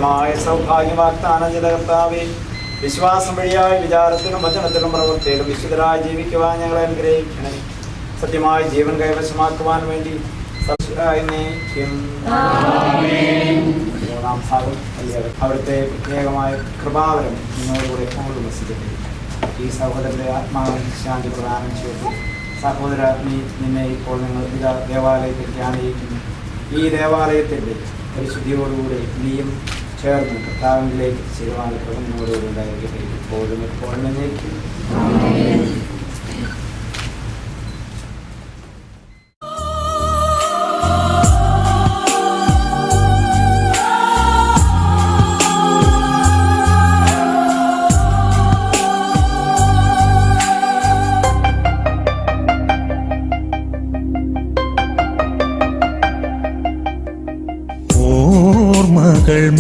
നിത്യമായ സൗഭാഗ്യവാഗ്ദാനം ചെയ്ത കർത്താവേ, വിശ്വാസം വഴിയായി വിചാരത്തിലും വചനത്തിലും പ്രവൃത്തിയിലും വിശുദ്ധരായി ജീവിക്കുവാൻ ഞങ്ങളെ അനുഗ്രഹിക്കണേ. സത്യമായ ജീവൻ കൈവശമാക്കുവാൻ വേണ്ടി മൂന്നാം ഭാഗം അവിടുത്തെ പ്രത്യേകമായ കൃപാവരം നിങ്ങളോടുകൂടെ എപ്പോഴും വസിക്കട്ടെ. ഈ സഹോദരന്റെ ആത്മാവിന് ശാന്തി പ്രദാനം ചെയ്തു. സഹോദര, നിന്നെ ഇപ്പോൾ നിങ്ങൾ ദേവാലയത്തിൽ ധ്യാനിക്കുന്നു. ഈ ദേവാലയത്തിൻ്റെ പരിശുദ്ധിയോടുകൂടി നീയും ചേർന്ന് കർത്താവിലേക്ക് ശരിമായ പ്രകടനോടുകൂടി ഉണ്ടായിരിക്കട്ടെ, ഇപ്പോഴും എപ്പോഴും എന്നേക്കും.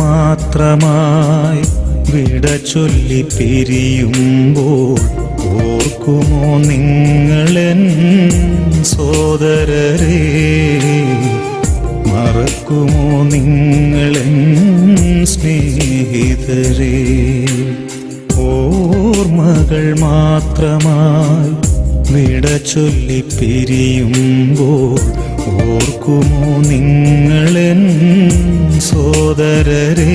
മാത്രമായി വിട ചൊല്ലി പിരിയുമ്പോൾ ഓർക്കുമോ നിങ്ങളെൻ സോദരരെ, മറക്കുമോ നിങ്ങളെൻ സ്നേഹിതരെ. ഓർമ്മകൾ മാത്രമായി വിട ചൊല്ലി പിരിയുമ്പോൾ ഓർക്കുമോ നിങ്ങളെൻ സോദരരെ,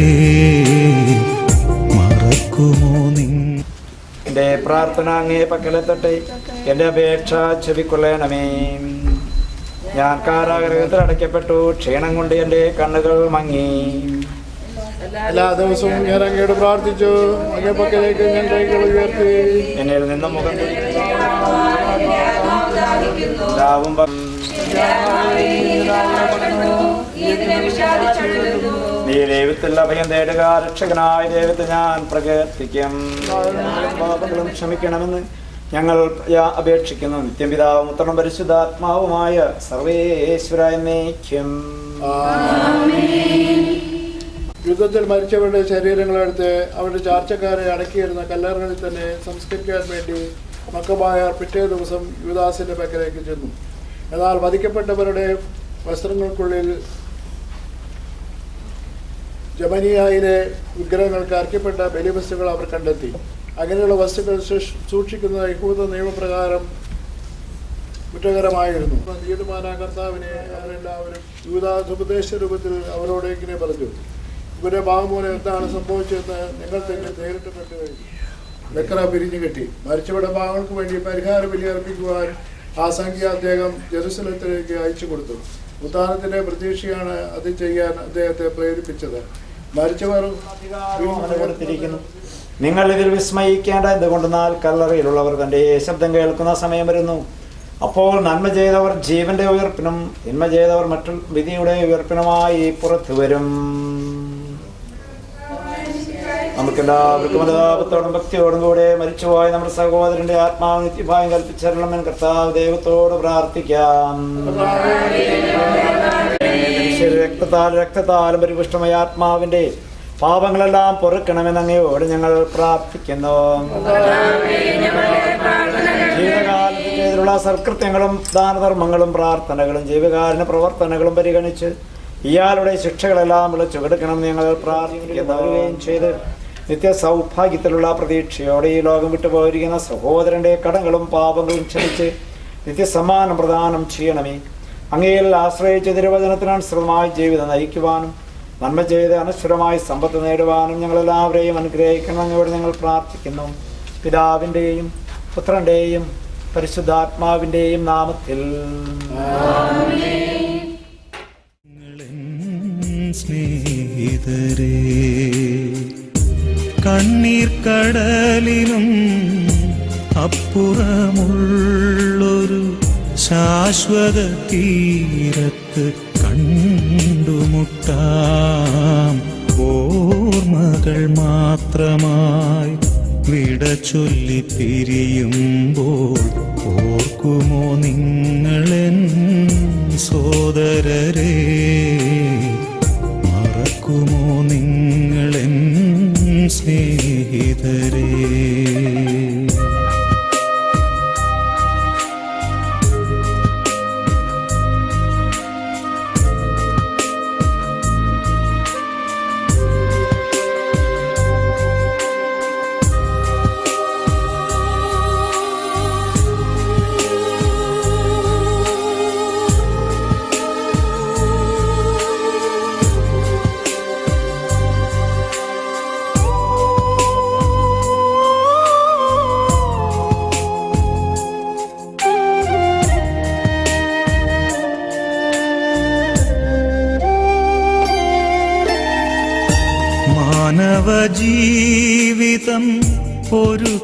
മറക്കുമോ എൻ്റെ പ്രാർത്ഥന അങ്ങേ പക്കലെത്തട്ടെ, എൻ്റെ അപേക്ഷ ചെവിക്കൊള്ളണമേ. ഞാൻ കാരാഗ്രഹത്തിൽ അടയ്ക്കപ്പെട്ടു, ക്ഷീണം കൊണ്ട് എൻ്റെ കണ്ണുകൾ മങ്ങി. എല്ലാ ദിവസവും ഞാൻ അങ്ങയോട് പ്രാർത്ഥിച്ചു, അങ്ങേ പക്കലേക്ക് ഞാൻ കൈകൾ ഉയർത്തി. എന്നിൽ നിന്ന് മുഖം നീ ദൈവത്തിൽ അഭയം തേടുക, രക്ഷകനായ ദൈവത്തെ ഞാൻ പ്രകീർത്തിക്കും. പാപങ്ങളും ക്ഷമിക്കണമെന്ന് ഞങ്ങൾ അപേക്ഷിക്കുന്നു. നിത്യപിതാവും പുത്രനും പരിശുദ്ധാത്മാവുമായ സർവേശ്വര എന്നേക്കും. യുദ്ധത്തിൽ മരിച്ചവരുടെ ശരീരങ്ങളെടുത്ത് അവരുടെ ചാർച്ചക്കാരെ അടക്കിയിരുന്ന കല്ലറകളിൽ തന്നെ സംസ്കരിക്കാൻ വേണ്ടി മക്കബായർ പിറ്റേ ദിവസം യൂദാസിന്റെ പക്കലേക്ക് ചെന്നു. എന്നാൽ വധിക്കപ്പെട്ടവരുടെ വസ്ത്രങ്ങൾക്കുള്ളിൽ ജമനിയായിലെ വിഗ്രഹങ്ങൾക്ക് അർപ്പിക്കപ്പെട്ട ബലിവസ്തുക്കൾ അവർ കണ്ടെത്തി. അങ്ങനെയുള്ള വസ്തുക്കൾ സൂക്ഷിക്കുന്ന യഹൂദ നിയമപ്രകാരം കുറ്റകരമായിരുന്നു. നീതിമാനായ കർത്താവിനെ അവരെല്ലാവരും യൂദാസുപദേശ രൂപത്തിൽ അവരോട് ഇങ്ങനെ പറഞ്ഞു, ഇവരുടെ ഭാഗമൂലം എന്താണ് സംഭവിച്ചതെന്ന് നിങ്ങൾ തന്നെ നേരിട്ട് കണ്ടുകഴിഞ്ഞു. ലക്കറ പിരിഞ്ഞു കെട്ടി മരിച്ചവരുടെ ഭാഗങ്ങൾക്ക് വേണ്ടി പരിഹാര ബലി അർപ്പിക്കുവാൻ ആ സംഖ്യ അദ്ദേഹം ജെറുസലത്തിലേക്ക് അയച്ചു കൊടുത്തു. ഉദ്ധാനത്തിന്റെ പ്രതീക്ഷയാണ് അത് ചെയ്യാൻ അദ്ദേഹത്തെ പ്രേരിപ്പിച്ചത്. മരിച്ചവർ കൊടുത്തിരിക്കുന്നു. നിങ്ങൾ ഇതിൽ വിസ്മയിക്കേണ്ട എന്തുകൊണ്ടെന്നാൽ കല്ലറയിലുള്ളവർ തൻ്റെ ശബ്ദം കേൾക്കുന്ന സമയം വരുന്നു. അപ്പോൾ നന്മ ചെയ്തവർ ജീവന്റെ ഉയർപ്പിനും തിന്മ ചെയ്തവർ മറ്റുള്ള വിധിയുടെ ഉയർപ്പിനുമായി പുറത്തു വരും. നമുക്കെല്ലാവർക്കും അനുതാപത്തോടും ഭക്തിയോടും കൂടെ മരിച്ചുപോയ നമ്മുടെ സഹോദരന്റെ ആത്മാവ് നിത്യഭായം കൽപ്പിച്ചരണമെന്ന് കർത്താവ് ദൈവത്തോട് പ്രാർത്ഥിക്കാം. രക്തത്താലും പരിപുഷ്ടമായ ആത്മാവിന്റെ പാപങ്ങളെല്ലാം പൊറുക്കണമെന്ന് അങ്ങയോട് ഞങ്ങൾ പ്രാർത്ഥിക്കുന്നു. ജീവിതകാലത്ത് ചെയ്തിട്ടുള്ള സൽകൃത്യങ്ങളും ദാനധർമ്മങ്ങളും പ്രാർത്ഥനകളും ജീവകാരുണ്യ പ്രവർത്തനങ്ങളും പരിഗണിച്ച് ഇയാളുടെ ശിക്ഷകളെല്ലാം വിളിച്ചു കെടുക്കണമെന്ന് ഞങ്ങൾ പ്രാർത്ഥിക്കുകയും ചെയ്ത് നിത്യ സൗഭാഗ്യത്തിലുള്ള പ്രതീക്ഷയോടെ ഈ ലോകം വിട്ടുപോയിരിക്കുന്ന സഹോദരന്റെ കടങ്ങളും പാപങ്ങളും ക്ഷമിച്ച് നിത്യസമ്മാനം പ്രദാനം ചെയ്യണമേ. അങ്ങയിൽ ആശ്രയിച്ച് തിരുവചനത്തിനനുസൃതമായി ജീവിതം നയിക്കുവാനും നന്മ ചെയ്ത് അനശ്വരമായി സമ്പത്ത് നേടുവാനും ഞങ്ങളെല്ലാവരെയും അനുഗ്രഹിക്കണം അങ്ങയോട് ഞങ്ങൾ പ്രാർത്ഥിക്കുന്നു. പിതാവിൻ്റെയും പുത്രൻ്റെയും പരിശുദ്ധാത്മാവിൻ്റെയും നാമത്തിൽ. സ്നേഹിതരേ, കണ്ണീർ കടലിനും അപ്പുറമുള്ളൊരു ശാശ്വത തീരത്ത് കണ്ടുമുട്ടാം. ഓർമ്മകൾ മാത്രമായി വിട ചൊല്ലി പിരിയുമ്പോൾ ഓർക്കുമോ നിങ്ങളെൻ സോദരരെ, മറക്കുമോ നിങ്ങളെൻ സ്നേഹിതരേ.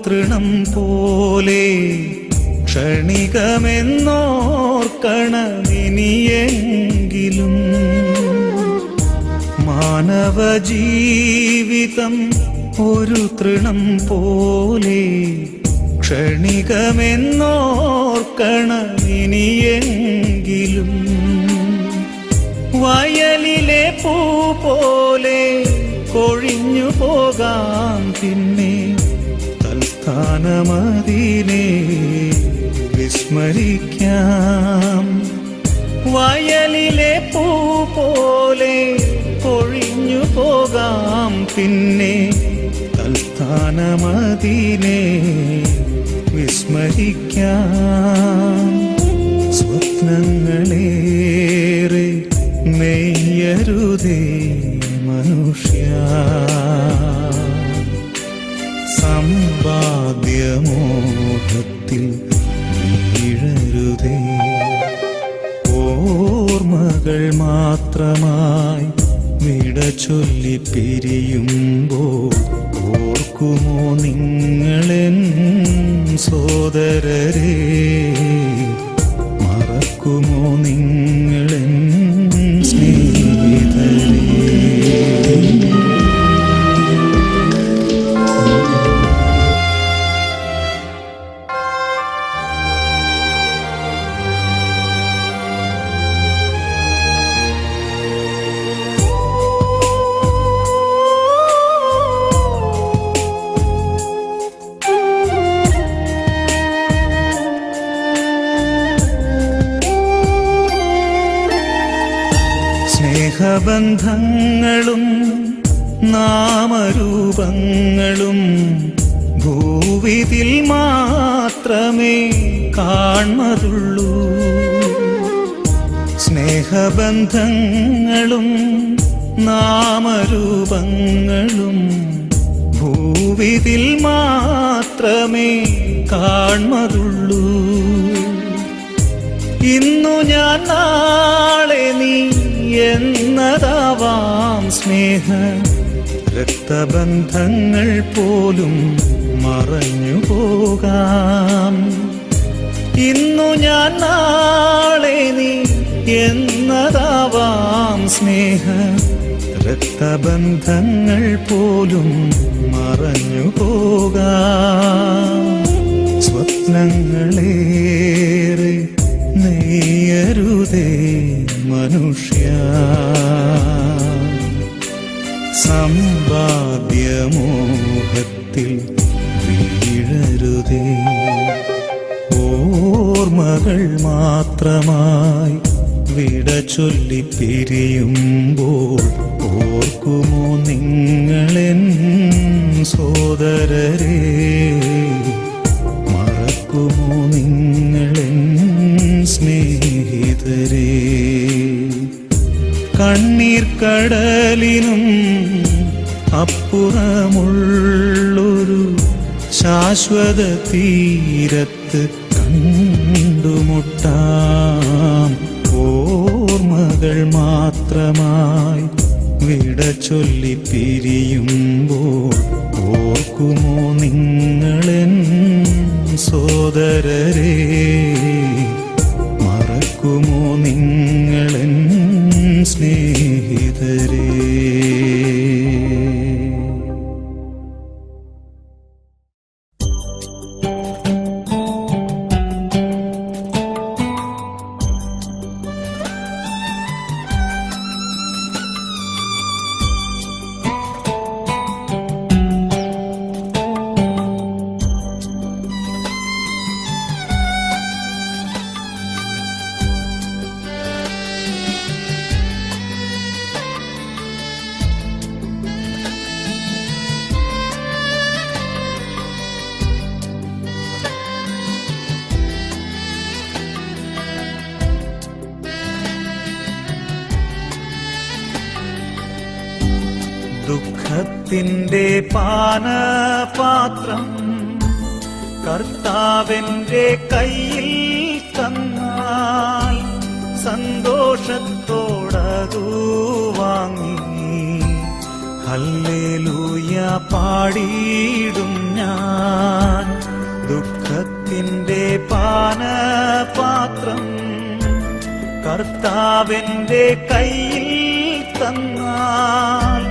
തൃണം പോലെ ക്ഷണികമെന്നോർക്കണമിനിയെങ്കിലും മാനവ ജീവിതം ഒരു തൃണം പോലെ ക്ഷണികമെന്നോർക്കണമിനിയെങ്കിലും വയലിലെ പൂ പോലെ കൊഴിഞ്ഞു പോകാം പിന്നെ തൽസ്ഥാനമതിനെ വിസ്മരിക്കാം. വയലിലെ പൂ പോലെ കൊഴിഞ്ഞു പോകാം പിന്നെ തൽസ്ഥാനമതിനെ വിസ്മരിക്കാം. സ്വപ്നങ്ങളേറെ നെയ്യരുതേ മനുഷ്യ, സമ്പാദ്യമോഹത്തിൽ വീഴരുതേ. ഓർമ്മകൾ മാത്രമായി വിട ചൊല്ലി പിരിയുമ്പോൾ ഓർക്കുമോ നിങ്ങളെൻ സോദരരെ, മറക്കുമോ നിങ്ങളെൻ സ്നേഹിതരെ. സ്നേഹബന്ധങ്ങളും നാമരൂപങ്ങളും ഭൂവിതിൽ മാത്രമേ കാൺമതുള്ളൂ. സ്നേഹബന്ധങ്ങളും നാമരൂപങ്ങളും ഭൂവിതിൽ മാത്രമേ കാൺമതുള്ളൂ. ഇന്നു ഞാൻ നാളെ നീ എന്നതാവാം സ്നേഹ രക്തബന്ധങ്ങൾ പോലും മറഞ്ഞു പോകാം. ഇന്നു ഞാൻ നാളെ നീ എന്നതാവാം സ്നേഹ രക്തബന്ധങ്ങൾ പോലും മറഞ്ഞു പോകാം. സ്വപ്നങ്ങളേറെ നെയ്യരുതേ മനുഷ്യ, സമ്പാദ്യമോഹത്തിൽ വീഴരുതേ. ഓർമ്മകൾ മാത്രമായി വിട ചൊല്ലി പിരിയുമ്പോൾ ഓർക്കുമോ നിങ്ങളെൻ സോദരരെ, മറക്കുമോ നിങ്ങളെൻ സ്നേഹിതരെ. കണ്ണീർ കടലിനും അപ്പുറമുള്ളൊരു ശാശ്വത തീരത്ത് കണ്ടുമുട്ടാം. ഓർമ്മകൾ മാത്രമായി വിട ചൊല്ലി പിരിയുമ്പോൾ ഓർക്കുമോ നിങ്ങളെൻ സോദരരെ, മറക്കുമോ നിങ്ങളെൻ സ്നേഹിതരെ. ദുഃഖത്തിൻ്റെ പാനപാത്രം കർത്താവിൻ്റെ കയ്യിൽ തന്നാൽ സന്തോഷത്തോടതു വാങ്ങി ഹല്ലേലൂയ പാടിയിടും ഞാൻ. ദുഃഖത്തിൻ്റെ പാനപാത്രം കർത്താവിൻ്റെ കയ്യിൽ തന്നാൽ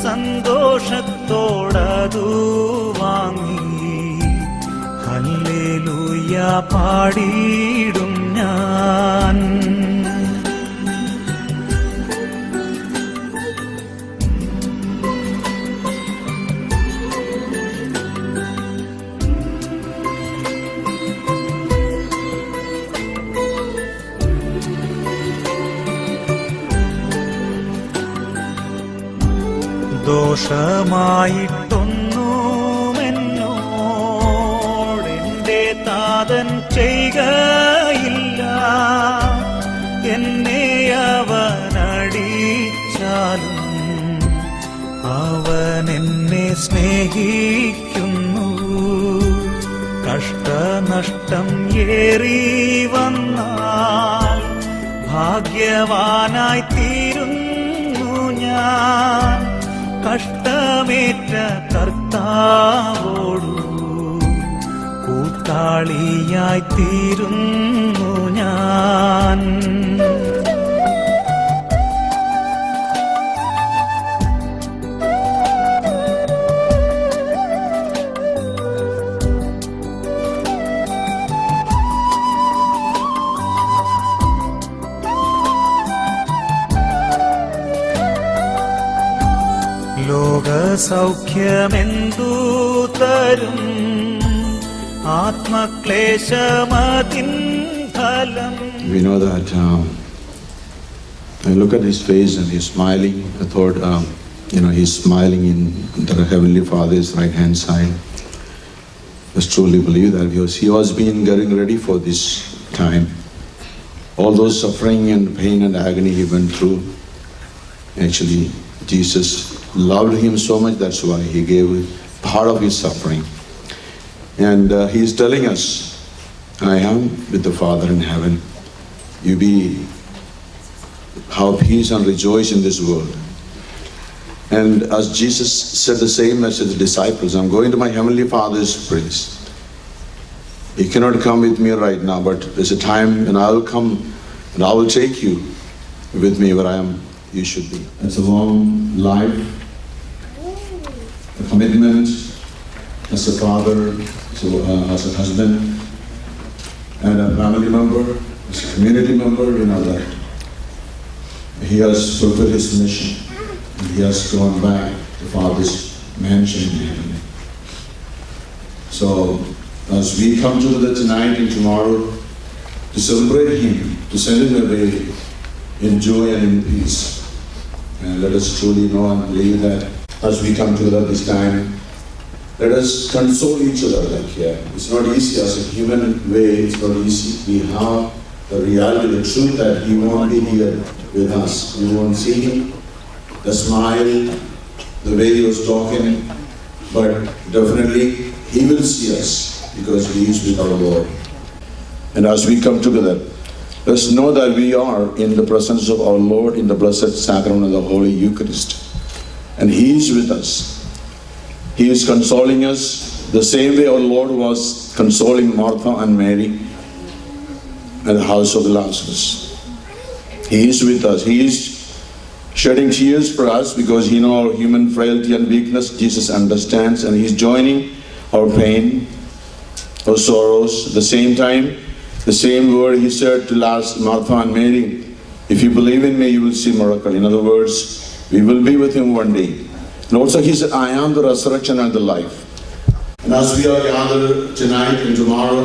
സന്തോഷത്തോടതു വാങ്ങി ഹല്ലേലൂയ പാടിയിടും ഞാൻ. ദോഷമായിട്ടൊന്നുമെന്നോടെൻ്റെ താതൻ ചെയ്യുകയില്ല. എന്നെ അവനടിച്ചാലും അവൻ എന്നെ സ്നേഹിക്കുന്നു. കഷ്ടനഷ്ടം ഏറി വന്നാൽ ഭാഗ്യവാനായി തീരുന്നു ഞാൻ. കഷ്ടമേറ്റ കർത്താവോടു കൂട്ടാളിയായി തീരുന്നു ഞാൻ. ലോകസൗഖ്യമെന്തു തരും ആത്മക്ലേശമതിൻ ഫലം. We know that I look at his face and he's smiling. I thought, he's smiling in the Heavenly Father's right hand side. I truly believe that because he was been getting ready for this time. All those suffering and pain and agony he went through. Actually, Jesus loved him so much, that's why he gave part of his suffering. And he is telling us, I am with the Father in heaven. You have peace and rejoice in this world. And as Jesus said the same as his disciples, I'm going to my Heavenly Father's place. You cannot come with me right now, but there's a time when I will come and I will take you with me where I am. You should be. It's a long life, a commitment as a father, as a husband, and a family member, as a community member. You know that he has fulfilled his mission. And he has gone back to Father's mansion in heaven. So, as we come together tonight and tomorrow to celebrate him, to send him away in joy and in peace. And let us truly know and believe that as we come together this time, let us console each other like here. It's not easy as a human way, it's not easy. We have the reality, the truth that he won't be here with us. We won't see him, the smile, the way he was talking, but definitely he will see us because he is with our Lord. And as we come together, let's know that we are in the presence of our Lord in the blessed sacrament of the Holy Eucharist. And he is with us. He is consoling us the same way our Lord was consoling Martha and Mary at the house of Lazarus. He is with us. He is shedding tears for us because he knows our human frailty and weakness. Jesus understands and he is joining our pain, our sorrows. At the same time, the same word he said to Martha and Mary, if you believe in me, you will see miracle. In other words, we will be with him one day. And also he said, I am the resurrection and the life. And as we are gathered tonight and tomorrow,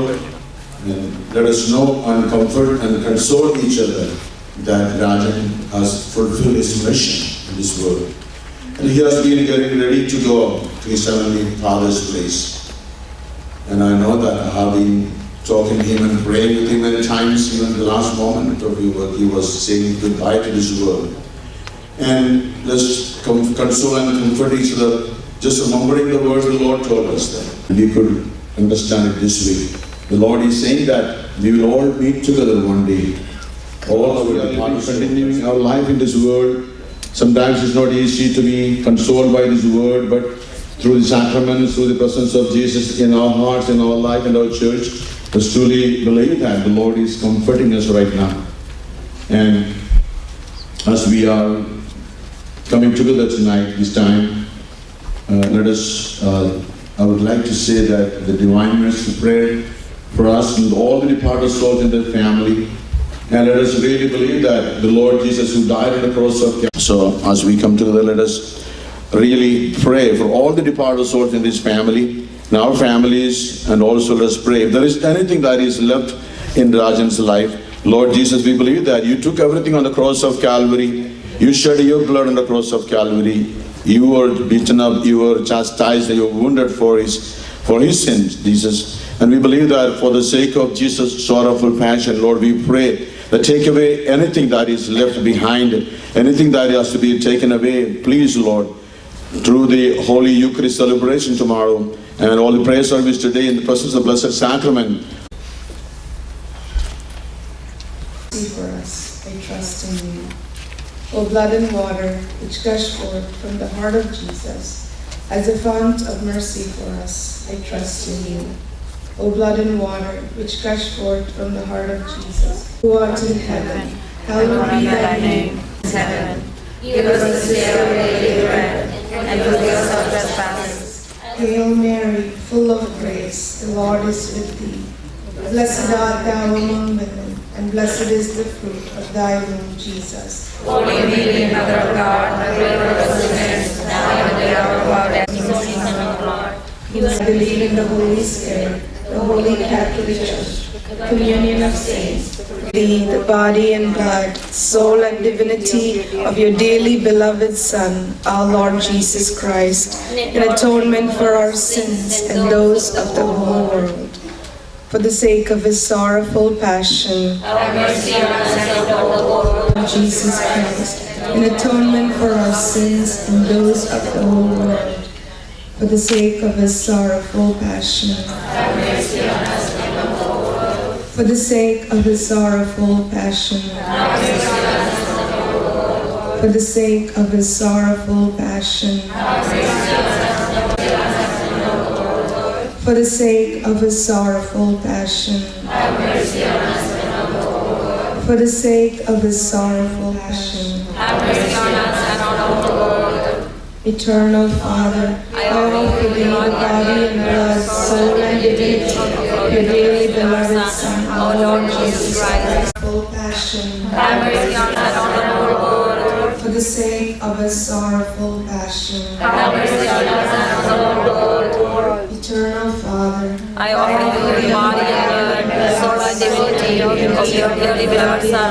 let us know and comfort and console each other that Rajan has fulfilled his mission in this world. And he has been getting ready to go to his Heavenly Father's place. And I know that I have been talking to him and praying with him many times, even the last moment of he was saying goodbye to this world. And let's console and comfort each other, just remembering the words the Lord told us that. We could understand it this way. The Lord is saying that we will all meet together one day. All of us are continuing our life in this world, Sometimes it's not easy to be consoled by this word, but through the sacraments, through the presence of Jesus in our hearts, in our life, in our church, let's truly believe that the Lord is comforting us right now. And as we are coming together tonight, this time, I would like to say that the divine mercy pray for us and all the departed souls in the family. And let us really believe that the Lord Jesus who died on the cross of Calvary. So as we come together, let us really pray for all the departed souls in this family, in our families, and also let us pray. If there is anything that is left in Rajan's life, Lord Jesus, we believe that you took everything on the cross of Calvary. You shed your blood on the cross of Calvary. You were beaten up, you were chastised, you were wounded for his sins, Jesus. And we believe that for the sake of Jesus' sorrowful passion, Lord, we pray that take away anything that is left behind, anything that has to be taken away. Please, Lord, through the Holy Eucharist celebration tomorrow and all the prayer service today in the presence of the Blessed Sacrament. For us, I trust in you. O blood and water, which gush forth from the heart of Jesus, as a fount of mercy for us, I trust in you. O blood and water, which gush forth from the heart of Jesus, who art in heaven, hallowed be thy name. Heaven, give us this day our daily bread, and forgive us our trespasses. Hail Mary, full of grace, the Lord is with thee. Blessed art thou among women, and blessed is the fruit of thy womb, Jesus. Holy Mary, Mother of God, pray for us sinners, now and at the hour of our death. I believe in the Holy Spirit, the Holy Catholic Church, the communion of saints, the body and blood, soul and divinity of your dearly beloved Son, our Lord Jesus Christ, in atonement for our sins and those of the whole world. For the sake of his sorrowful passion, Have mercy on us and on the world. Jesus Christ, in atonement for our sins and those of the whole world. For the sake of his sorrowful passion, Have mercy on us and on the world. for the sake of his sorrowful passion, Have mercy on us and on the world. for the sake of his sorrowful passion, Have mercy on us and on the world. for the sake of his sorrowful passion, Have mercy on us and on the world. for the sake of his sorrowful passion. Have mercy on us and on the world. Eternal Father, I offer thee the body and blood, soul and divinity of your dearly beloved Son, our Lord Jesus Christ. Full passion, Have mercy on us and on the world. for the sake of his sorrowful passion. Have mercy on us and on the world. Eternal Father, I offer you the body and blood, soul and divinity of your dearly beloved Son,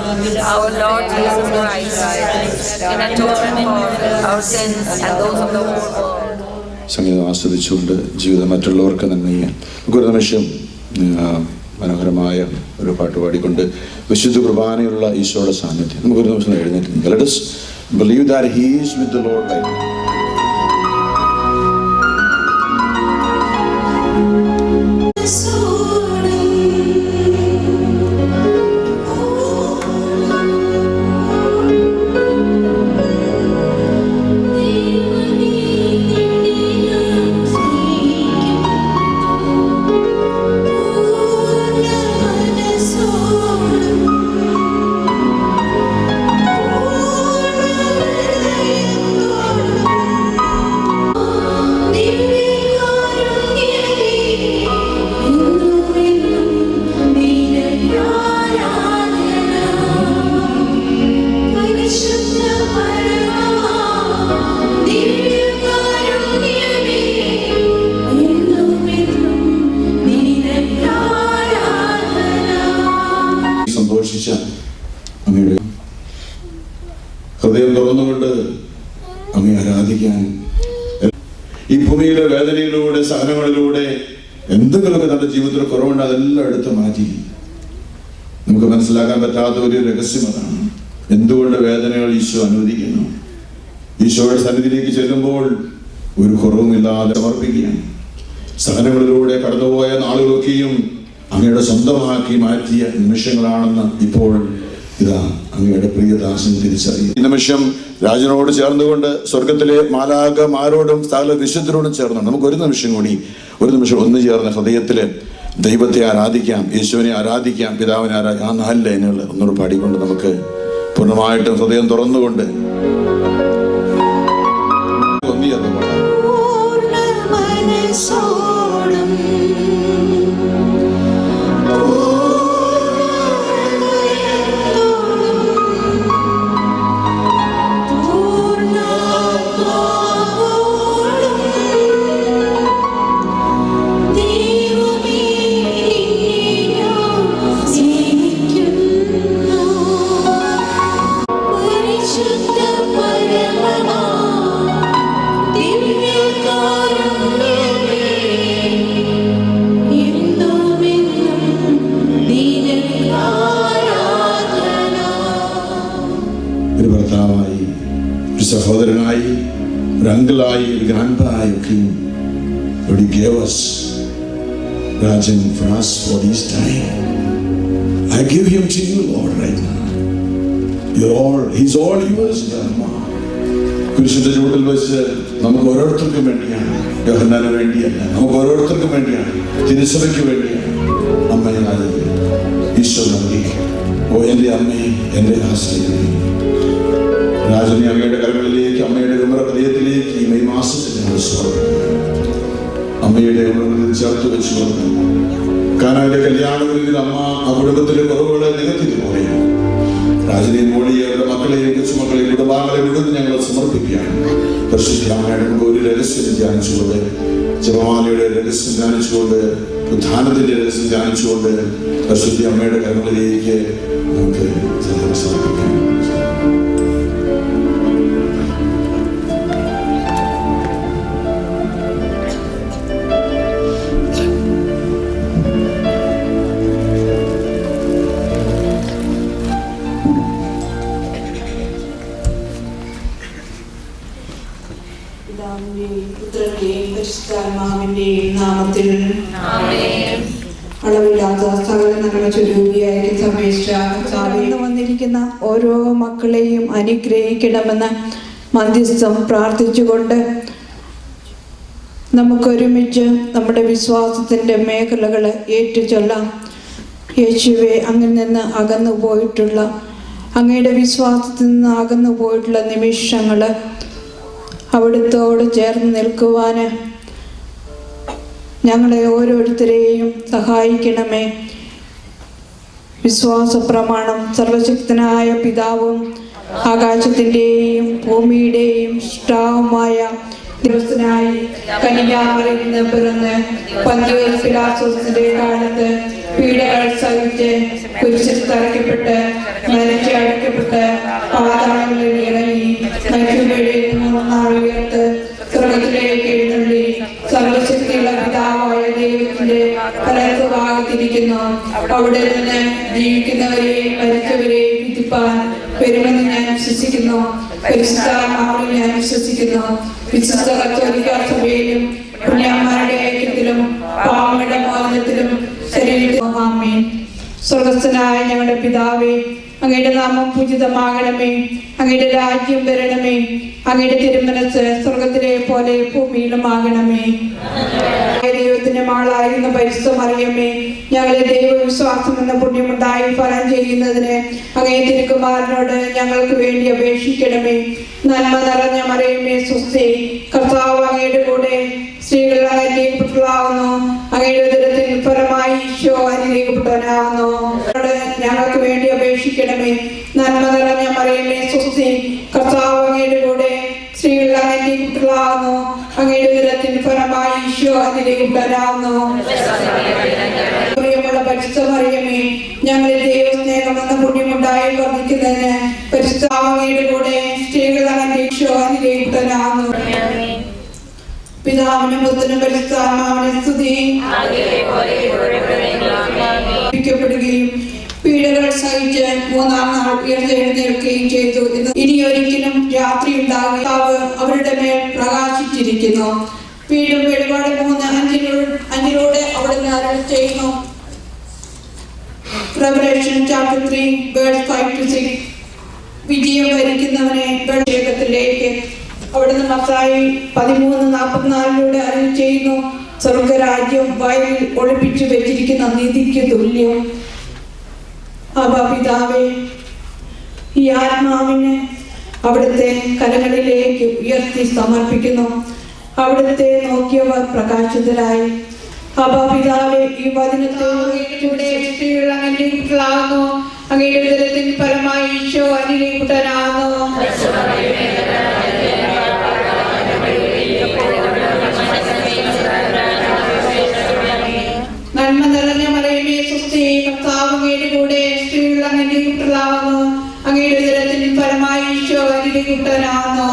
our Lord Jesus Christ, in atonement for our sins and those of the whole world. സംഗീതം ആസ്വദിച്ചുകൊണ്ട് ജീവിതം മറ്റുള്ളവർക്ക് നന്മ ചെയ്യാൻ നമുക്കൊരു നിമിഷം മനോഹരമായ ഒരു പാട്ട് പാടിക്കൊണ്ട് വിശുദ്ധ കുർബാനയുള്ള ഈശോയുടെ സാന്നിധ്യം നമുക്കൊരു നിമിഷം എഴുന്നേറ്റ് നിൽക്കാം. Let us believe that he is with the Lord right now. ഹൃദയം തുറന്നുകൊണ്ട് അങ്ങേ ആരാധിക്കാൻ ഈ ഭൂമിയിലെ വേദനയിലൂടെ സഹനങ്ങളിലൂടെ എന്തെങ്കിലുമൊക്കെ നമ്മുടെ ജീവിതത്തിൽ കുറവുണ്ട് അതെല്ലാം എടുത്ത് മാറ്റി നമുക്ക് മനസ്സിലാക്കാൻ പറ്റാത്ത ഒരു രഹസ്യം അതാണ്. എന്തുകൊണ്ട് വേദനകൾ ഈശോ അനുവദിക്കുന്നു? ഈശോയുടെ സന്നിധിയിലേക്ക് ചെല്ലുമ്പോൾ ഒരു കുറവുമില്ലാതെ സമർപ്പിക്കുകയാണ്. സഹനങ്ങളിലൂടെ കടന്നുപോയ നാളുകളൊക്കെയും അങ്ങയുടെ സ്വന്തമാക്കി മാറ്റിയ നിമിഷങ്ങളാണെന്ന് ഇപ്പോൾ ഇതാ അങ്ങയുടെ പ്രിയദാസൻ തിരിച്ചറിയും. ഈ നിമിഷം രാജനോട് ചേർന്നുകൊണ്ട് സ്വർഗത്തിലെ മാലാഖമാരോടും സകല വിശുദ്ധരോടും ചേർന്നു നമുക്ക് ഒരു നിമിഷം ഒന്നു ചേർന്ന് ഹൃദയത്തില് ദൈവത്തെ ആരാധിക്കാം, യേശുവിനെ ആരാധിക്കാം, പിതാവിനെ ആരാധിക്കാം. ആ 4 ലൈനുകൾ ഒന്നുകൂടെ പാടിക്കൊണ്ട് നമുക്ക് പൂർണ്ണമായിട്ടും ഹൃദയം തുറന്നുകൊണ്ട് സഹോദരനായി, ഒരു അങ്കിളായി, ഒരു ഗ്രാൻഡ്പായി ഒക്കെ Lord, you gave us Rajan for us for this time. I give him to you, Lord, right now. He's all yours, Dharma. കുരിശിന്റെ ചുവട്ടിൽ വെച്ച് നമുക്ക് ഓരോരുത്തർക്കും വേണ്ടിയാണ്, യോഹന്നാന് വേണ്ടിയല്ല, നമുക്ക് ഓരോരുത്തർക്കും വേണ്ടിയാണ്, തിരുസഭയ്ക്ക് വേണ്ടിയാണ് അമ്മയായി ഈശോ നൽകി. ഓ എൻ്റെ അമ്മയെ, എൻ്റെ ആശ്രയം, രാജനെ അങ്ങയുടെ കരങ്ങളിലേക്ക്, അമ്മയുടെ ഹൃദയത്തിലേക്ക് ഈ മെയ് മാസത്തിൽ ഞങ്ങൾ സ്വാഗതം. അമ്മയുടെ ഉണർവിൽ ചേർത്ത് വെച്ചുകൊണ്ട് കാനായിലെ കല്യാണങ്ങളിൽ അമ്മ ആ കുടുംബത്തിലെ കുറവുകളെ നികത്തിയതുപോലെ രാജനെയും മോളിയുടെ മക്കളെയും കൊച്ചുമക്കളെയും കുടുംബാംഗങ്ങളെ വിടുന്ന് ഞങ്ങൾ സമർപ്പിക്കുകയാണ്. പരിശുദ്ധ അമ്മയുടെ ഒരു രഹസ്യം ധ്യാനിച്ചുകൊണ്ട്, ജപമാലയുടെ രഹസ്യം ധ്യാനിച്ചുകൊണ്ട്, ഉദ്ധാനത്തിന്റെ രഹസ്യം ധ്യാനിച്ചുകൊണ്ട് പരിശുദ്ധ അമ്മയുടെ കരങ്ങളിലേക്ക് നമുക്ക് സമർപ്പിക്കാം. നാമത്തിൽ അളവില്ലാത്ത സകല നന്മ ചൊരിയുകയായിരിക്കും വന്നിരിക്കുന്ന ഓരോ മക്കളെയും അനുഗ്രഹിക്കണമെന്ന് മധ്യസ്ഥം പ്രാർത്ഥിച്ചുകൊണ്ട് നമുക്കൊരുമിച്ച് നമ്മുടെ വിശ്വാസത്തിൻ്റെ മേഖലകൾ ഏറ്റുചൊല്ലാം. യേശുവേ, അങ്ങിൽ നിന്ന് അകന്നു പോയിട്ടുള്ള, അങ്ങയുടെ വിശ്വാസത്തിൽ നിന്ന് അകന്നു പോയിട്ടുള്ള നിമിഷങ്ങൾ അവിടുത്തോട് ചേർന്ന് നിൽക്കുവാൻ ഞങ്ങളെ ഓരോരുത്തരെയും സഹായിക്കണമേ. വിശ്വാസ പ്രമാണം സർവശക്തനായ പിതാവും ആകാശത്തിൻ്റെയും ഭൂമിയുടെയും സൃഷ്ടാവുമായ ദിവസനായി കന്യാമറിയിൽ നിന്ന് പിറന്ന് പന്തിയോസ് പിലാത്തോസിന്റെ കാലത്ത് പീഡകൾ സഹിച്ച് കുരിശിൽ തറയ്ക്കപ്പെട്ട് മരിച്ച് അടക്കപ്പെട്ട് പാതാളങ്ങളിൽ ഇറങ്ങി മരിച്ചവരുടെ 3 നാൾ ഉയർത്ത് സ്വർഗത്തിലേക്ക് എഴുന്നള്ളി സർവശക്തിയുള്ള പിതാവായ ദൈവത്തിന്റെ വലത്തുഭാഗത്തിരിക്കുന്നു. അവിടെ നിന്ന് ജീവിക്കുന്നവരെയും മരിച്ചവരെയും വിധിപ്പാൻ വരുമെന്ന് ഞാൻ വിശ്വസിക്കുന്നു. പരിശുദ്ധാത്മാവിൽ ഞാൻ വിശ്വസിക്കുന്നു. വിശുദ്ധ കത്തോലിക്കാ സഭയിലും പുണ്യന്മാരുടെ ഐക്യത്തിലും പാവങ്ങളുടെ മോചനത്തിലും ശരീരത്തിലും. ആമേൻ. സ്വർഗസ്ഥനായ ഞങ്ങളുടെ പിതാവേ, അങ്ങയുടെ നാമം പൂജിതമാകണമേ, അങ്ങയുടെ രാജ്യം വരണമേ, അങ്ങയുടെ തിരുമനസ് സ്വർഗത്തിലെ പോലെ ഭൂമിയിലുമാകണമേ. ദൈവത്തിന്റെ മകളായിരുന്ന പരിശുദ്ധ മറിയമേ, ഞങ്ങളെ ദൈവവിശ്വാസം എന്ന പുണ്യമുണ്ടായി ഫലം ചെയ്യുന്നതിന് അങ്ങേ തിരുക്കുമാരനോട് ഞങ്ങൾക്ക് വേണ്ടി അപേക്ഷിക്കണമേ. നന്മ നിറഞ്ഞ മറിയമേ, സ്വസ്തി, കർത്താവ് അങ്ങയുടെ കൂടെ സ്ത്രീകൾ അനുഗ്രഹിക്കപ്പെട്ടവളാകുന്നു. അങ്ങയുടെ ഉദരത്തിൻ ഫലമായി ഈശോ അനുഗ്രഹിക്കപ്പെട്ടവനാകുന്നു. ഞങ്ങൾക്ക് വേണ്ടി അപേക്ഷിക്കണമേ. നന്മ നിറഞ്ഞ മറിയമേ, സ്വസ്തി, കർത്താവ് അങ്ങയുടെ കൂടെ സ്ത്രീകൾ അനുഗ്രഹിക്കപ്പെട്ടവളാകുന്നു. അങ്ങയുടെ ഉദരത്തിൻ ഫലമായി ഈശോ അനുഗ്രഹിക്കപ്പെട്ടവനാകുന്നു. പ്രിയമുള്ള പരിശുദ്ധ മറിയമേ, ഞങ്ങളിൽ ദൈവസ്നേഹം എന്ന പുണ്യമുണ്ടായി വർദ്ധിക്കുന്നതിന് പരിശുദ്ധ അങ്ങയുടെ കൂടെ സ്ത്രീകൾ ഈശോ അനുഗ്രഹിക്കപ്പെട്ടവനാകുന്നു. പിതാവിനും പുത്രനും പരിശുദ്ധാത്മാവിനും സ്തുതി. പീഡകൾ സഹിച്ച് 3-ാം നാൾ ഉയർത്തെഴുന്നേൽക്കുകയും ചെയ്തു. ഇനിയൊരിക്കലും രാത്രി ഉണ്ടാകില്ല, അവരുടെ മേൽ പ്രകാശിച്ചിരിക്കുന്നു. വീണ്ടും വെളിപാട് 3:5 അവിടെ അരുളി ചെയ്യുന്നു. Revelation chapter 3 verse 5 to 6. വിജയം വരിക്കുന്നവനെ വേഗത്തിലേക്ക് അവിടുന്ന് മത്തായി 13:44 അരുളി ചെയ്യുന്നു, സ്വർഗരാജ്യം വയലിൽ ഒളിപ്പിച്ചു വെച്ചിരിക്കുന്ന നിധിക്ക് തുല്യം. അബ്ബാ പിതാവേ, ഈ ആത്മാവിനെ അവിടുത്തെ കരങ്ങളിലേക്ക് ഉയർത്തി സമർപ്പിക്കുന്നു. അവിടുത്തെ നോക്കിയവർ പ്രകാശിതരായി. അബ്ബാ പിതാവേ, ഈ വചനത്തെ അങ്ങയുടെ ഉദരത്തിൻ ഫലമായി ഈശോ അനുഗ്രഹിക്കപ്പെട്ടവനാകുന്നു. നന്മ നിറഞ്ഞ മറിയമേ സ്വസ്തി, കർത്താവ് അങ്ങയുടെ കൂടെ, സ്ത്രീകൾ അനുഗ്രഹിക്കപ്പെട്ടവളാകുന്നു. അങ്ങയുടെ ഉദരത്തിൻ ഫലമായി ഈശോ അനുഗ്രഹിക്കപ്പെട്ടവനാകുന്നു.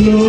No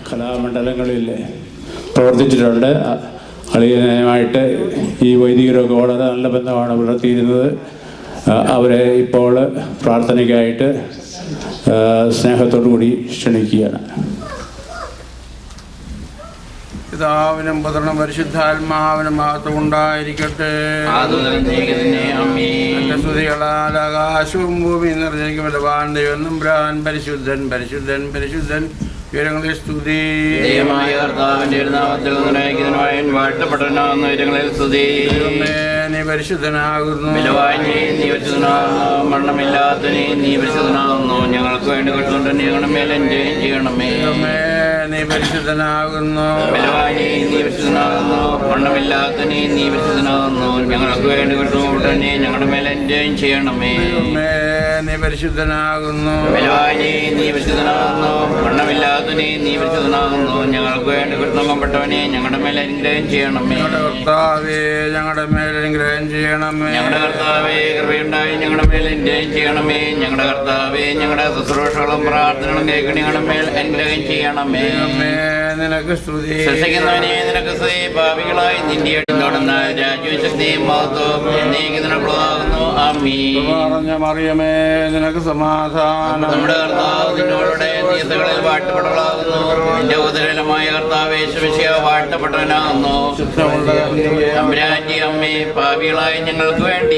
കലാമണ്ഡലങ്ങളിൽ പ്രവർത്തിച്ചിട്ടുണ്ട്. അളിയനുമായിട്ട് ഈ വൈദികരൊക്കെ വളരെ നല്ല ബന്ധമാണ് പുലർത്തിയിരുന്നത്. അവരെ ഇപ്പോൾ പ്രാർത്ഥനയ്ക്കായിട്ട് സ്നേഹത്തോടു കൂടി ക്ഷണിക്കുകയാണ്. പിതാവിനും പുത്രനും പരിശുദ്ധാത്മാവിനും മഹത്വം ഉണ്ടായിരിക്കട്ടെ. എന്റെ സ്തുതികളാൽ ആകാശവും ഭൂമിയും നിറഞ്ഞിരിക്കും ബലവാൻ ദൈവം തമ്പുരാൻ പരിശുദ്ധൻ പരിശുദ്ധൻ പരിശുദ്ധൻ ഉയരങ്ങളിൽ സ്തുതി. ദൈവമായ കർത്താവിന്റെ നാമത്തിൽ വാഴ്ത്തപ്പെട്ടവനാകുന്ന ഉയരങ്ങളിൽ സ്തുതി. നീ പരിശുദ്ധനാകുന്നു, നീ പരിശുദ്ധനാകുന്നു, മരണമില്ലാത്ത നീ പരിശുദ്ധനാകുന്നു. ഞങ്ങൾക്ക് വേണ്ടി കൊടുത്തുകൊണ്ട് ഞങ്ങളുടെ മേലെ ചെയ്യണമേ. നീ പരിശുദ്ധനാകുന്നു, നീ പരിശുദ്ധനാകുന്നു, മരണമില്ലാത്ത നീ പരിശുദ്ധനാകുന്നു. ഞങ്ങൾക്ക് വേണ്ടി കൊടുത്തുകൊണ്ട് ഞങ്ങളുടെ മേലെ ചെയ്യണമേ. നീ പരിശുദ്ധനാകുന്നു, നീ പരിശുദ്ധനാകുന്നു, മരണമില്ലാത്ത നീ പരിശുദ്ധനാകുന്നു. ഞങ്ങൾക്ക് വേണ്ടി കൊടുത്തപ്പെട്ടവനെ ഞങ്ങളുടെ മേലെ അനുഗ്രഹം ചെയ്യണമേ. കർത്താവേ ഞങ്ങളുടെ മേലെ അനുഗ്രഹം ചെയ്യണമേ. ഞങ്ങളുടെ കർത്താവേ കൃപയുണ്ടായി ഞങ്ങളുടെ മേൽ അനുഗ്രഹം ചെയ്യണമേ. ഞങ്ങളുടെ കർത്താവേ ഞങ്ങളുടെ ശുശ്രൂഷകളും പ്രാർത്ഥനകളും കേൾക്കണ ഞങ്ങളുടെ മേൽ അനുഗ്രഹം ചെയ്യണമേ. നിനക്ക് സ്തുതി. സൃഷ്ടിക്കുന്നവനെ നിനക്ക് സ്തുതി. പാപികളായി നിന്റെ അടിത്തോടുന്ന രാജ്യശക്തിയും മഹത്വവും നിനക്കുള്ളതാകുന്നു. ആമീൻ. മറിയമേ നിനക്ക് സമാധാനം. നമ്മുടെ കർത്താവ് നിന്നോടുടെ നീതകളിൽ വാഴ്ത്തപ്പെട്ടവളാകുന്നു. നിന്റെ ഉദരലമായ കർത്താവേ ശിവശിയ വാഴ്ത്തപ്പെട്ടവനാകുന്നു. തമ്പുരാന്റെ അമ്മേ പാപികളായ ഞങ്ങൾക്ക് വേണ്ടി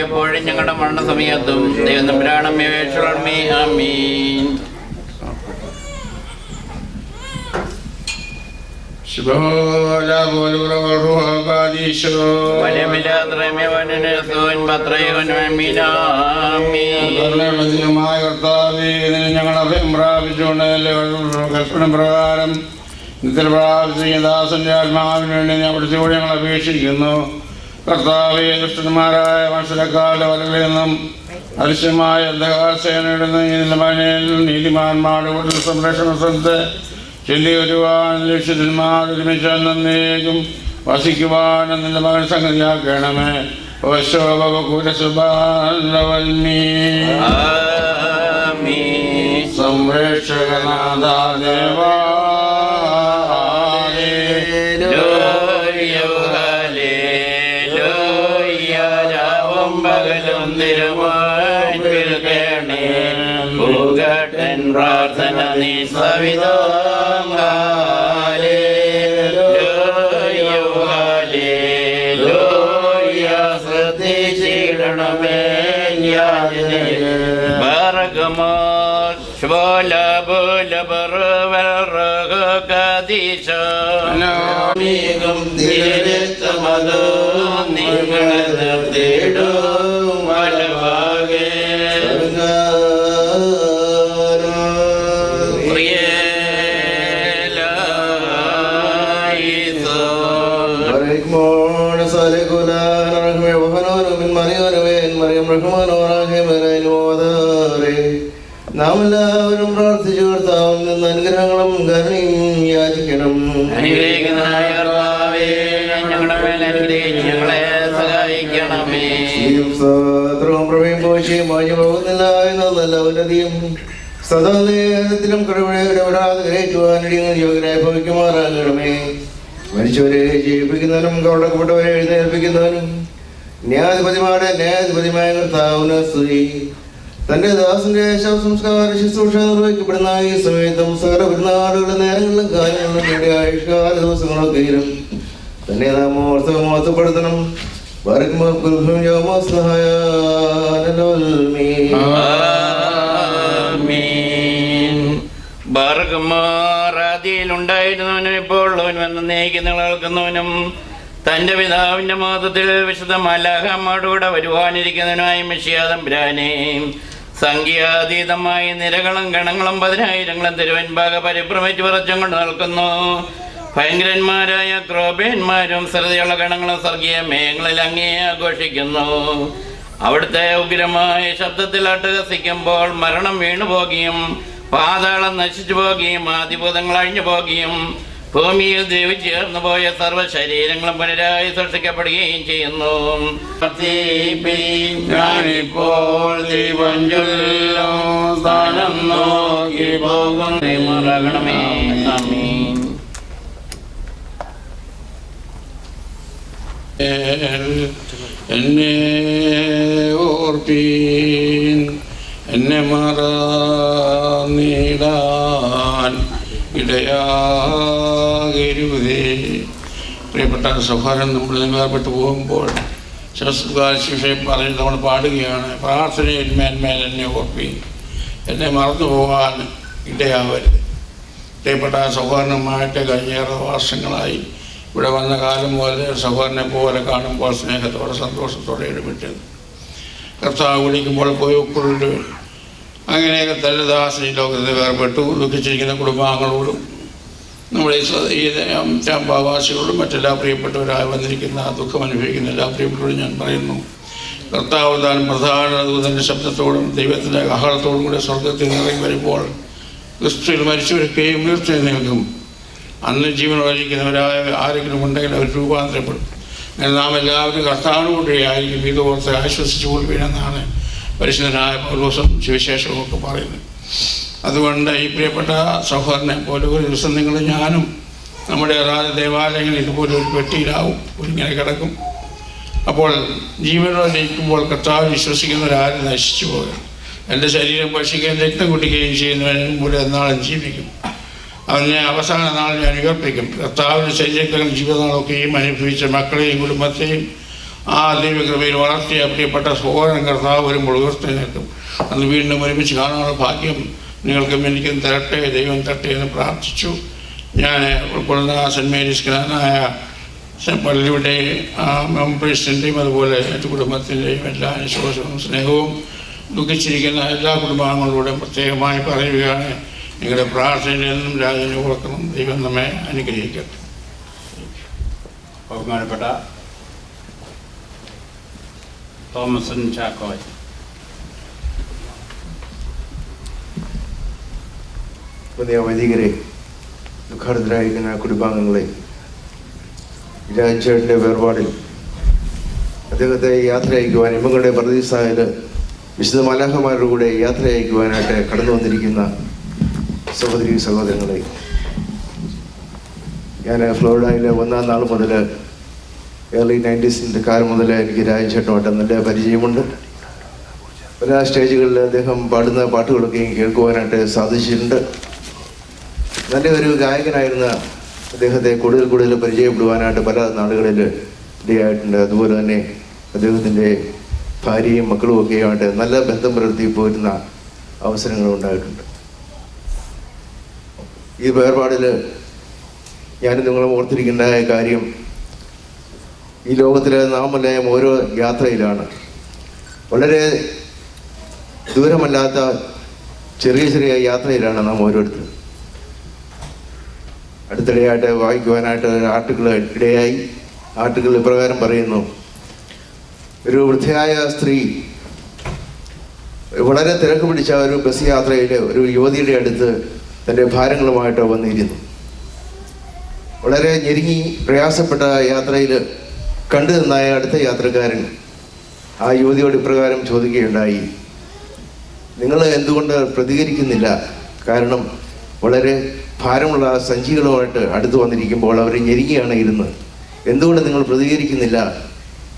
എപ്പോഴും ഞങ്ങളുടെ മരണസമയത്തും ദൈവം തമ്പുരാനമ്മേ വേഷമേ. ആമീൻ. ഞങ്ങൾ അഭയം പ്രാപിച്ചുകൊണ്ട് പ്രകാരം ദാസന്റെ ആത്മാവിന് വേണ്ടി ഞാൻ വിളിച്ചുകൂടി ഞങ്ങൾ അപേക്ഷിക്കുന്നു. കർത്താവെ ദുഷ്ടന്മാരായ മനുഷ്യരെക്കാളുടെ വലകളിൽ നിന്നും അദൃശ്യമായ അന്ധകാരസേനയുടെ നീതിമാന്മാരുടെ കൂടുതൽ സംരക്ഷണ സ്ഥലത്ത് ചൊല്ലി വരുവാൻ ലക്ഷ്യന്മാർ ഒരുമിച്ച് നന്നേക്കും വസിക്കുവാൻ നിന്റെ മകൻ സംഗതിയാക്കണമേ. സംരക്ഷകനാഥ പ്രാർത്ഥന നീ ശ്രദ്ധിച്ചിടണമേ. നാം എല്ലാവരും പ്രാർത്ഥിച്ചു കർത്താവിൽ നിന്ന് അനുഗ്രഹങ്ങളും കരുണയും യാചിക്കണം. പ്രമേയം പോശിയും മാഞ്ഞു പോകുന്നില്ല എന്നല്ല ഉന്നതിയും സദാ നേരത്തിലും കഴിവുകളെ ഗ്രഹിക്കുവാനിടയിൽ യോഗ്യരായി ഭവിക്കുമാറാകണമേ. മരിച്ചവരെ ജീവിപ്പിക്കുന്നവനും കവടക്കപ്പെട്ടവരെ എഴുന്നേൽപ്പിക്കുന്നവനും ന്യായാധിപതിമായ കർത്താവിന് സ്തുതി. തന്റെ ദാസന്റെ ശവസംസ്കാര ശുശ്രൂഷ നിർവഹിക്കപ്പെടുന്ന ഈ സമയത്തും സകല പെരുന്നാളുകളുടെ നേരങ്ങളിലും കാര്യങ്ങളിലും വേണ്ടി ആയുഷ്കാല ദിവസങ്ങളൊക്കെയും തന്നെ നാം മോർത്തപ്പെടുത്തണം. ഉണ്ടായിരുന്നവനും ഇപ്പോൾ വന്ന് നയിക്കുന്ന കേൾക്കുന്നവനും തന്റെ പിതാവിന്റെ മാതത്തിൽ വിശുദ്ധ മലാഖമാരോടെ വരുവാനിരിക്കുന്നതിനായി മെശിയാ തമ്പുരാനെ സംഖ്യാതീതമായി നിരകളും ഗണങ്ങളും പതിനായിരങ്ങളും തിരുവൻപാക പരിഭ്രമിച്ച് വിറച്ചും കൊണ്ട് നിൽക്കുന്നു. ഭയങ്കരന്മാരായ ക്രോബേന്മാരും ശ്രദ്ധയുള്ള ഗണങ്ങളും സ്വർഗീയ മേഘങ്ങളിൽ അങ്ങേ ആഘോഷിക്കുന്നു. അവിടുത്തെ ഉഗ്രമായ ശബ്ദത്തിൽ അട്ടഹസിക്കുമ്പോൾ മരണം വീണുപോകുകയും പാതാളം നശിച്ചു പോവുകയും ആദിഭൂതങ്ങൾ അഴിഞ്ഞു പോവുകയും ഭൂമിയിൽ ദേവി ചേർന്നു പോയ സർവ്വ ശരീരങ്ങളും പുനരായി സൃഷ്ടിക്കപ്പെടുകയും ചെയ്യുന്നു. ഞാനിപ്പോൾ ദീപം ചൊല്ലും സ്ഥാനം നോക്കി പോകുന്നേ. എന്നെ ഓർപ്പീൻ, എന്നെ മറന്നിടാൻ ഇടയാകരുതേ. പ്രിയപ്പെട്ട സഹോദരൻ, നമ്മൾ വേർപെട്ടു പോകുമ്പോൾ ശിവശിവയെ പറഞ്ഞ് നമ്മൾ പാടുകയാണ്, പ്രാർത്ഥനയിൽ മേന്മേൽ എന്നെ ഓർപ്പീൻ, എന്നെ മറന്നു പോകാൻ ഇടയാവരുത്. പ്രിയപ്പെട്ട സഹോദരനുമായിട്ട് കഴിഞ്ഞേറെ വർഷങ്ങളായി ഇവിടെ വന്ന കാലം പോലെ സഹോദരനെ പോലെ കാണുമ്പോൾ സ്നേഹത്തോടെ സന്തോഷത്തോടെ ഇടപെട്ടത്. കർത്താവ് വിളിക്കുമ്പോൾ പോയി ഉൾക്കൊള്ളു. അങ്ങനെയൊക്കെ തന്നെ ദാസൻ ഈ ലോകത്ത് വേർപെട്ടു. ദുഃഖിച്ചിരിക്കുന്ന കുടുംബാംഗങ്ങളോടും നമ്മുടെ ഈ ചാമ്പാവാസികളോടും മറ്റെല്ലാ പ്രിയപ്പെട്ടവരായി വന്നിരിക്കുന്ന ദുഃഖം അനുഭവിക്കുന്ന എല്ലാ പ്രിയപ്പെട്ടവരോടും ഞാൻ പറയുന്നു, കർത്താവ് താൻ പ്രധാന ദൂതൻ്റെ ശബ്ദത്തോടും ദൈവത്തിൻ്റെ ആഹ്ലാദത്തോടും കൂടെ സ്വർഗത്തിൽ നിറങ്ങി വരുമ്പോൾ ക്രിസ്തുവിൽ മരിച്ചവരൊക്കെയും ഉയർത്തെഴുന്നേൽക്കും. അന്ന് ജീവനോടിരിക്കുന്നവരായ ആരെങ്കിലും ഉണ്ടെങ്കിൽ അവർ രൂപാന്തരപ്പെടും. അങ്ങനെ നാം എല്ലാവരും കർത്താവിനോടെ ആയിരിക്കും. ഇത് ഓർത്ത് ആശ്വസിച്ചു കൊള്ളുവീനെന്നാണ് പരിശുദ്ധനായ പൗലോസും സുവിശേഷവും ഒക്കെ പറയുന്നത്. അതുകൊണ്ട് ഈ പ്രിയപ്പെട്ട സഹോദരനെ പോലെ ഒരു ദിവസം നിങ്ങൾ ഞാനും നമ്മുടെ ദേവാലയങ്ങളിൽ ഇതുപോലെ ഒരു പെട്ടിയിലാവും, ഇങ്ങനെ കിടക്കും. അപ്പോൾ ജീവനോടിരിക്കുമ്പോൾ കർത്താവ് വിശ്വസിക്കുന്നവരാരും നശിച്ചു പോകും. എൻ്റെ ശരീരം ഭക്ഷിക്കുകയും രക്തം കുടിക്കുകയും ചെയ്യുന്നവനും കൂടെ എന്നാളും ജീവിക്കും. അവനെ അവസാന നാൾ ഞാൻ ഉയർപ്പിക്കും. കർത്താവിൻ്റെ ശരീരത്തിലും ജീവിതങ്ങളൊക്കെയും അനുഭവിച്ച മക്കളെയും കുടുംബത്തെയും ആ ദൈവകൃപയിൽ വളർത്തിയ പ്രിയപ്പെട്ട സഹോദരൻ കർത്താവ് വരുമ്പോൾ ഉയർത്തെഴുന്നേൽക്കും. അന്ന് വീണ്ടും ഒരുമിച്ച് കാണാനുള്ള ഭാഗ്യം നിങ്ങൾക്കും എനിക്കും തരട്ടെ, ദൈവം തരട്ടെ എന്ന് പ്രാർത്ഥിച്ചു. ഞാൻ ഉൾക്കൊള്ളുന്ന സെൻറ്റ് മേരീസ് ജ്ഞാനായ പള്ളിയുടെ പ്രസിഡൻ്റെയും അതുപോലെ എൻ്റെ കുടുംബത്തിൻ്റെയും എല്ലാ വിശ്വാസവും സ്നേഹവും ദുഃഖിച്ചിരിക്കുന്ന എല്ലാ കുടുംബാംഗങ്ങളോടും പ്രത്യേകമായി പറയുകയാണ്, നിങ്ങളുടെ പ്രാർത്ഥനയിൽ നിന്നും രാജനെ ഓർക്കണം. ദൈവം നമ്മെ അനുഗ്രഹിക്കട്ടെ. ബഹുമാനപ്പെട്ട തോമസൻ ചാക്കോയ്. പുതിയ വൈദികരെ, ദുഃഖാർദ്ദരായിരിക്കുന്ന കുടുംബാംഗങ്ങളെ, രാജേട്ടൻ്റെ വേർപാടിൽ അദ്ദേഹത്തെ യാത്ര അയക്കുവാൻ ഇമ്മങ്ങളുടെ പ്രതീക്ഷയിൽ വിശുദ്ധ മലാഖമാരുടെ കൂടെ യാത്ര അയക്കുവാനായിട്ട് കടന്നു വന്നിരിക്കുന്ന സഹോദരി സഹോദരങ്ങളെ, ഞാൻ ഫ്ലോറിഡയിൽ ഒന്നാം നാൾ മുതൽ ഏർലി 90s കാലം മുതൽ എനിക്ക് രാജേട്ടനുമായിട്ട് നല്ല പരിചയമുണ്ട്. പല സ്റ്റേജുകളിൽ അദ്ദേഹം പാടുന്ന പാട്ടുകളൊക്കെയും കേൾക്കുവാനായിട്ട് സാധിച്ചിട്ടുണ്ട്. നല്ലൊരു ഗായകനായിരുന്ന അദ്ദേഹത്തെ കൂടുതൽ പരിചയപ്പെടുവാനായിട്ട് പല നാടുകളിൽ ഇടയായിട്ടുണ്ട്. അതുപോലെ തന്നെ അദ്ദേഹത്തിൻ്റെ ഭാര്യയും മക്കളും ഒക്കെയുമായിട്ട് നല്ല ബന്ധം പുലർത്തി പോരുന്ന അവസരങ്ങളും ഉണ്ടായിട്ടുണ്ട്. ഈ വേർപാടിൽ ഞാനും നിങ്ങളും ഓർത്തിരിക്കേണ്ട കാര്യം, ഈ ലോകത്തിലെ നാം എല്ലാം ഓരോ യാത്രയിലാണ്. വളരെ ദൂരമല്ലാത്ത ചെറിയ യാത്രയിലാണ് നാം ഓരോരുത്തരും. അടുത്തിടെയായിട്ട് വായിക്കുവാനായിട്ട് ആർട്ടിക്കിൾ ഇടയായി. ആർട്ടിക്കിൾ ഇപ്രകാരം പറയുന്നു, ഒരു വൃദ്ധയായ സ്ത്രീ വളരെ തിരക്ക് പിടിച്ച ഒരു ബസ് യാത്രയിൽ ഒരു യുവതിയുടെ അടുത്ത് തൻ്റെ ഭാരങ്ങളുമായിട്ട് വന്നിരുന്നു. വളരെ ഞെരുങ്ങി പ്രയാസപ്പെട്ട യാത്രയിൽ കണ്ടു നിന്നായ അടുത്ത യാത്രക്കാരൻ ആ യുവതിയോട് ഇപ്രകാരം ചോദിക്കുകയുണ്ടായി, നിങ്ങൾ എന്തുകൊണ്ട് പ്രതികരിക്കുന്നില്ല? കാരണം വളരെ ഭാരമുള്ള സഞ്ചികളുമായിട്ട് അടുത്ത് വന്നിരിക്കുമ്പോൾ അവർ ഞെരുങ്ങിയാണ് ഇരുന്നത്. എന്തുകൊണ്ട് നിങ്ങൾ പ്രതികരിക്കുന്നില്ല?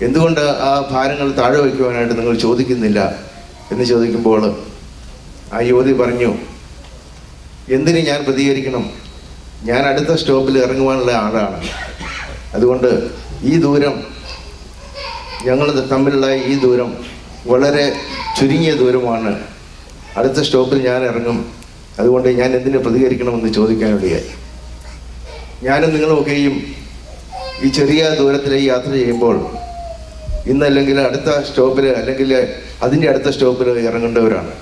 എന്തുകൊണ്ട് ആ ഭാരങ്ങൾ താഴെ വയ്ക്കുവാനായിട്ട് നിങ്ങൾ ചോദിക്കുന്നില്ല എന്ന് ചോദിക്കുമ്പോൾ ആ യുവതി പറഞ്ഞു, എന്തിന് ഞാൻ പ്രതികരിക്കണം? ഞാൻ അടുത്ത സ്റ്റോപ്പിൽ ഇറങ്ങുവാനുള്ള ആളാണ്. അതുകൊണ്ട് ഈ ദൂരം, ഞങ്ങൾ തമ്മിലുള്ള ഈ ദൂരം വളരെ ചുരുങ്ങിയ ദൂരമാണ്. അടുത്ത സ്റ്റോപ്പിൽ ഞാൻ ഇറങ്ങും. അതുകൊണ്ട് ഞാൻ എന്തിനു പ്രതികരിക്കണമെന്ന് ചോദിക്കാനിടയായി. ഞാനും നിങ്ങളുമൊക്കെയും ഈ ചെറിയ ദൂരത്തിൽ യാത്ര ചെയ്യുമ്പോൾ ഇന്നല്ലെങ്കിൽ അടുത്ത സ്റ്റോപ്പിൽ അല്ലെങ്കിൽ അതിൻ്റെ അടുത്ത സ്റ്റോപ്പിൽ ഇറങ്ങേണ്ടവരാണ്.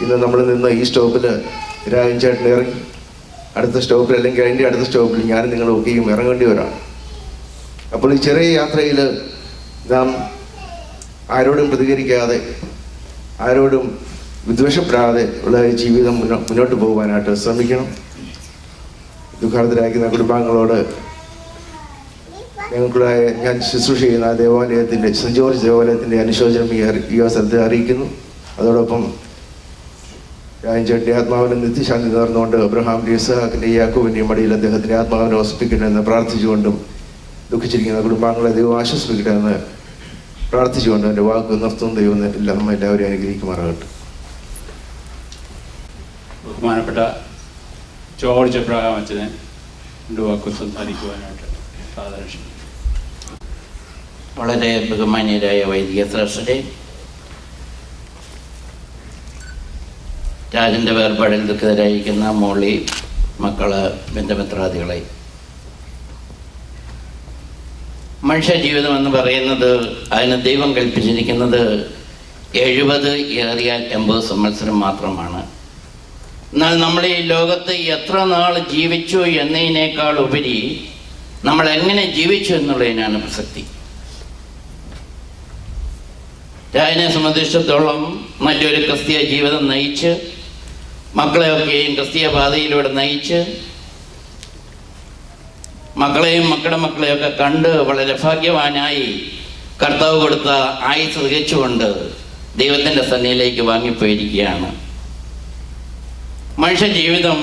ഇന്ന് നമ്മൾ നിന്ന് ഈ സ്റ്റോപ്പിൽ രാജൻ ചേട്ടൻ ഇറങ്ങി, അടുത്ത സ്റ്റോപ്പിൽ അല്ലെങ്കിൽ അതിൻ്റെ അടുത്ത സ്റ്റോപ്പിൽ ഞാനും നിങ്ങളുമൊക്കെയും ഇറങ്ങേണ്ടവരാണ്. അപ്പോൾ ഈ ചെറിയ യാത്രയിൽ നാം ആരോടും പ്രതികരിക്കാതെ, ആരോടും വിദ്വേഷപ്പെടാതെ ഉള്ള ജീവിതം മുന്നോട്ട് പോകുവാനായിട്ട് ശ്രമിക്കണം. ദുഃഖാർത്തരായിരിക്കുന്ന കുടുംബാംഗങ്ങളോട് ഞാൻ ശുശ്രൂഷ ചെയ്യുന്ന ദേവാലയത്തിൻ്റെ സെൻറ്റ് ജോർജ് ദേവാലയത്തിൻ്റെ അനുശോചനം ഈ അവസരത്തെ അറിയിക്കുന്നു. അതോടൊപ്പം രാജൻ ആത്മാവിന് നിത്യശാന്തി നേർന്നുകൊണ്ട് അബ്രഹാമിൻ്റെ ഇസ്ഹാക്കിൻ്റെ യാക്കോബിൻ്റെയും മടിയിൽ അദ്ദേഹത്തിൻ്റെ ആത്മാവിനെ വസിപ്പിക്കട്ടെ എന്ന് പ്രാർത്ഥിച്ചുകൊണ്ടും ദുഃഖിച്ചിരിക്കുന്ന കുടുംബാംഗങ്ങളെ ദൈവം ആശ്വസിപ്പിക്കട്ടെ എന്ന് പ്രാർത്ഥിച്ചുകൊണ്ട് എൻ്റെ വാക്ക് നിർത്തുന്ന ദൈവം എല്ലാം നമ്മ എല്ലാവരെയും അനുഗ്രഹിക്കുമാറാകട്ടെ. ബഹുമാനപ്പെട്ട ജോർജ് എബ്രഹാം അച്ഛനെ രണ്ട് വാക്ക് സംസാരിക്കുവാനായിട്ട് സാധാരണ. വളരെ ബഹുമാന്യരായ വൈദിക ശ്രേഷ്ഠരെ, രാജൻ്റെ വേർപാടിൽ ദുഃഖിതരായിരിക്കുന്ന മോളി, മക്കള്, ബന്ധുമിത്രാദികളെ, മനുഷ്യ ജീവിതം എന്ന് പറയുന്നത് അതിന് ദൈവം കൽപ്പിച്ചിരിക്കുന്നത് 70 ഏറിയാൽ 80 സംവത്സരം മാത്രമാണ്. എന്നാൽ നമ്മൾ ഈ ലോകത്ത് എത്ര നാൾ ജീവിച്ചു എന്നതിനേക്കാൾ ഉപരി നമ്മൾ എങ്ങനെ ജീവിച്ചു എന്നുള്ളതിനാണ് പ്രസക്തി. രാജനെ സംബന്ധിച്ചിടത്തോളം നല്ലൊരു ക്രിസ്തീയ ജീവിതം നയിച്ച് മക്കളെയൊക്കെയും ക്രിസ്തീയ പാതയിലൂടെ നയിച്ച് മക്കളെയും മക്കളുടെ മക്കളെയൊക്കെ കണ്ട് വളരെ ഭാഗ്യവാനായി കർത്താവ് കൊടുത്ത ആയുസ് തികച്ചുകൊണ്ട് ദൈവത്തിൻ്റെ സന്നിധിയിലേക്ക് വാങ്ങിപ്പോയിരിക്കുകയാണ്. മനുഷ്യ ജീവിതം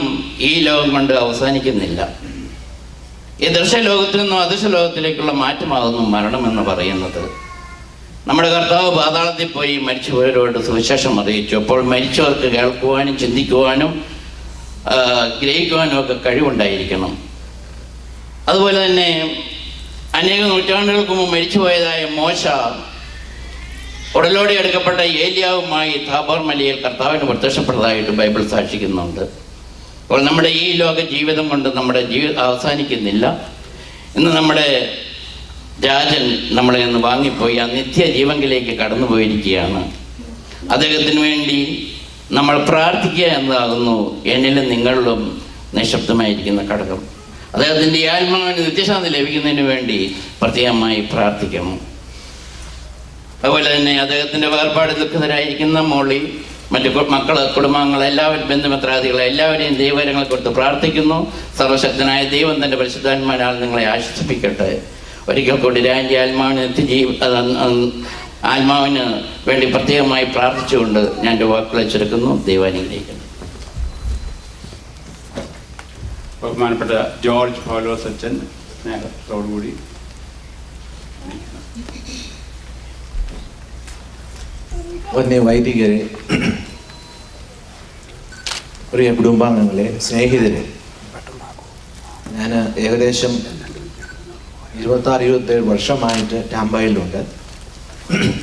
ഈ ലോകം കൊണ്ട് അവസാനിക്കുന്നില്ല. ഈ ദൃശ്യലോകത്തിൽ നിന്നും അദൃശ്യലോകത്തിലേക്കുള്ള മാറ്റമാകുന്നു മരണമെന്ന് പറയുന്നത്. നമ്മുടെ കർത്താവ് പാതാളത്തിൽ പോയി മരിച്ചുപോയവരോട് സുവിശേഷം അറിയിച്ചു. അപ്പോൾ മരിച്ചവർക്ക് കേൾക്കുവാനും ചിന്തിക്കുവാനും ഗ്രഹിക്കുവാനും ഒക്കെ കഴിവുണ്ടായിരിക്കണം. അതുപോലെ തന്നെ അനേക നൂറ്റാണ്ടുകൾക്ക് മുമ്പ് മരിച്ചുപോയതായ മോശ ഉടലോടെ എടുക്കപ്പെട്ട ഏലിയാവുമായി താബോർ മലയിൽ കർത്താവിന് പ്രത്യക്ഷപ്പെട്ടതായിട്ട് ബൈബിൾ സാക്ഷിക്കുന്നുണ്ട്. അപ്പോൾ നമ്മുടെ ഈ ലോക ജീവിതം കൊണ്ട് നമ്മുടെ അവസാനിക്കുന്നില്ല. ഇന്ന് നമ്മുടെ രാജൻ നമ്മളെ നിന്ന് വാങ്ങിപ്പോയി ആ നിത്യജീവങ്കിലേക്ക് കടന്നു പോയിരിക്കുകയാണ്. അദ്ദേഹത്തിന് വേണ്ടി നമ്മൾ പ്രാർത്ഥിക്കുക എന്നതാകുന്നു എന്നിലും നിങ്ങളിലും നിശബ്ദമായിരിക്കുന്ന ഘടകം. അദ്ദേഹത്തിൻ്റെ ആത്മാവിന് നിത്യശാന്തി ലഭിക്കുന്നതിന് വേണ്ടി പ്രത്യേകമായി പ്രാർത്ഥിക്കണം. അതുപോലെ തന്നെ അദ്ദേഹത്തിൻ്റെ വേർപാട് ദുഃഖിതരായിരിക്കുന്ന മോളി, മറ്റു മക്കള്, കുടുംബാംഗങ്ങൾ, എല്ലാവരും, ബന്ധുമിത്രാദികളെ എല്ലാവരെയും ദൈവകരങ്ങളെ കൊടുത്ത് പ്രാർത്ഥിക്കുന്നു. സർവശക്തനായ ദൈവം തൻ്റെ പരിശുദ്ധാത്മാവിനാൽ നിങ്ങളെ ആശ്വസിപ്പിക്കട്ടെ. ഒരിക്കൽ കൂടി രാജൻ്റെ ആത്മാവിന് വേണ്ടി പ്രത്യേകമായി പ്രാർത്ഥിച്ചുകൊണ്ട് ഞാൻ എൻ്റെ വാക്കുകളെ ചുരുക്കുന്നു. ദൈവാനുഗ്രഹിക്കുന്നു. ബഹുമാനപ്പെട്ട ജോർജ് പൗലോസ് അച്ഛൻ സ്നേഹത്തോടുകൂടി. വന്യ വൈദികരെ, പ്രിയ കുടുംബാംഗങ്ങളെ, സ്നേഹിതരെ, ഞാൻ ഏകദേശം 26-27 വർഷമായിട്ട് ടാമ്പയിലുണ്ട്.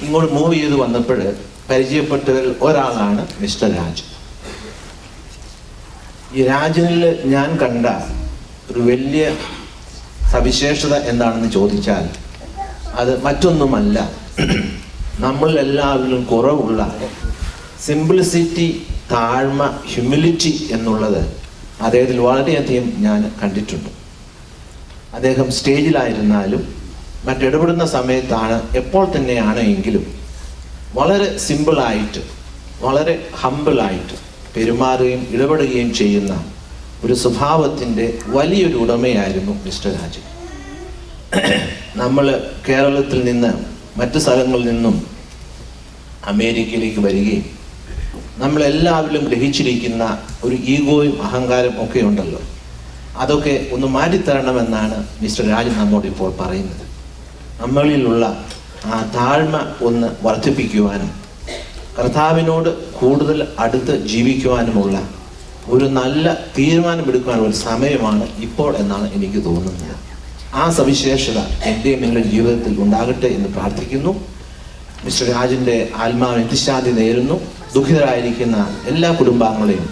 ഇങ്ങോട്ട് മൂവ് ചെയ്ത് വന്നപ്പോൾ പരിചയപ്പെട്ടവരിൽ ഒരാളാണ് മിസ്റ്റർ രാജ്. ഈ രാജനിൽ ഞാൻ കണ്ട ഒരു വലിയ സവിശേഷത എന്താണെന്ന് ചോദിച്ചാൽ അത് മറ്റൊന്നുമല്ല, നമ്മളെല്ലാവരിലും കുറവുള്ള സിംപ്ലിസിറ്റി, താഴ്മ, ഹ്യൂമിലിറ്റി എന്നുള്ളത് അദ്ദേഹത്തിൽ വളരെയധികം ഞാൻ കണ്ടിട്ടുണ്ട്. അദ്ദേഹം സ്റ്റേജിലായിരുന്നാലും മറ്റിടപെടുന്ന സമയത്താണ്, എപ്പോൾ തന്നെയാണ് എങ്കിലും വളരെ സിമ്പിളായിട്ട് വളരെ ഹമ്പിളായിട്ട് പെരുമാറുകയും ഇടപെടുകയും ചെയ്യുന്ന ഒരു സ്വഭാവത്തിൻ്റെ വലിയൊരു ഉടമയായിരുന്നു മിസ്റ്റർ രാജൻ. നമ്മൾ കേരളത്തിൽ നിന്ന് മറ്റു സ്ഥലങ്ങളിൽ നിന്നും അമേരിക്കയിലേക്ക് വരികയും നമ്മളെല്ലാവരിലും ഗ്രഹിച്ചിരിക്കുന്ന ഒരു ഈഗോയും അഹങ്കാരം ഒക്കെ ഉണ്ടല്ലോ, അതൊക്കെ ഒന്ന് മാറ്റിത്തരണമെന്നാണ് മിസ്റ്റർ രാജൻ നമ്മോട് ഇപ്പോൾ പറയുന്നത്. നമ്മളിലുള്ള ആ താഴ്മ ഒന്ന് വർദ്ധിപ്പിക്കുവാനും കർത്താവിനോട് കൂടുതൽ അടുത്ത് ജീവിക്കുവാനുമുള്ള ഒരു നല്ല തീരുമാനമെടുക്കാനുള്ള സമയമാണ് ഇപ്പോൾ എന്നാണ് എനിക്ക് തോന്നുന്നത്. ആ സവിശേഷത എൻ്റെയും നിങ്ങളുടെ ജീവിതത്തിൽ ഉണ്ടാകട്ടെ എന്ന് പ്രാർത്ഥിക്കുന്നു. മിസ്റ്റർ രാജൻ്റെ ആത്മാവിന് നിത്യശാന്തി നേരുന്നു. ദുഃഖിതരായിരിക്കുന്ന എല്ലാ കുടുംബാംഗങ്ങളെയും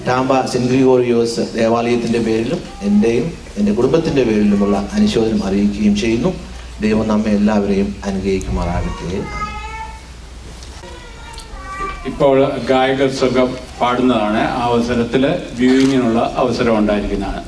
ടാമ്പ സെന്റ് ഗ്രിഗോറിയോസ് ദേവാലയത്തിൻ്റെ പേരിലും എൻ്റെയും എൻ്റെ കുടുംബത്തിൻ്റെ പേരിലുമുള്ള അനുശോചനം അറിയിക്കുകയും ചെയ്യുന്നു. ദൈവം നമ്മെ എല്ലാവരെയും അനുഗ്രഹിക്കുമാറാകട്ടെ. ഇപ്പോൾ ഗായക സംഘം പാടുന്നതാണ്. ആ അവസരത്തിൽ വ്യൂയിങ്ങിനുള്ള അവസരം ഉണ്ടായിരിക്കുന്നതാണ്.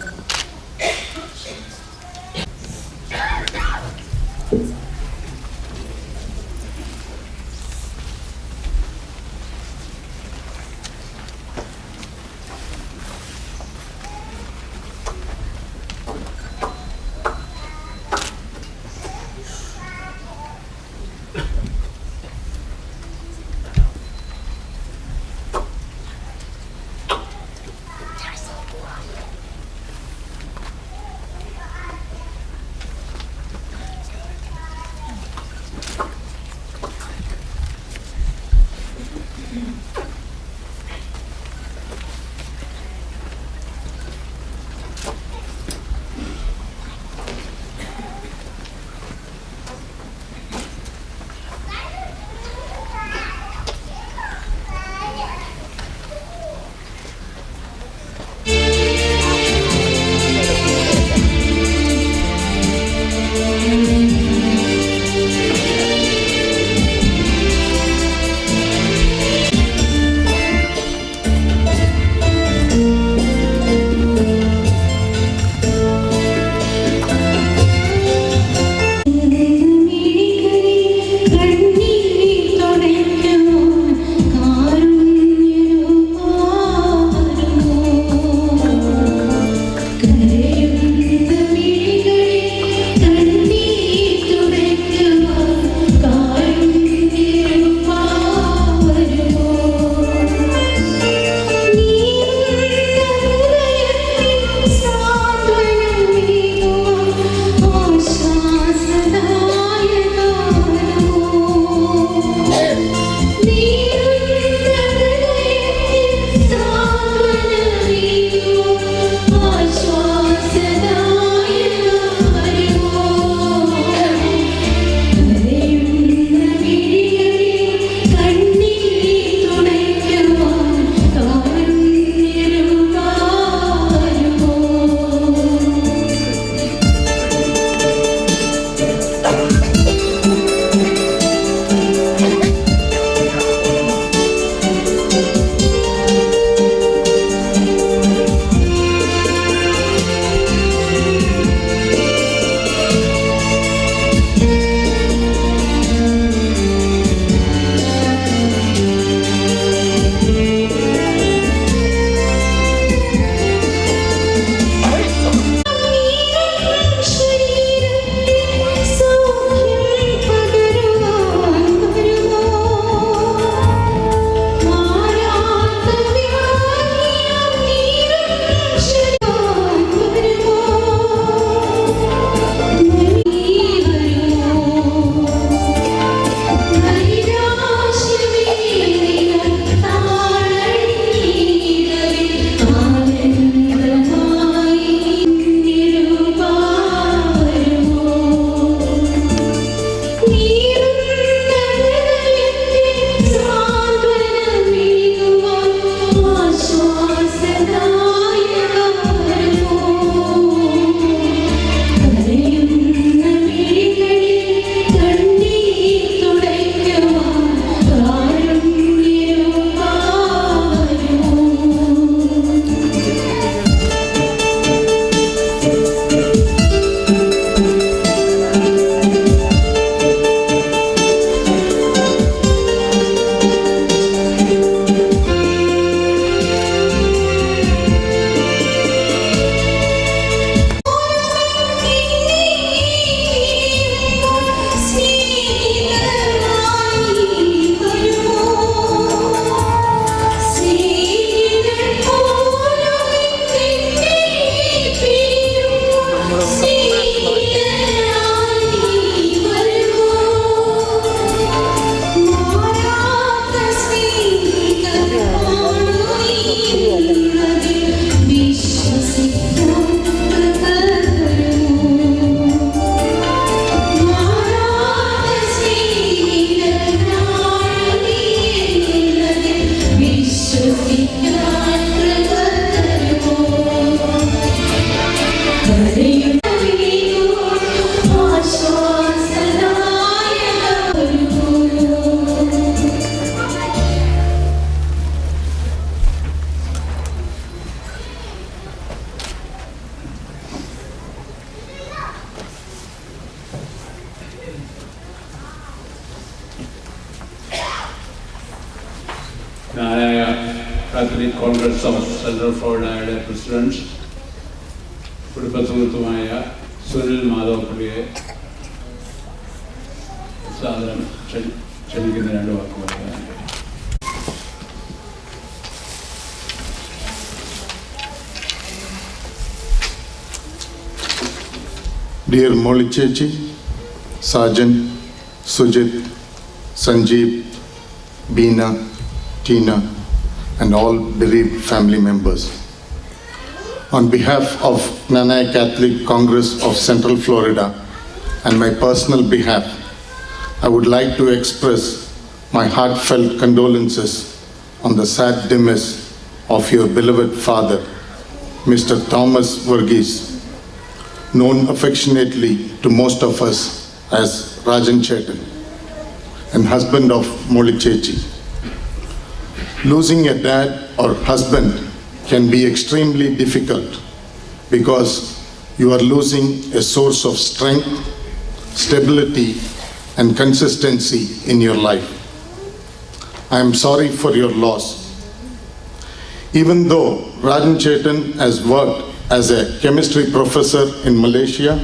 ഞാനായ കാത്തലിക് കോൺഗ്രസ് ഓഫ് സെൻട്രൽ ഫ്ലോറിഡയുടെ പ്രസിഡന്റ് കുടുംബസുഹൃത്തുമായ സുനിൽ മാധവപ്രിയെ സാദരം ക്ഷണിക്കുന്ന രണ്ട് വാക്ക് പറയാൻ. Dear Molly Chechi, Sajan, Sujit, Sanjeev, Beena, Tina, and all bereaved family members. On behalf of Nanai Catholic Congress of Central Florida and my personal behalf, I would like to express my heartfelt condolences on the sad demise of your beloved father, Mr. Thomas Varghese, known affectionately to most of us as Rajan and husband of Molly Chechi. Losing a dad or husband can be extremely difficult because you are losing a source of strength, stability, and consistency in your life. I am sorry for your loss. Even though Rajan has worked as a chemistry professor in Malaysia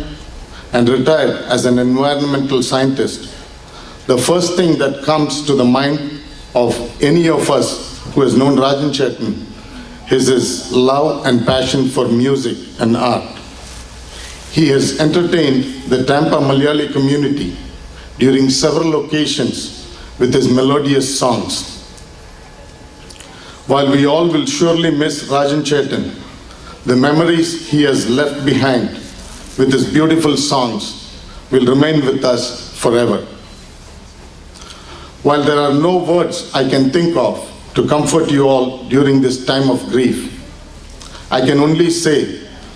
and retired as an environmental scientist, the first thing that comes to the mind of any of us who has known Rajan is his love and passion for music and art. He has entertained the Tampa Malayali community during several occasions with his melodious songs. While we all will surely miss Rajan the memories he has left behind with his beautiful songs will remain with us forever. While there are no words I can think of to comfort you all during this time of grief, I can only say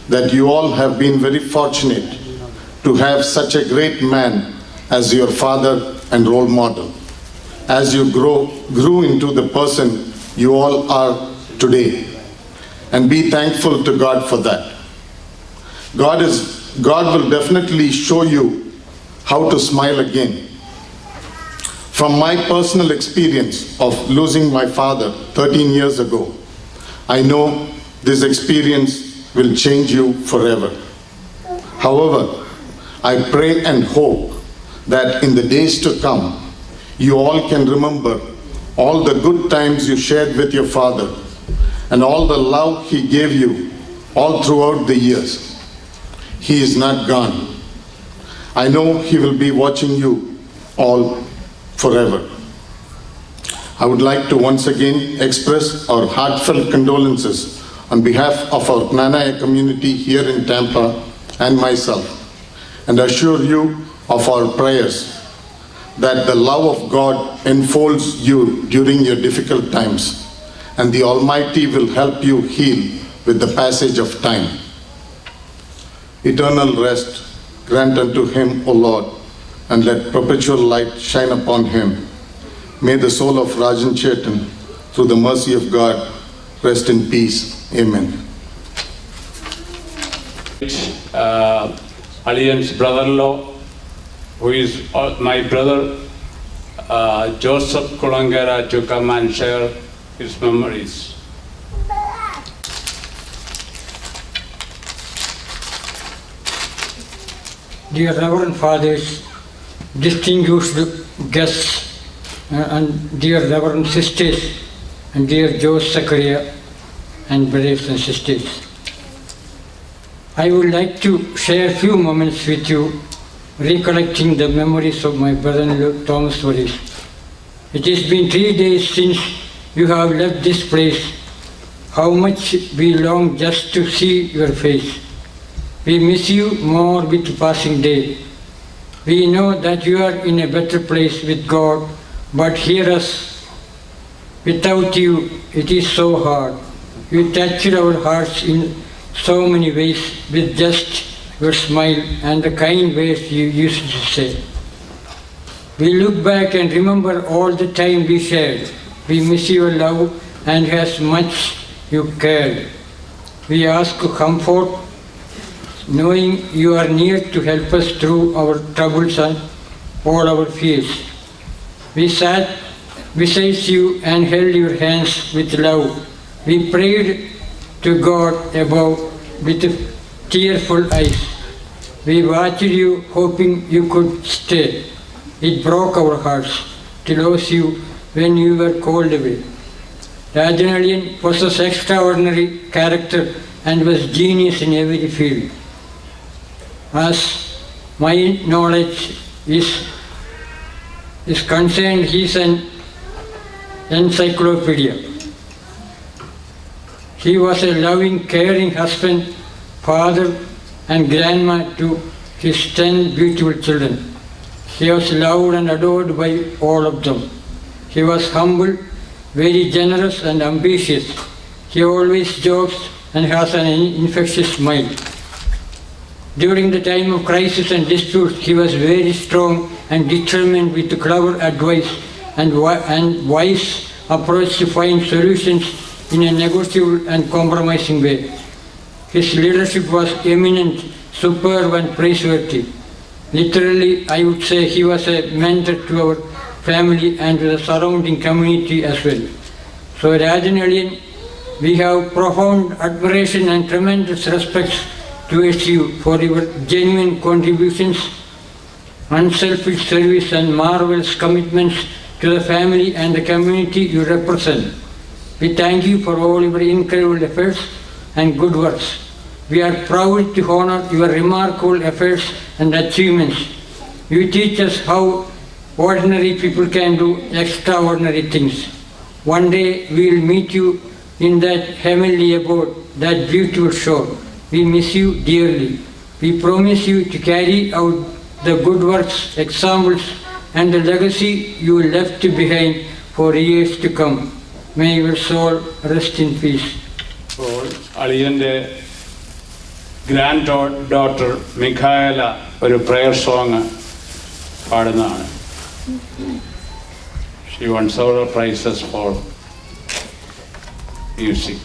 that you all have been very fortunate to have such a great man as your father and role model, as you grew into the person you all are today. And be thankful to God for that. God will definitely show you how to smile again. From my personal experience of losing my father 13 years ago, I know this experience will change you forever. However, I pray and hope that in the days to come, you all can remember all the good times you shared with your father and all the love he gave you all throughout the years. He is not gone. I know he will be watching you all forever. I would like to once again express our heartfelt condolences on behalf of our Nanai community here in Tampa and myself, and assure you of our prayers that the love of God enfolds you during your difficult times, and the Almighty will help you heal with the passage of time. Eternal rest grant unto him, O Lord, and let perpetual light shine upon him. May the soul of Rajan through the mercy of God, rest in peace. Amen. Alliance brother-in-law, who is my brother, Joseph Kulangara, to come and share his memories. Dear Reverend Fathers, distinguished guests, and dear Reverend Sisters, and dear Jose Zachariah, and brothers and sisters, I would like to share a few moments with you, recollecting the memories of my brother-in-law Thomas Varghese. It has been 3 days since you have left this place. How much we long just to see your face. We miss you more with passing day. We know that you are in a better place with God, but hear us. Without you, it is so hard. You touched our hearts in so many ways with just your smile and the kind words you used to say. We look back and remember all the time we shared. We miss your love and as much you cared. We ask comfort, knowing you are near to help us through our troubles and all our fears. We sat beside you and held your hands with love. We prayed to God above with tearful eyes. We watched you, hoping you could stay. It broke our hearts to lose you when you were called away. Rajan possessed extraordinary character and was genius in every field. As my knowledge is concerned, he is an encyclopedia. He was a loving, caring husband, father, and grandma to his 10 beautiful children. He was loved and adored by all of them. He was humble, very generous and ambitious. He always jokes and has an infectious smile. During the time of crisis and disputes, he was very strong and determined with clever advice and wise approach to find solutions in a negotiable and compromising way. His leadership was eminent, superb and praiseworthy. Literally, I would say he was a mentor to our family and to the surrounding community as well. So Rajan, we have profound admiration and tremendous respect towards you for your genuine contributions, unselfish service and marvelous commitments to the family and the community you represent. We thank you for all your incredible efforts and good works. We are proud to honor your remarkable efforts and achievements. You teach us how ordinary people can do extraordinary things. One day we will meet you in that heavenly abode, that beautiful shore. We miss you dearly. We promise you to carry out the good works, examples, and the legacy you left behind for years to come. May your soul rest in peace. അളിയൻ്റെ granddaughter Michaela ഒരു prayer song പാടുന്നതാണ്. She won several prizes for music.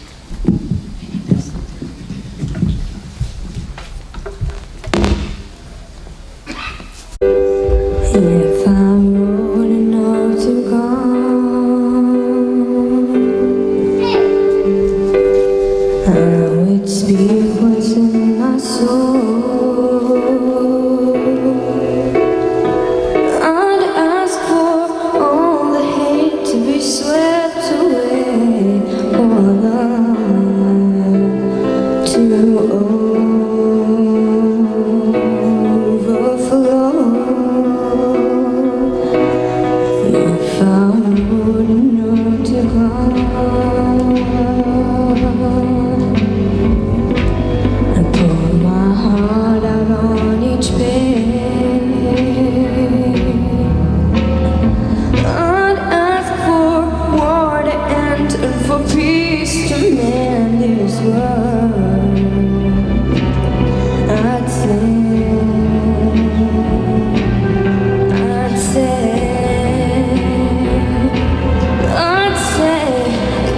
If I'm running out to God, I would speak what's in my soul. I'd ask for all the hate to be swept away, all love to overflow. If I wouldn't know to God, I pour my heart out on each page. I'd ask for war to end and for peace to mend this world. I'd say,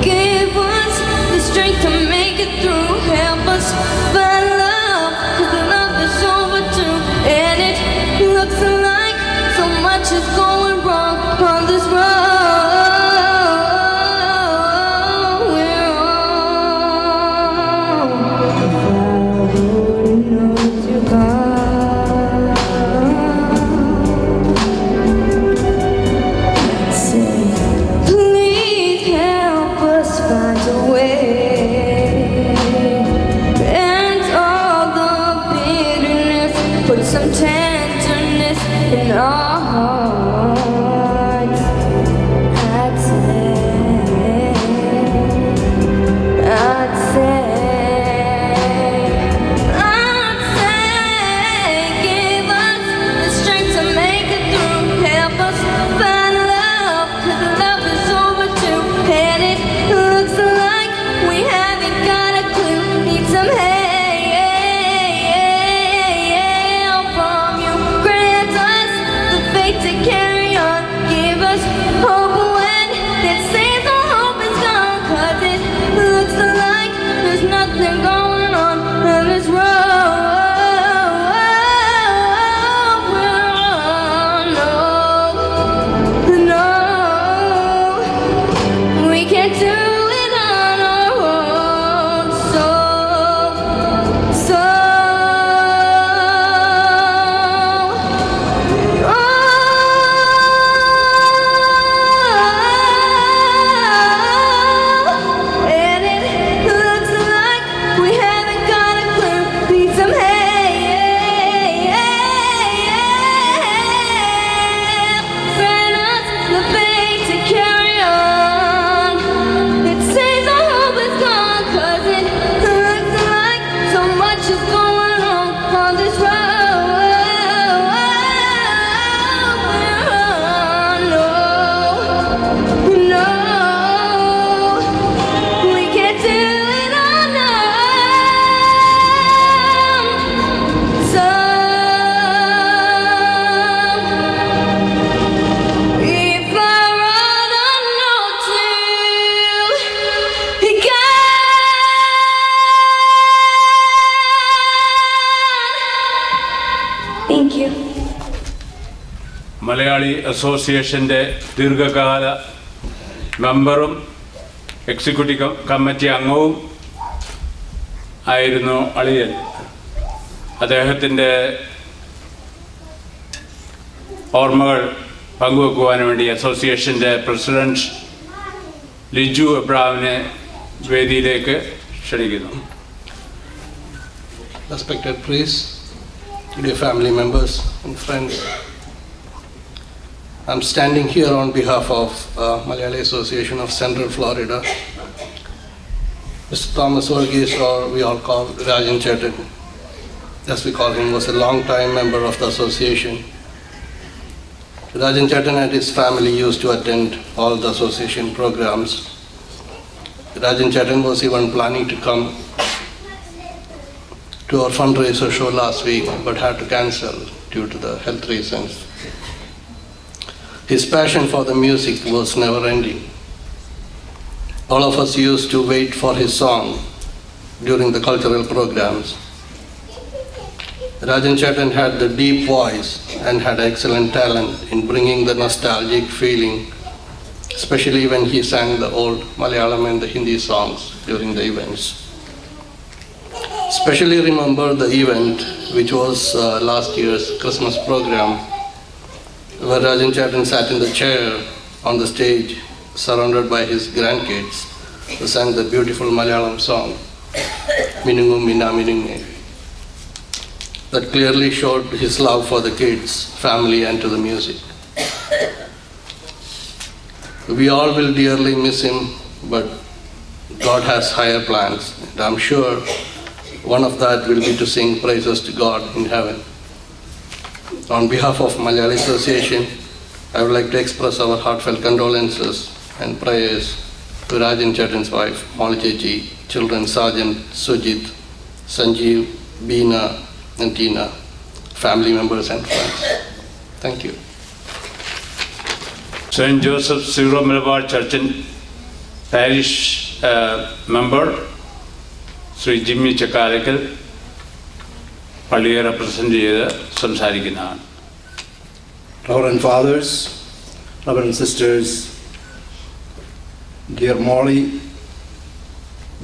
give us the strength to make it through. Help us find love, 'cause the love is overdue. And it looks like so much is going wrong on this road we're on. Malayali അസോസിയേഷൻ്റെ ദീർഘകാല മെമ്പറും executive committee അംഗവും ആയിരുന്നു അളിയൻ. അദ്ദേഹത്തിൻ്റെ ഓർമ്മകൾ പങ്കുവെക്കുവാൻ വേണ്ടി അസോസിയേഷൻ്റെ പ്രസിഡന്റ് ലിജു എബ്രാഹിമിനെ വേദിയിലേക്ക് ക്ഷണിക്കുന്നു. Respected priests, dear family members and friends, I'm standing here on behalf of Malayali Association of Central Florida. Mr. Thomas Varghese, or we all call Rajan Chetan, as we call him, was a long-time member of the association. Rajan Chetan and his family used to attend all the association programs. Rajan Chetan was even planning to come to our fundraiser show last week, but had to cancel due to the health reasons. His passion for the music was never ending. All of us used to wait for his song during the cultural programs. Rajan Chetan had the deep voice and had excellent talent in bringing the nostalgic feeling, especially when he sang the old Malayalam and the Hindi songs during the events. Especially remember the event which was last year's Christmas program, where Rajan Chetan sat in the chair on the stage surrounded by his grandkids who sang the beautiful Malayalam song, Minungu Mina Minunge. That clearly showed his love for the kids, family and to the music. We all will dearly miss him, but God has higher plans. And I'm sure one of that will be to sing praises to God in heaven. On behalf of Malayali Association, I would like to express our heartfelt condolences and prayers to Rajan Chetan's wife, Eulogy, children Sajan, Sujit, Sanjeev, Beena Tina, family members and friends. Thank you. St. Joseph Syro Malabar Church parish member Sri Jimmy Chakkalikal പള്ളിയെ represent ചെയ്ത് സംസാരിക്കുന്നതാണ്. Reverend fathers, Reverend sisters, dear Molly,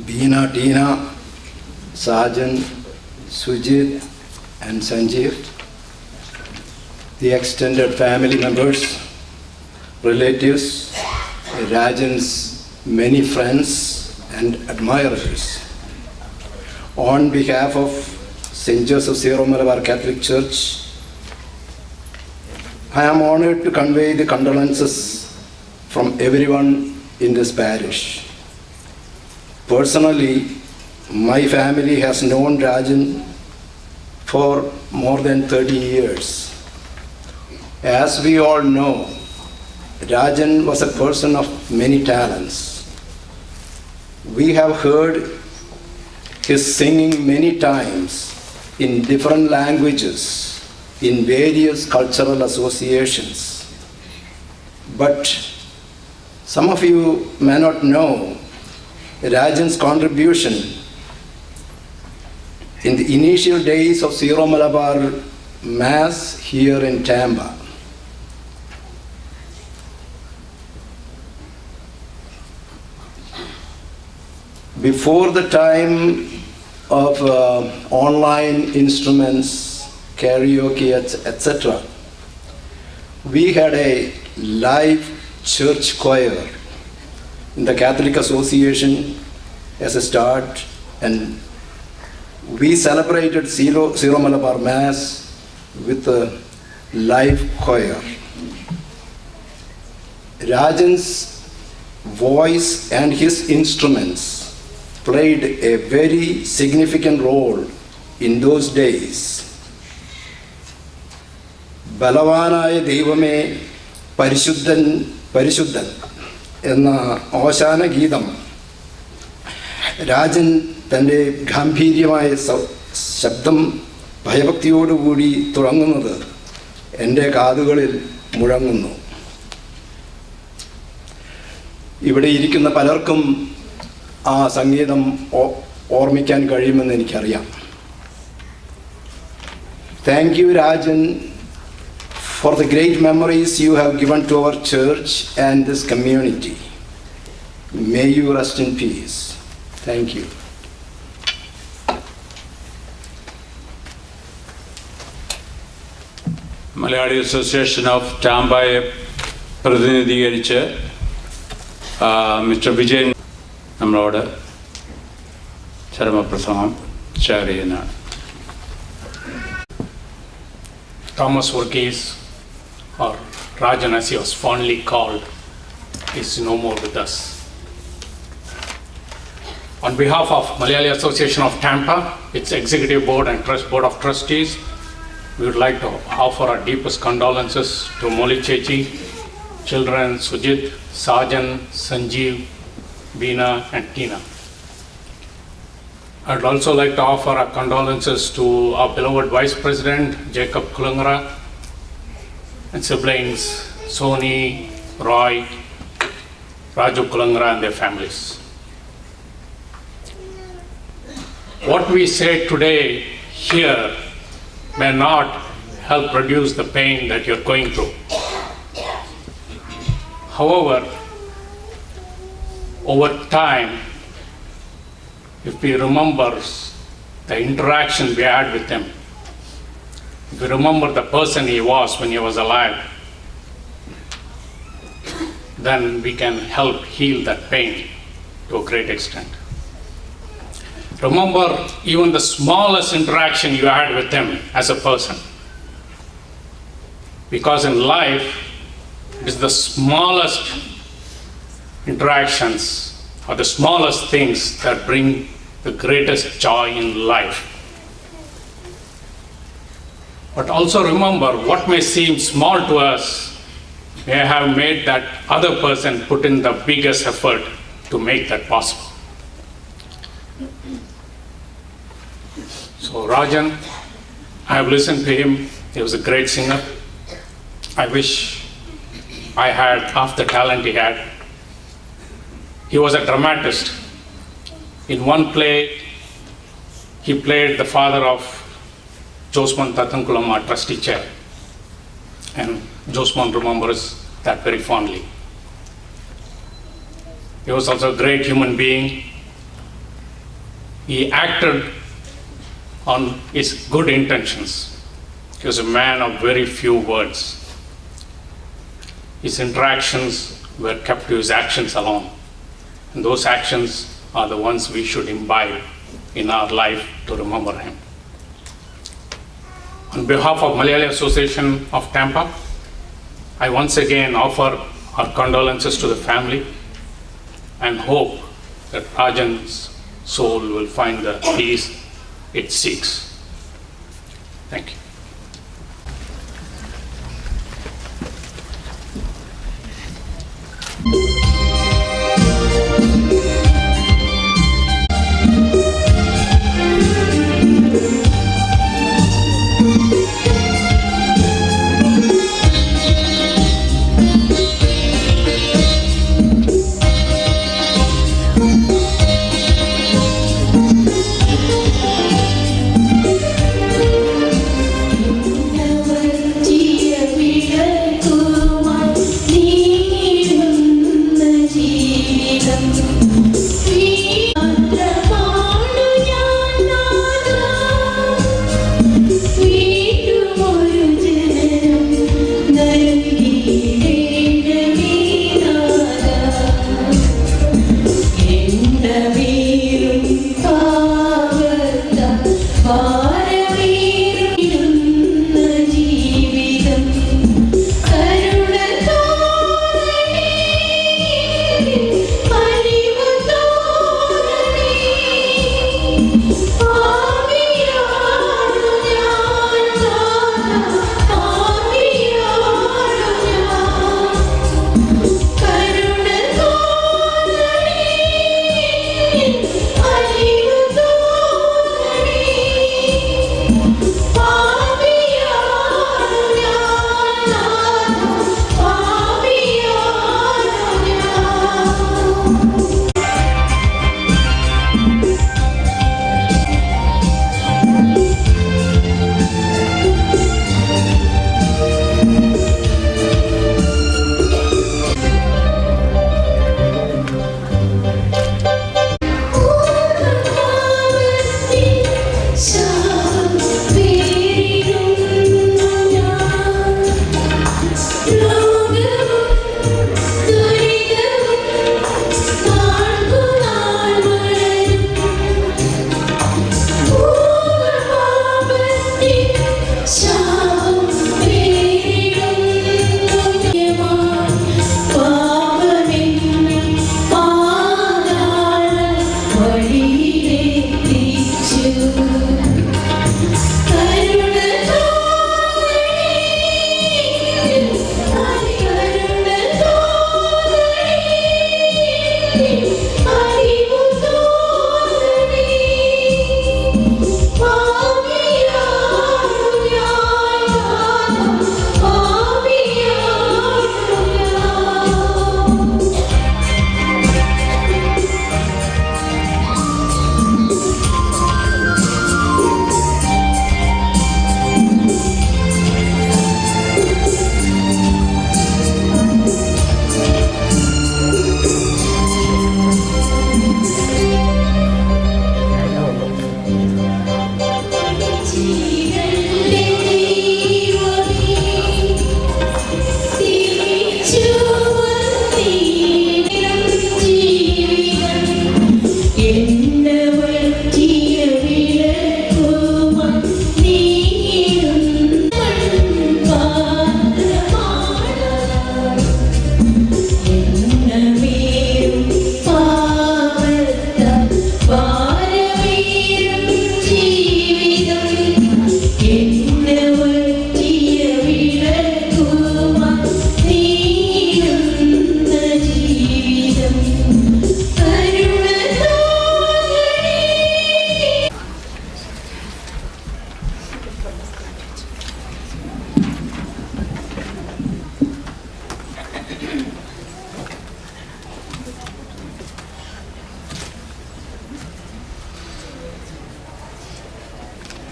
Beena Tina, Sajan, Sujit and Sanjeev, the extended family members, relatives, Rajan's many friends and admirers, on behalf of St. Joseph Syro Malabar Catholic Church, I am honored to convey the condolences from everyone in this parish. Personally, my family has known Rajan for more than 30 years. As we all know, Rajan was a person of many talents. We have heard his singing many times in different languages in various cultural associations. But some of you may not know Rajan's contribution in the initial days of Syro Malabar Mass here in Tampa. Before the time of online instruments, karaoke, etc., we had a live church choir in the Catholic Association as a start, and we celebrated Syro Malabar Mass with a live choir. Rajan's voice and his instruments played a very significant role in those days. ബലവാനായ ദൈവമേ പരിശുദ്ധൻ പരിശുദ്ധൻ എന്ന ഓശാന ഗീതം രാജൻ തൻ്റെ ഗാംഭീര്യമായ ശബ്ദം ഭയഭക്തിയോടുകൂടി തുടങ്ങുന്നത് എൻ്റെ കാതുകളിൽ മുഴങ്ങുന്നു. ഇവിടെ ഇരിക്കുന്ന പലർക്കും ആ സംഗീതം ഓർമ്മിക്കാൻ കഴിയുമെന്ന് എനിക്കറിയാം. Thank you, Rajan, for the great memories you have given to our church and this community. May you rest in peace. Thank you. Malayali association of ടാമ്പയെ പ്രതിനിധീകരിച്ച് മിസ്റ്റർ വിജയൻ നമ്മളോട് ചരമപ്രസംഗം ഷെയർ ചെയ്യുന്നതാണ്. Thomas Varghese, or Rajan as he was fondly called, is no more with us. On behalf of Malayali Association of Tampa, its executive board and board of trustees, we would like to offer our deepest condolences to Moli Chechi, children Sujit, Sajan, Sanjeev, Beena and Tina. I would also like to offer our condolences to our beloved Vice President Jacob Kulangara and siblings Soni, Roy, Raju Kulangara and their families. What we say today here may not help reduce the pain that you're going through. However, over time, if we remember the interaction we had with him, if we remember the person he was when he was alive, then we can help heal that pain to a great extent. Remember even the smallest interaction you had with him as a person. Because in life, it is the smallest interactions or the smallest things that bring the greatest joy in life. But also remember, what may seem small to us may have made that other person put in the biggest effort to make that possible. So Rajan, I have listened to him. He was a great singer. I wish I had half the talent he had. He was a dramatist. In one play, he played the father of Josman Tathankulama, trustee chair. And Josman remembers that very fondly. He was also a great human being. He acted on his good intentions. He was a man of very few words. His interactions were kept to his actions alone. And those actions are the ones we should imbibe in our life to remember him. On behalf of Malayali Association of Tampa, I once again offer our condolences to the family and hope that Rajan's soul will find the peace it seeks. Thank you.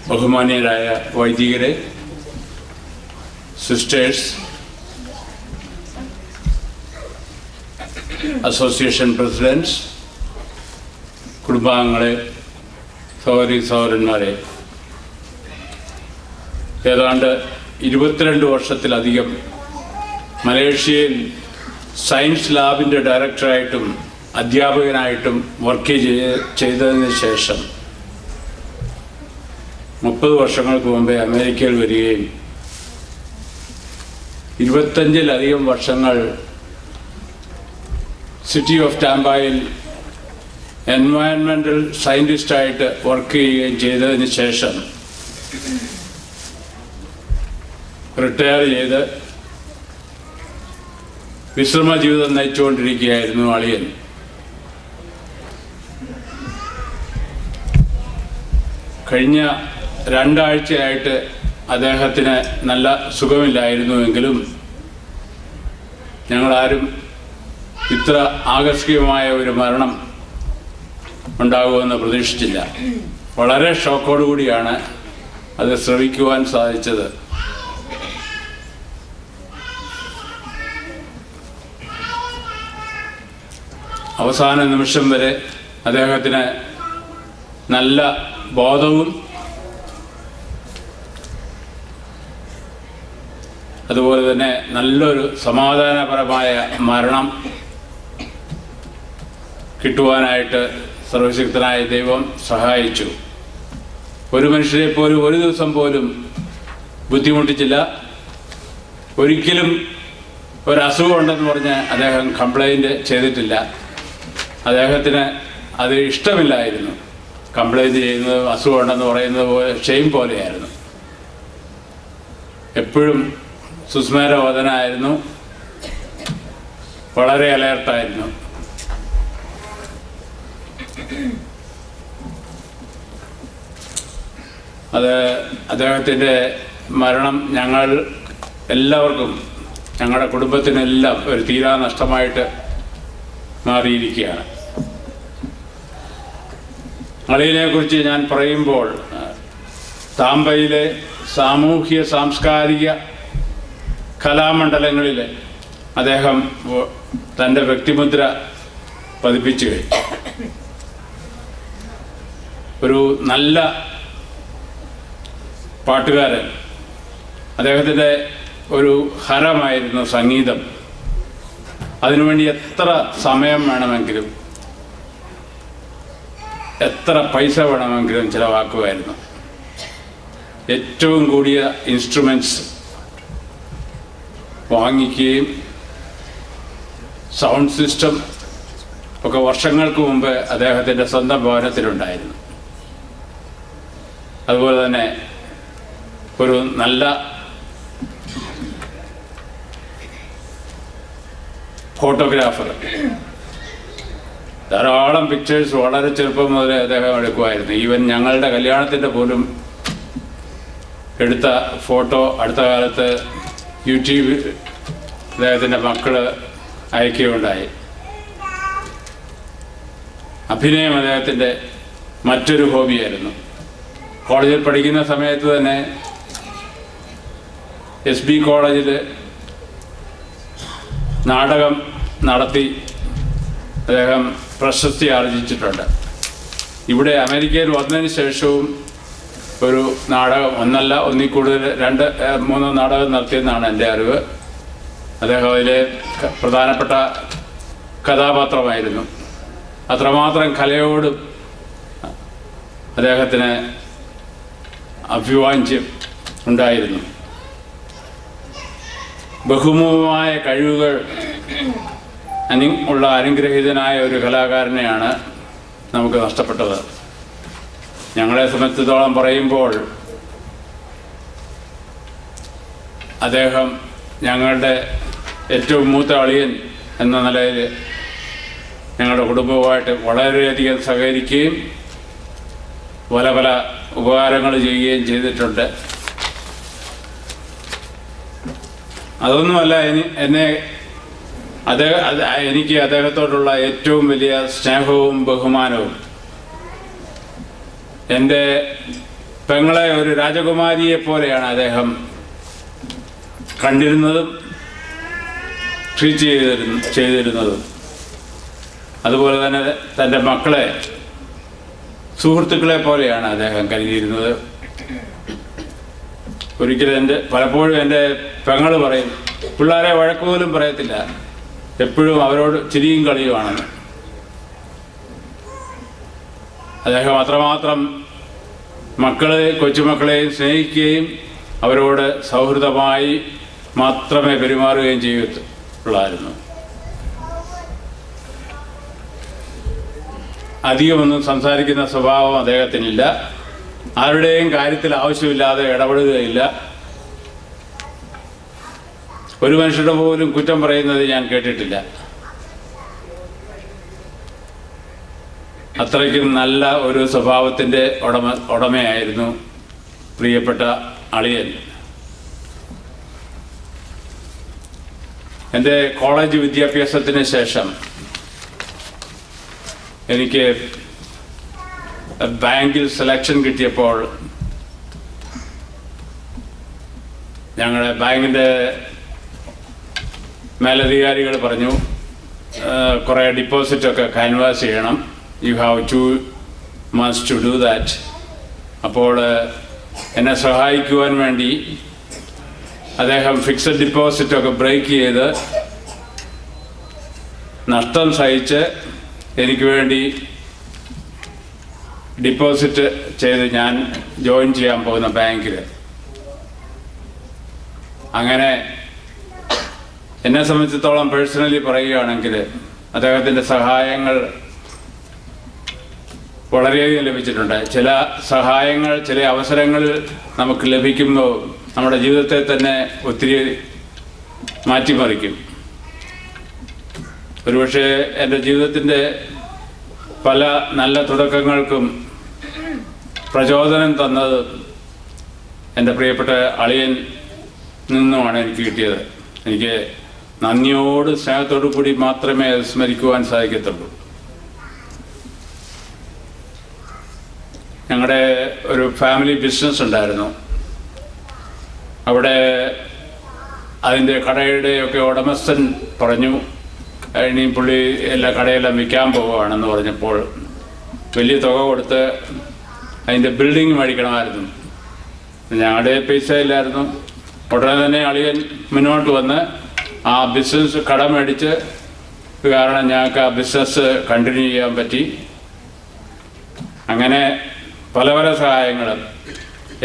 ബഹുമാന്യരായ വൈദികരെ, sisters, association പ്രസിഡൻറ്റ്സ്, കുടുംബാംഗങ്ങളെ, സഹോദരി സഹോദരന്മാരെ, ഏതാണ്ട് 22 വർഷത്തിലധികം മലേഷ്യയിൽ science ലാബിൻ്റെ ഡയറക്ടറായിട്ടും അധ്യാപകനായിട്ടും work ചെയ്തതിന് ശേഷം 30 വർഷങ്ങൾക്ക് മുമ്പേ അമേരിക്കയിൽ വരികയും 25-ലധികം വർഷങ്ങൾ സിറ്റി ഓഫ് ടാമ്പയിൽ എൻവയൺമെൻ്റൽ സയൻറ്റിസ്റ്റായിട്ട് വർക്ക് ചെയ്യുകയും ചെയ്തതിന് ശേഷം റിട്ടയർ ചെയ്ത് വിശ്രമ ജീവിതം നയിച്ചുകൊണ്ടിരിക്കുകയായിരുന്നു അളിയൻ. കഴിഞ്ഞ 2 ആഴ്ചയായിട്ട് അദ്ദേഹത്തിന് നല്ല സുഖമില്ലായിരുന്നുവെങ്കിലും ഞങ്ങളാരും ഇത്ര ആകസ്മികമായ ഒരു മരണം ഉണ്ടാകുമെന്ന് പ്രതീക്ഷിച്ചില്ല. വളരെ ഷോക്കോടുകൂടിയാണ് അത് ശ്രവിക്കുവാൻ സാധിച്ചത്. അവസാന നിമിഷം വരെ അദ്ദേഹത്തിന് നല്ല ബോധവും അതുപോലെ തന്നെ നല്ലൊരു സമാധാനപരമായ മരണം കിട്ടുവാനായിട്ട് സർവശക്തനായ ദൈവം സഹായിച്ചു. ഒരു മനുഷ്യരെ പോലും ഒരു ദിവസം പോലും ബുദ്ധിമുട്ടിച്ചില്ല. ഒരിക്കലും ഒരസുഖം ഉണ്ടെന്ന് പറഞ്ഞ് അദ്ദേഹം കംപ്ലൈൻറ്റ് ചെയ്തിട്ടില്ല. അദ്ദേഹത്തിന് അത് ഇഷ്ടമില്ലായിരുന്നു. കംപ്ലൈൻറ്റ് ചെയ്യുന്നത് അസുഖമുണ്ടെന്ന് പറയുന്നത് പോലെ ഷെയിം പോലെയായിരുന്നു. എപ്പോഴും സുസ്മേരവദനായിരുന്നു, വളരെ അലേർട്ടായിരുന്നു. അത് അദ്ദേഹത്തിൻ്റെ മരണം ഞങ്ങൾ എല്ലാവർക്കും, ഞങ്ങളുടെ കുടുംബത്തിനെല്ലാം ഒരു തീരാ നഷ്ടമായിട്ട് മാറിയിരിക്കുകയാണ്. അളിയനെക്കുറിച്ച് ഞാൻ പറയുമ്പോൾ താമ്പയിലെ സാമൂഹ്യ സാംസ്കാരിക കലാമണ്ഡലങ്ങളിൽ അദ്ദേഹം തൻ്റെ വ്യക്തിമുദ്ര പതിപ്പിച്ചു കഴിഞ്ഞു. ഒരു നല്ല പാട്ടുകാരൻ. അദ്ദേഹത്തിൻ്റെ ഒരു ഹരമായിരുന്നു സംഗീതം. അതിനുവേണ്ടി എത്ര സമയം വേണമെങ്കിലും എത്ര പൈസ വേണമെങ്കിലും ചിലവാക്കുമായിരുന്നു. ഏറ്റവും കൂടിയ ഇൻസ്ട്രുമെൻറ്റ്സ് വാങ്ങിക്കുകയും സൗണ്ട് സിസ്റ്റം ഒക്കെ വർഷങ്ങൾക്ക് മുമ്പ് അദ്ദേഹത്തിൻ്റെ സ്വന്തം ഭവനത്തിലുണ്ടായിരുന്നു. അതുപോലെ തന്നെ ഒരു നല്ല ഫോട്ടോഗ്രാഫർ. ധാരാളം പിക്ചേഴ്സ് വളരെ ചെറുപ്പം മുതലേ അദ്ദേഹം എടുക്കുമായിരുന്നു. ഈവൻ ഞങ്ങളുടെ കല്യാണത്തിൻ്റെ പോലും എടുത്ത ഫോട്ടോ അടുത്ത കാലത്ത് യൂട്യൂബിൽ അദ്ദേഹത്തിൻ്റെ മക്കൾ അയക്കുകയുണ്ടായി. അഭിനയം അദ്ദേഹത്തിൻ്റെ മറ്റൊരു ഹോബിയായിരുന്നു. കോളേജിൽ പഠിക്കുന്ന സമയത്ത് തന്നെ SB കോളേജിൽ നാടകം നടത്തി അദ്ദേഹം പ്രശസ്തി ആർജിച്ചിട്ടുണ്ട്. ഇവിടെ അമേരിക്കയിൽ വന്നതിന് ശേഷവും ഒരു നാടകം, ഒന്നല്ല ഒന്നിൽ കൂടുതൽ 2-3 നാടകം നടത്തിയെന്നാണ് എൻ്റെ അറിവ്. അദ്ദേഹം അതിലെ പ്രധാനപ്പെട്ട കഥാപാത്രമായിരുന്നു. അത്രമാത്രം കലയോടും അദ്ദേഹത്തിന് അഭിവാഞ്ച്യം ഉണ്ടായിരുന്നു. ബഹുമുഖമായ കഴിവുകൾ ഉള്ള അനുഗ്രഹീതനായ ഒരു കലാകാരനെയാണ് നമുക്ക് നഷ്ടപ്പെട്ടത്. ഞങ്ങളെ സംബന്ധിച്ചിടത്തോളം പറയുമ്പോൾ അദ്ദേഹം ഞങ്ങളുടെ ഏറ്റവും മൂത്ത അളിയൻ എന്ന നിലയിൽ ഞങ്ങളുടെ കുടുംബവുമായിട്ട് വളരെയധികം സഹകരിക്കുകയും പല പല ഉപകാരങ്ങൾ ചെയ്യുകയും ചെയ്തിട്ടുണ്ട്. അതൊന്നുമല്ല എനിക്ക് അദ്ദേഹത്തോടുള്ള ഏറ്റവും വലിയ സ്നേഹവും ബഹുമാനവും. എൻ്റെ പെങ്ങളെ ഒരു രാജകുമാരിയെ പോലെയാണ് അദ്ദേഹം കണ്ടിരുന്നതും ട്രീറ്റ് ചെയ്തിരുന്നതും. അതുപോലെ തന്നെ തൻ്റെ മക്കളെ സുഹൃത്തുക്കളെ പോലെയാണ് അദ്ദേഹം കരുതിയിരുന്നത്. ഒരിക്കലും പലപ്പോഴും എൻ്റെ പെങ്ങൾ പറയും, പിള്ളേരെ വഴക്കുപോലും പറയത്തില്ല, എപ്പോഴും അവരോട് ചിരിയും കളിയുമാണെന്ന്. അദ്ദേഹം അത്രമാത്രം കൊച്ചുമക്കളെയും സ്നേഹിക്കുകയും അവരോട് സൗഹൃദമായി മാത്രമേ പെരുമാറുകയും ചെയ്യത്തുള്ളായിരുന്നു. അധികമൊന്നും സംസാരിക്കുന്ന സ്വഭാവം അദ്ദേഹത്തിനില്ല. ആരുടെയും കാര്യത്തിൽ ആവശ്യമില്ലാതെ ഇടപെടുകയില്ല. ഒരു മനുഷ്യരുടെ പോലും കുറ്റം പറയുന്നത് ഞാൻ കേട്ടിട്ടില്ല. അത്രയ്ക്കും നല്ല ഒരു സ്വഭാവത്തിൻ്റെ ഉടമയായിരുന്നു പ്രിയപ്പെട്ട അളിയൻ. എൻ്റെ കോളേജ് വിദ്യാഭ്യാസത്തിന് ശേഷം എനിക്ക് ബാങ്കിൽ സെലക്ഷൻ കിട്ടിയപ്പോൾ ഞങ്ങളുടെ ബാങ്കിൻ്റെ മേലധികാരികൾ പറഞ്ഞു, കുറേ ഡിപ്പോസിറ്റൊക്കെ ക്യാൻവാസ് ചെയ്യണം, you have 2 months to do that. അപ്പോൾ എന്നെ സഹായിക്കുവാൻ വേണ്ടി അദ്ദേഹം ഫിക്സഡ് ഡിപ്പോസിറ്റൊക്കെ ബ്രേക്ക് ചെയ്ത് നഷ്ടം സഹിച്ച് എനിക്ക് വേണ്ടി ഡിപ്പോസിറ്റ് ചെയ്ത് ഞാൻ ജോയിൻ ചെയ്യാൻ പോകുന്ന ബാങ്കിൽ. അങ്ങനെ എന്നെ സംബന്ധിച്ചിടത്തോളം പേഴ്സണലി പറയുകയാണെങ്കിൽ അദ്ദേഹത്തിൻ്റെ സഹായങ്ങൾ വളരെയധികം ലഭിച്ചിട്ടുണ്ട്. ചില സഹായങ്ങൾ ചില അവസരങ്ങളിൽ നമുക്ക് ലഭിക്കുമ്പോൾ നമ്മുടെ ജീവിതത്തെ തന്നെ ഒത്തിരി മാറ്റിമറിക്കും. ഒരുപക്ഷെ എൻ്റെ ജീവിതത്തിൻ്റെ പല നല്ല തുടക്കങ്ങൾക്കും പ്രചോദനം തന്നത് എൻ്റെ പ്രിയപ്പെട്ട അളിയൻ നിന്നുമാണ് എനിക്ക് കിട്ടിയത്. എനിക്ക് നന്ദിയോട് സ്നേഹത്തോടു കൂടി മാത്രമേ അത് സ്മരിക്കുവാൻ സാധിക്കത്തുള്ളൂ. ഞങ്ങളുടെ ഒരു ഫാമിലി ബിസിനസ് ഉണ്ടായിരുന്നു. അവിടെ അതിൻ്റെ കടയുടെയൊക്കെ ഉടമസ്ഥൻ പറഞ്ഞു, ഇനി പുള്ളി എല്ലാ കടയെല്ലാം വിൽക്കാൻ പോവുകയാണെന്ന് പറഞ്ഞപ്പോൾ വലിയ തുക കൊടുത്ത് അതിൻ്റെ ബിൽഡിങ് മേടിക്കണമായിരുന്നു. ഞങ്ങളുടെ പൈസ ഇല്ലായിരുന്നു. ഉടനെ തന്നെ അളിയൻ മുന്നോട്ട് വന്ന് ആ ബിസിനസ് കട മേടിച്ച്, കാരണം ഞങ്ങൾക്ക് ആ ബിസിനസ് കണ്ടിന്യൂ ചെയ്യാൻ പറ്റി. അങ്ങനെ പല പല സഹായങ്ങളും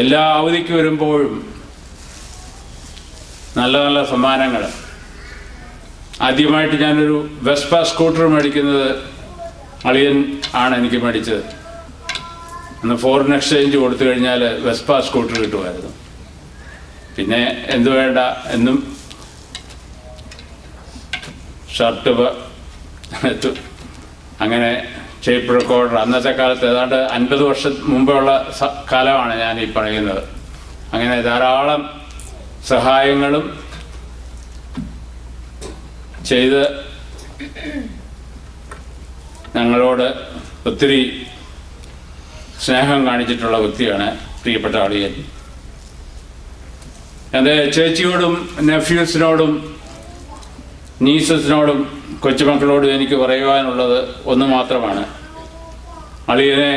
എല്ലാ അവധിക്ക് വരുമ്പോഴും നല്ല നല്ല സമ്മാനങ്ങൾ. ആദ്യമായിട്ട് ഞാനൊരു വെസ്പ സ്കൂട്ടർ മേടിക്കുന്നത് അളിയൻ ആണ് എനിക്ക് മേടിച്ചത്. അന്ന് ഫോറിൻ എക്സ്ചേഞ്ച് കൊടുത്തു കഴിഞ്ഞാൽ വെസ്പ സ്കൂട്ടർ കിട്ടുമായിരുന്നു. പിന്നെ എന്തു വേണ്ട എന്നും ഷർട്ട് അങ്ങനെ ടേപ്പ് റെക്കോർഡർ. അന്നത്തെ കാലത്ത് ഏതാണ്ട് 50 വർഷം മുമ്പുള്ള കാലമാണ് ഞാൻ ഈ പറയുന്നത്. അങ്ങനെ ധാരാളം സഹായങ്ങളും ചെയ്ത് ഞങ്ങളോട് ഒത്തിരി സ്നേഹം കാണിച്ചിട്ടുള്ള വ്യക്തിയാണ് പ്രിയപ്പെട്ട അളിയൻ. എൻ്റെ ചേച്ചിയോടും നെഫ്യൂസിനോടും നീസസിനോടും കൊച്ചുമക്കളോടും എനിക്ക് പറയുവാനുള്ളത് ഒന്ന് മാത്രമാണ്. അളിയനെ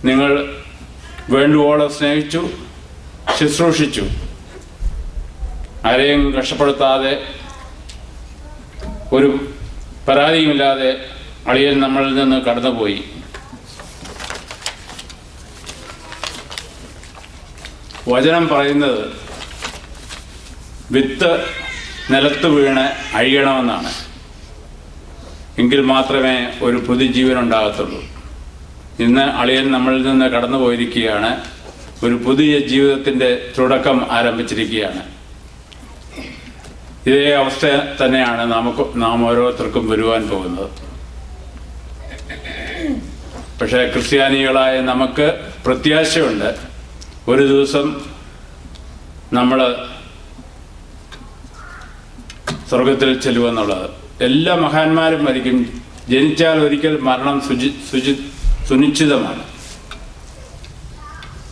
നിങ്ങൾ വേണ്ടുവോളം സ്നേഹിച്ചു, ശുശ്രൂഷിച്ചു. ആരെയും കഷ്ടപ്പെടുത്താതെ ഒരു പരാതിയുമില്ലാതെ അളിയൻ നമ്മളിൽ നിന്ന് കടന്നുപോയി. വചനം പറയുന്നത് വിത്ത് നിലത്ത് വീണ് അഴിയണമെന്നാണ്. എങ്കിൽ മാത്രമേ ഒരു പുതുജീവൻ ഉണ്ടാകത്തുള്ളൂ. ഇന്ന് അളിയൻ നമ്മളിൽ നിന്ന് കടന്നു പോയിരിക്കുകയാണ്. ഒരു പുതിയ ജീവിതത്തിൻ്റെ തുടക്കം ആരംഭിച്ചിരിക്കുകയാണ്. ഇതേ അവസ്ഥ തന്നെയാണ് നാം ഓരോരുത്തർക്കും വരുവാൻ പോകുന്നത്. പക്ഷേ ക്രിസ്ത്യാനികളായ നമുക്ക് പ്രത്യാശയുണ്ട്. ഒരു ദിവസം നമ്മൾ സ്വർഗത്തിൽ ചെല്ലുമെന്നുള്ളത്. എല്ലാ മഹാന്മാരും മരിക്കും. ജനിച്ചാൽ ഒരിക്കൽ മരണം സുനിശ്ചിതമാണ്.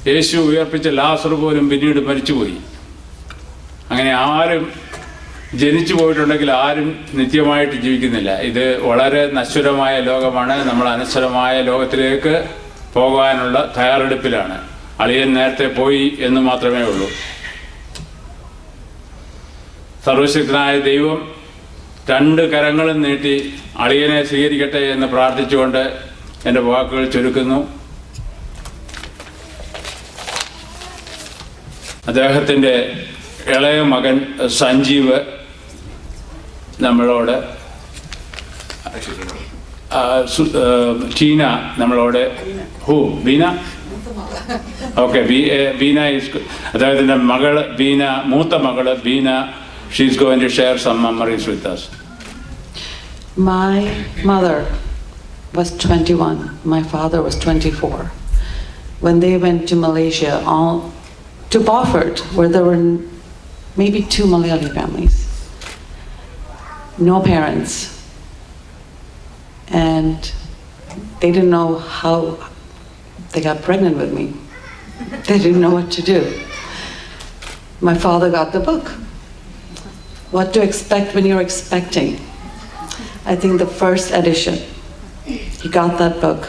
യേശു ഉയർപ്പിച്ച ലാസർ പോലും പിന്നീട് മരിച്ചുപോയി. അങ്ങനെ ആരും ജനിച്ചു പോയിട്ടുണ്ടെങ്കിൽ ആരും നിത്യമായിട്ട് ജീവിക്കുന്നില്ല. ഇത് വളരെ നശ്വരമായ ലോകമാണ്. നമ്മൾ അനശ്വരമായ ലോകത്തിലേക്ക് പോകാനുള്ള തയ്യാറെടുപ്പിലാണ്. അളിയൻ നേരത്തെ പോയി എന്ന് മാത്രമേ ഉള്ളൂ. സർവശക്തനായ ദൈവം 2 കരങ്ങളും നീട്ടി അളിയനെ സ്വീകരിക്കട്ടെ എന്ന് പ്രാർത്ഥിച്ചുകൊണ്ട് എൻ്റെ വാക്കുകൾ ചുരുക്കുന്നു. അദ്ദേഹത്തിൻ്റെ ഇളയ മകൻ സഞ്ജീവ് നമ്മളോട്, ടീന നമ്മളോട്, ബീന, ഓക്കെ, ബീന അദ്ദേഹത്തിൻ്റെ മകള് ബീന, മൂത്ത മകള് Beena, she's going to share some memories with us. My mother was 21, my father was 24. When they went to Malaysia, to Beaufort, where there were maybe 2 Malayali families, no parents, and they didn't know how they got pregnant with me. They didn't know what to do. My father got the book. What to expect when you're expecting. I think the first edition, he got that book,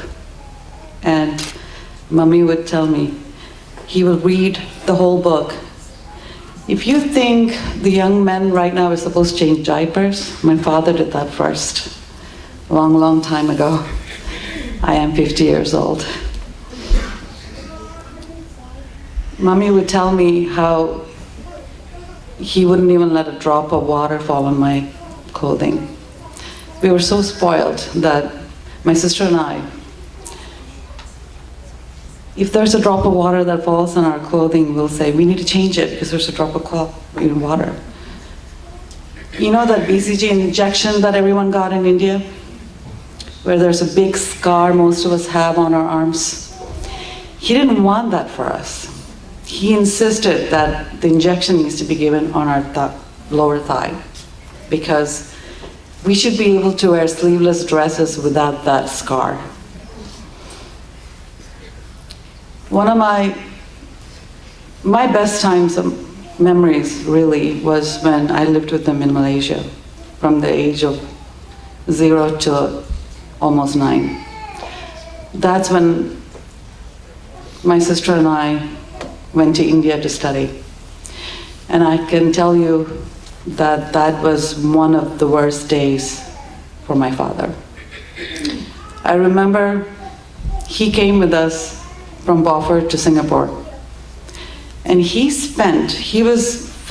and Mummy would tell me, he will read the whole book. If you think the young men right now are supposed to change diapers, my father did that first, a long, long time ago. I am 50 years old. Mummy would tell me how he wouldn't even let a drop of water fall on my clothing. We were so spoiled that my sister and I, if there's a drop of water that falls on our clothing, we'll say, we need to change it because there's a drop of water. You know that BCG injection that everyone got in India? Where there's a big scar most of us have on our arms? He didn't want that for us. He insisted that the injection needs to be given on our lower thigh because we should be able to wear sleeveless dresses without that scar. One of my best times of memories really was when I lived with them in Malaysia from the age of 0 to almost 9. That's when my sister and I went to India to study. And I can tell you that that was one of the worst days for my father. I remember he came with us from Beaufort to Singapore. And he was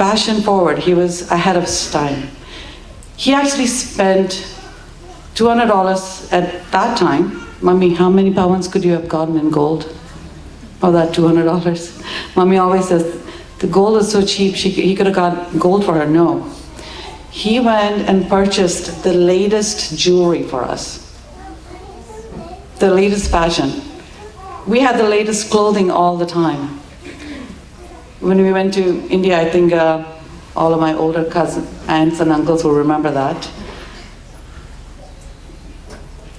fashion forward, he was ahead of his time. He actually spent $200 at that time. Mummy, how many pounds could you have gotten in gold? Oh, that $200. Mummy always says, the gold is so cheap, he could have got gold for her. No. He went and purchased the latest jewelry for us. The latest fashion. We had the latest clothing all the time. When we went to India, I think all of my older cousins, aunts and uncles will remember that.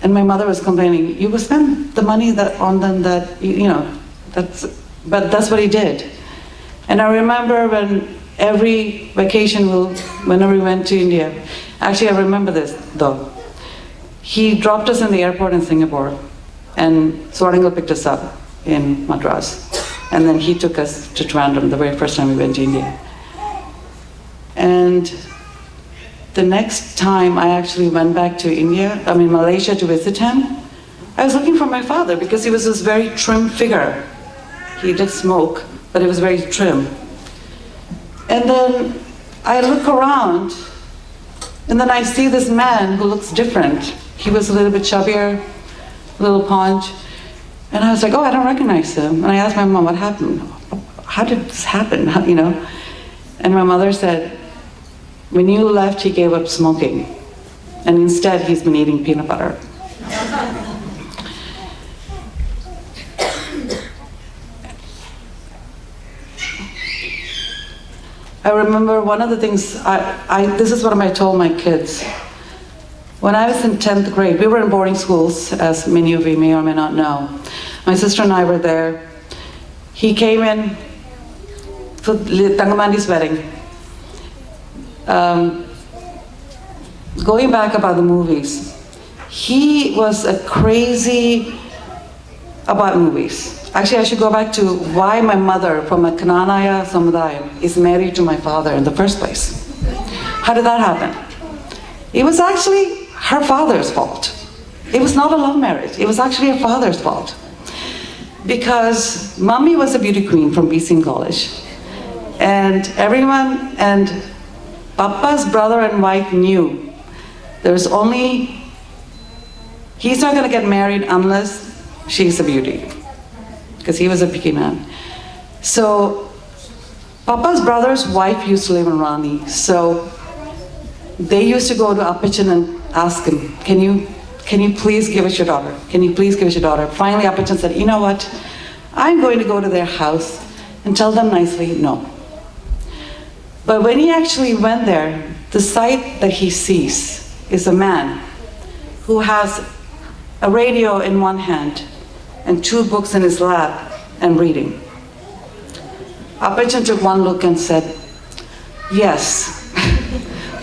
And my mother was complaining, you will spend the money on them that, but that's what he did. And I remember when every vacation, whenever we went to India, actually I remember this though, he dropped us in the airport in Singapore and Swarangal picked us up in Madras. And then he took us to Trivandrum the very first time we went to India. And the next time I actually went back to Malaysia to visit him, I was looking for my father because he was this very trim figure. He did smoke, but he was very trim. And then I look around, and then I see this man who looks different. He was a little bit chubbier, a little paunch. And I was like, oh, I don't recognize him. And I asked my mom, what happened? How did this happen? And my mother said, when you left, he gave up smoking. And instead, he's been eating peanut butter. I remember one of the things, this is what I told my kids. When I was in 10th grade, we were in boarding schools, as many of you may or may not know. My sister and I were there. he came in for Tangamandi's wedding. Going back about the movies, he was a crazy about movies. Actually, I should go back to why my mother from a Kananaya Samudayam is married to my father in the first place. How did that happen? It was actually her father's fault. It was not a love marriage. It was actually her father's fault. Because Mummy was a beauty queen from BC College. And everyone, and Papa's brother and wife knew there's only, he's not gonna get married unless she's a beauty. Because he was a picky man. So Papa's brother's wife used to live in Rani. So they used to go to Appachan and ask him, can you please give us your daughter? Can you please give us your daughter? Finally, Appachan said, you know what? I'm going to go to their house and tell them nicely, no. But when he actually went there, the sight that he sees is a man who has a radio in one hand and 2 books in his lap and reading. Appachan took one look and said, yes,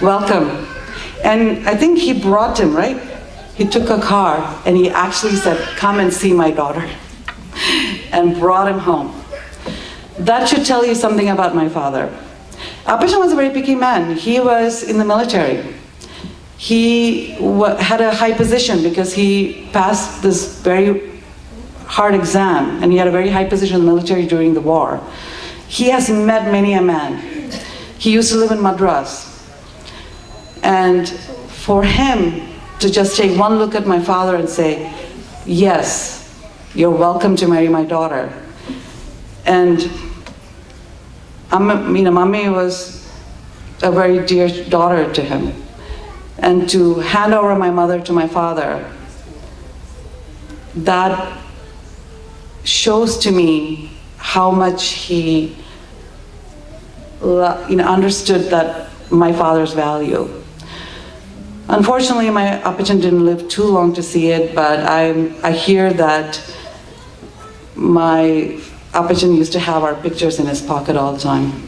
welcome. And I think he brought him, right? He took a car and he actually said, come and see my daughter, and brought him home. That should tell you something about my father. Appachan was a very picky man. He was in the military. He had a high position because he passed this very hard exam, and he had a very high position in the military during the war. He has met many a man. He used to live in Madras. And for him to just take one look at my father and say, yes, you're welcome to marry my daughter. And Mummy was a very dear daughter to him. And to hand over my mother to my father, that shows to me how much he understood that my father's value. Unfortunately, my Appachan didn't live too long to see it, but I hear that my Appachan used to have our pictures in his pocket all the time.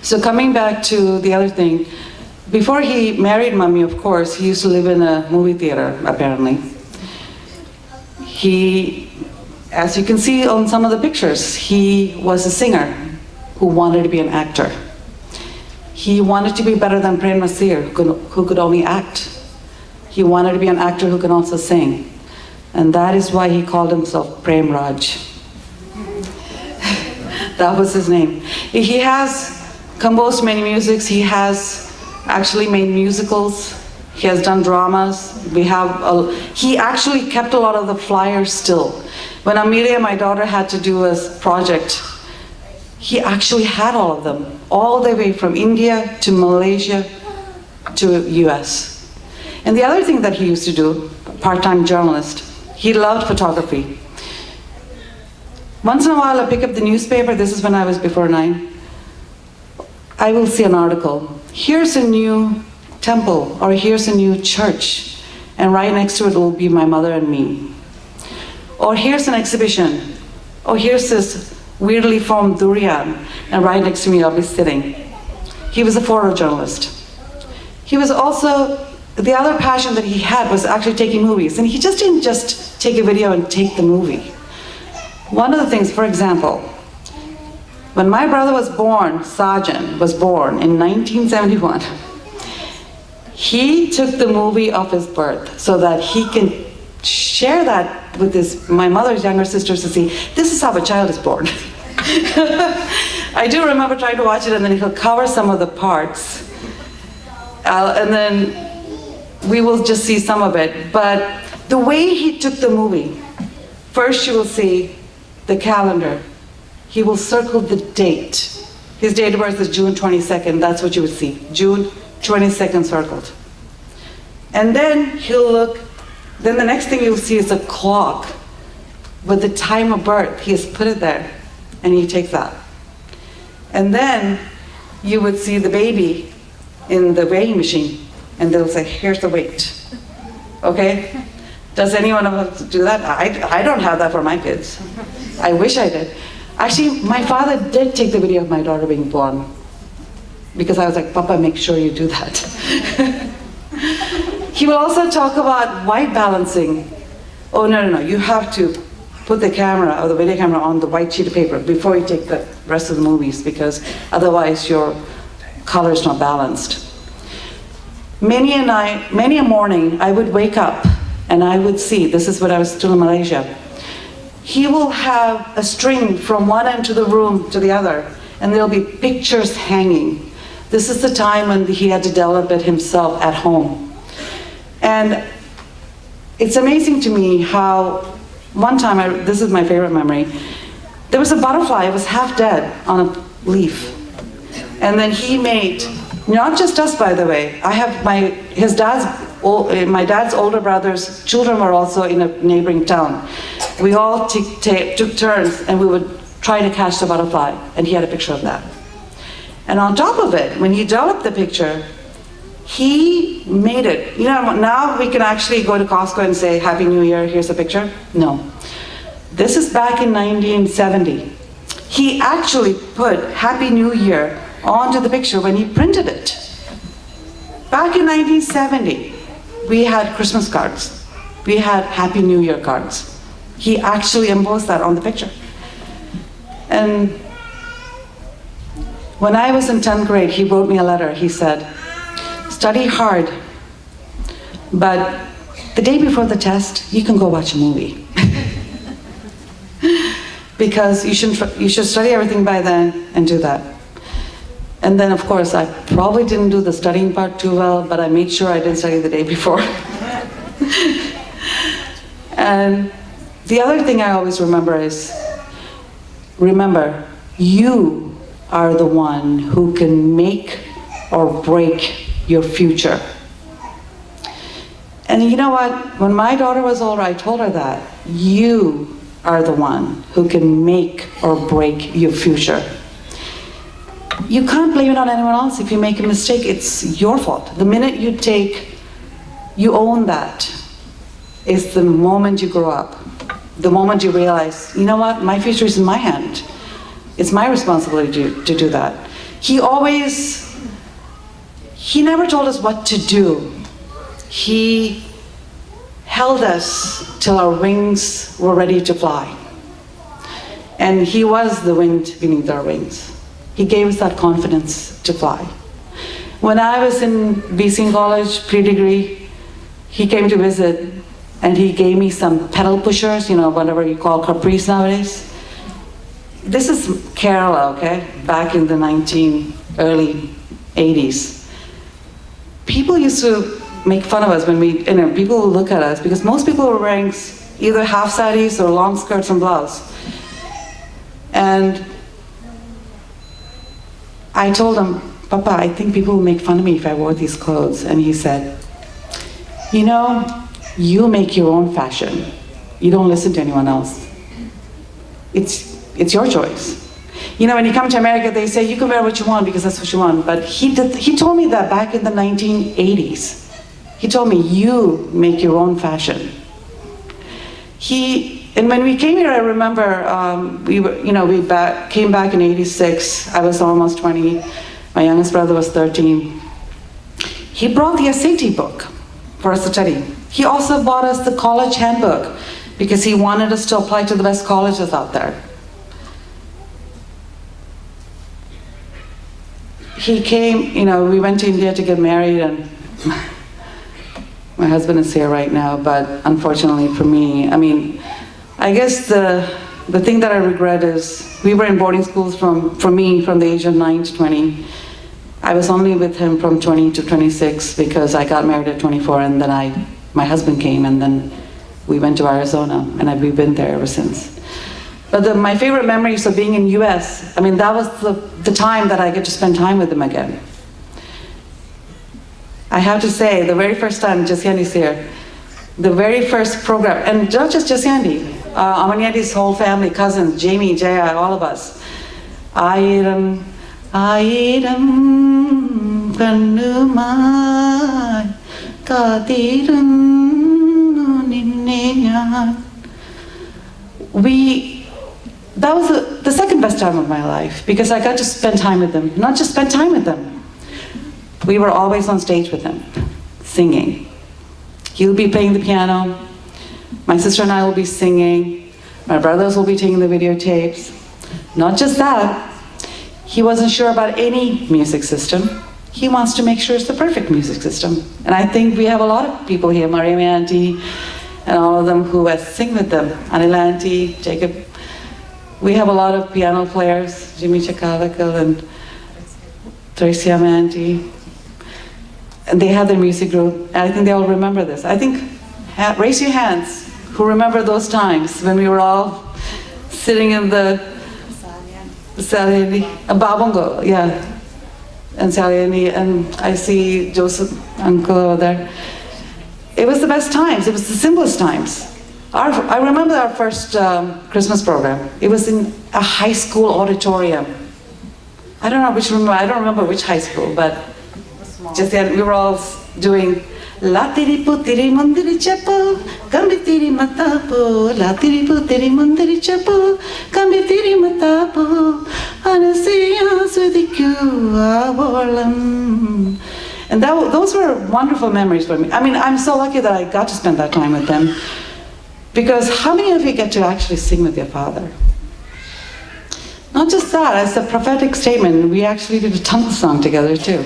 So coming back to the other thing, before he married Mummy, of course, he used to live in a movie theater, apparently. He, as you can see on some of the pictures, he was a singer who wanted to be an actor. He wanted to be better than Prem Nasir, who could only act. He wanted to be an actor who could also sing. And that is why he called himself Prem Raj. That was his name. He has composed many musics. He has actually made musicals. He has done dramas. He actually kept a lot of the flyers still. When Amelia, my daughter, had to do a project, he actually had all of them, all the way from India to Malaysia to US. And the other thing that he used to do, part-time journalist, he loved photography. Once in a while I pick up the newspaper, this is when I was before 9, I will see an article. Here's a new temple, or here's a new church, and right next to it will be my mother and me. Or here's an exhibition, or here's this weirdly formed durian, and right next to me I'll be sitting. He was a photojournalist. He was also, the other passion that he had was actually taking movies, and he just didn't just take a video and take the movie. One of the things, for example, when my brother was born, Sajan was born in 1971, he took the movie of his birth so that he can share that with my mother's younger sisters to see, this is how a child is born. I do remember trying to watch it, and then he'll cover some of the parts. And then we will just see some of it. But the way he took the movie, first you will see the calendar. He will circle the date. His date of birth is June 22nd. That's what you would see. June 22nd circled. And then he'll look, then the next thing you'll see is a clock with the time of birth. He has put it there, and he takes that. And then you would see the baby in the weighing machine, and they'll say, here's the weight. Okay? Does anyone of us do that? I don't have that for my kids. I wish I did. Actually, my father did take the video of my daughter being born, because I was like, Papa, make sure you do that. He will also talk about white balancing. Oh, no, you have to put the camera or the video camera on the white sheet of paper before you take the rest of the movies, because otherwise your color is not balanced. Many a morning, I would wake up and I would see, this is when I was still in Malaysia, he will have a string from one end to the room to the other, and there'll be pictures hanging. This is the time when he had to develop it himself at home. And it's amazing to me how, one time, this is my favorite memory, there was a butterfly, it was half dead on a leaf. And then he made, not just us, by the way, I have my dad's older brother's children were also in a neighboring town. We all took turns and we would try to catch the butterfly, and he had a picture of that. And on top of it, when he developed the picture, he made it. You know, now we can actually go to Costco and say, Happy New Year, here's a picture. No. This is back in 1970. He actually put Happy New Year onto the picture when he printed it. Back in 1970, we had Christmas cards. We had Happy New Year cards. He actually embossed that on the picture. And when I was in 10th grade, he wrote me a letter. He said, study hard, but the day before the test, you can go watch a movie. Because you should study everything by then and do that. And then, of course, I probably didn't do the studying part too well, but I made sure I didn't study the day before. And the other thing I always remember is, remember, you are the one who can make or break your future. And you know what? When my daughter was older, I told her that. You are the one who can make or break your future. You can't blame it on anyone else. If you make a mistake, it's your fault. The minute you own that, is the moment you grow up. The moment you realize, you know what, my future is in my hand. It's my responsibility to do that. He never told us what to do. He held us till our wings were ready to fly. And he was the wind beneath our wings. He gave us that confidence to fly. When I was in BC College, pre-degree, he came to visit and he gave me some pedal pushers, you know, whatever you call Caprice nowadays. This is Kerala, okay? Back in the early 80s. People used to make fun of us when people would look at us, because most people were wearing either half saris or long skirts and blouse. And I told him, Papa, I think people will make fun of me if I wore these clothes. And he said, you know, you make your own fashion. You don't listen to anyone else. It's your choice. You know, when you come to America, they say, you can wear what you want because that's what you want. But he told me that back in the 1980s. He told me, you make your own fashion. And when we came here, I remember, we came back in 86. I was almost 20. My youngest brother was 13. He brought the SAT book for us to study. He also bought us the college handbook because he wanted us to apply to the best colleges out there. He came, we went to India to get married, and my husband is here right now, but unfortunately for me, I guess the thing that I regret is we were in boarding schools from the age of 9 to 20. I was only with him from 20 to 26 because I got married at 24, and then my husband came, and then we went to Arizona, and we've been there ever since. But my favorite memories of being in US, that was the time that I get to spend time with him again. I have to say, the very first time Jasyandi's here, the very first program, and not just Jasyandi, Amanyandi's whole family, cousins, Jamie, Jaya, all of us. Ayiram kannumai kathirunnu ninne njan. that was the second best time of my life, because I got to spend time with them. Not just spend time with them. We were always on stage with him, singing. He'll be playing the piano. My sister and I will be singing. My brothers will be taking the videotapes. Not just that, he wasn't sure about any music system. He wants to make sure it's the perfect music system. And I think we have a lot of people here, Mariam Auntie, and all of them who sing with them. Anil Auntie, Jacob. We have a lot of piano players, Jimmy Chakkolamannil and Tracy Auntie. And they have their music group. And I think they all remember this. I think, raise your hands who remember those times when we were all sitting in the Babongo, yeah. And Saliani, and I see Joseph uncle over there. It was the best times. It was the simplest times. I remember our first Christmas program. It was in a high school auditorium. I don't know which room. I don't remember which high school, but just then we were all doing La tiri putiri mundiri chapo, kambi tiri matapo, la tiri putiri mundiri chapo, kambi tiri matapo, anasiya sudiku awalam. And those were wonderful memories for me. I mean, I'm so lucky that I got to spend that time with them, because how many of you get to actually sing with your father? Not just that, as a prophetic statement, we actually did a Tampa song together too.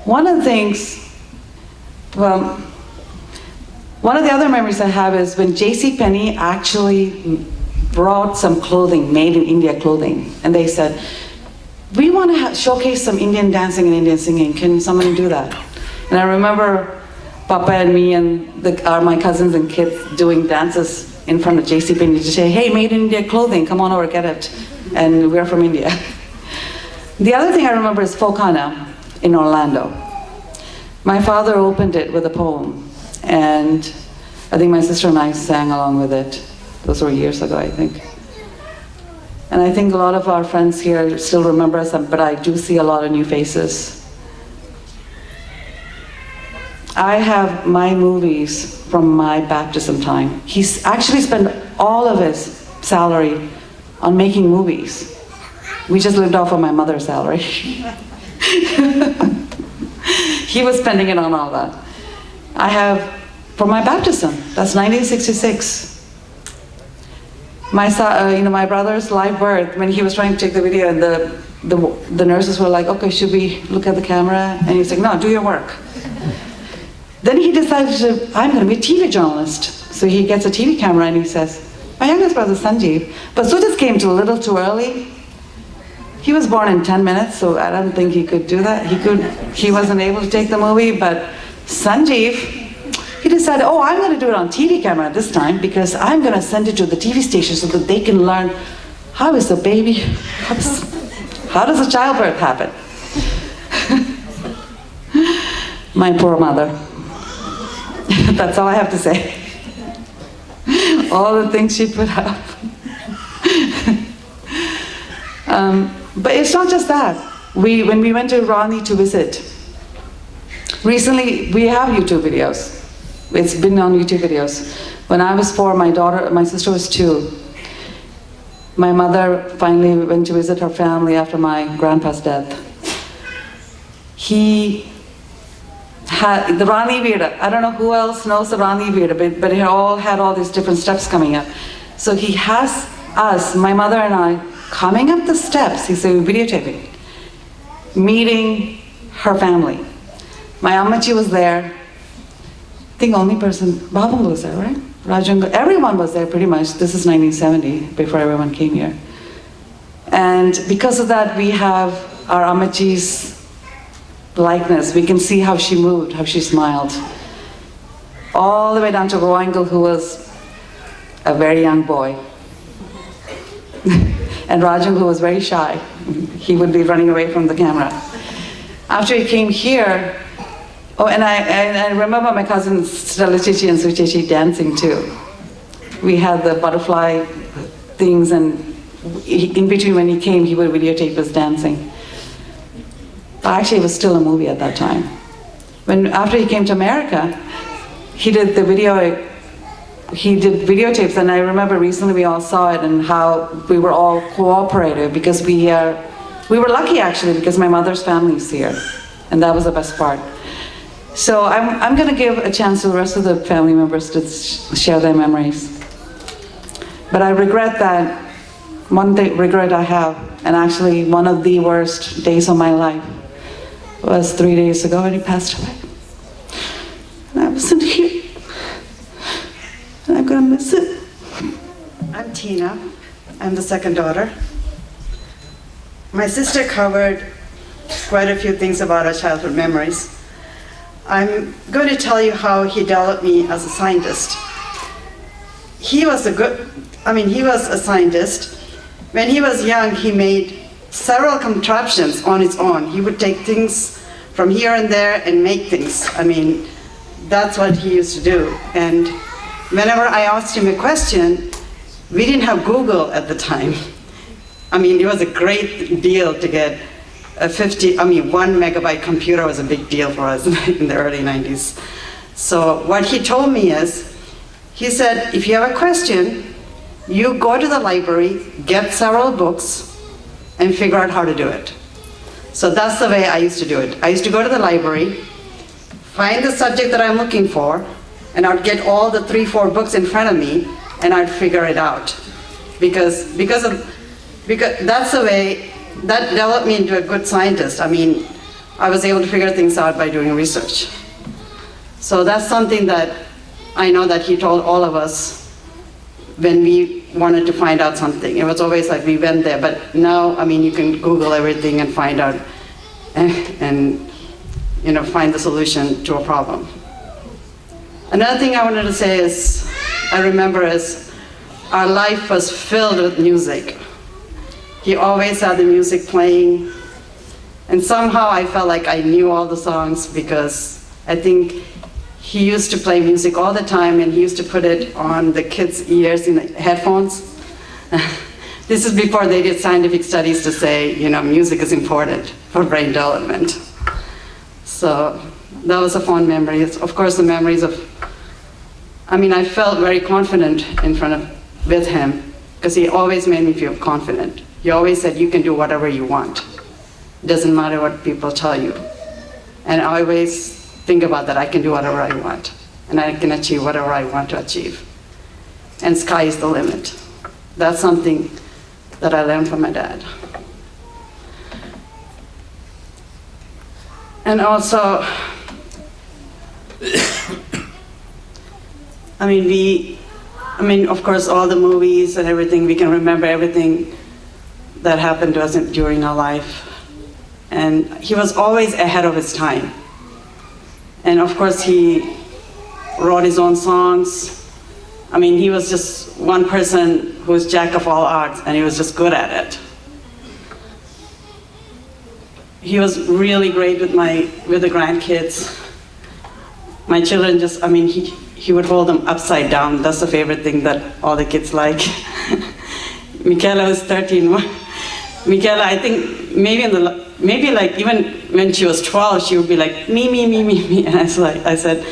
One of the things, well, one of the other memories I have is when JCPenney actually brought some clothing, made in India clothing, and they said, we want to showcase some Indian dancing and Indian singing. Can somebody do that? And I remember Papa and me and my cousins and kids doing dances in front of JCPenney to say, hey, made in India clothing, come on over, get it. And we're from India. The other thing I remember is Folkana in Orlando. My father opened it with a poem, and I think my sister and I sang along with it. Those were years ago, I think. And I think a lot of our friends here still remember us, but I do see a lot of new faces. I have my movies from my baptism time. He's actually spent all of his salary on making movies. We just lived off of my mother's salary. He was spending it on all that. I have, from my baptism, that's 1966. My brother's live birth, when he was trying to take the video, and the nurses were like, okay, should we look at the camera? And he's like, no, do your work. Then he decided I'm going to be a TV journalist. So he gets a TV camera and he says, my youngest brother Sanjeev, but Sujit came a little too early. He was born in 10 minutes, so I don't think he could do that. He wasn't able to take the movie, but Sanjeev, he decided, oh, I'm going to do it on TV camera this time, because I'm going to send it to the TV station so that they can learn how is a baby, how does a childbirth happen? My poor mother. That's all I have to say. All the things she put up. But it's not just that. When we went to Rani to visit, recently we have YouTube videos. It's been on YouTube videos. When I was 4, my sister was 2. My mother finally went to visit her family after my grandpa's death. He had the Rani Veeda. I don't know who else knows the Rani Veeda, but it all had all these different steps coming up. So he has us, my mother and I, coming up the steps, he's videotaping, meeting her family. My Ammachi was there. I think only person, Babam was there, right? Rajan, everyone was there pretty much. This is 1970, before everyone came here. And because of that, we have our Ammachi's likeness. We can see how she moved, how she smiled. All the way down to Roangal, who was a very young boy. And Rajan, who was very shy. He would be running away from the camera. After he came here, oh, and I remember my cousins Stella Chichi and Su Chichi dancing too. We had the butterfly things, and in between when he came, he would videotape us dancing. Actually, it was still a movie at that time. After he came to America, he did the video he did videotapes, and I remember recently we all saw it and how we were all cooperative because we were lucky actually because my mother's family is here, and that was the best part. So I'm going to give a chance to the rest of the family members to share their memories. But I regret that, one regret I have, and actually one of the worst days of my life was 3 days ago when he passed away. And I wasn't here. And I'm going to miss it. I'm Tina. I'm the second daughter. My sister covered quite a few things about our childhood memories. I'm going to tell you how he developed me as a scientist. He was a scientist. When he was young, he made several contraptions on his own. He would take things from here and there and make things. I mean, that's what he used to do. And whenever I asked him a question, we didn't have Google at the time. I mean, it was a great deal to get a 1 megabyte computer was a big deal for us in the early 90s. So what he told me is, he said, if you have a question, you go to the library, get several books, and figure out how to do it. So that's the way I used to do it. I used to go to the library, find the subject that I'm looking for, and I'd get all the 3-4 books in front of me, and I'd figure it out. Because that's the way, that developed me into a good scientist. I mean, I was able to figure things out by doing research. So that's something that I know that he told all of us when we wanted to find out something. It was always like we went there, but now, I mean, you can Google everything and find out and find the solution to a problem. Another thing I wanted to say is, I remember is, our life was filled with music. He always had the music playing, and somehow I felt like I knew all the songs because I think he used to play music all the time, and he used to put it on the kids' ears in the headphones. This is before they did scientific studies to say, music is important for brain development. So that was a fond memory. Of course, the memories of, I felt very confident with him because he always made me feel confident. He always said, you can do whatever you want. It doesn't matter what people tell you. And I always think about that, I can do whatever I want. And I can achieve whatever I want to achieve. And sky is the limit. That's something that I learned from my dad. And also, of course, all the movies and everything, we can remember everything that happened to us during our life. And he was always ahead of his time. And of course, he wrote his own songs. He was just one person who was jack of all arts, and he was just good at it. He was really great with the grandkids. My children he would hold them upside down. That's the favorite thing that all the kids like. Michaela was 13. Michaela, I think maybe like even when she was 12, she would be like, me. And I said,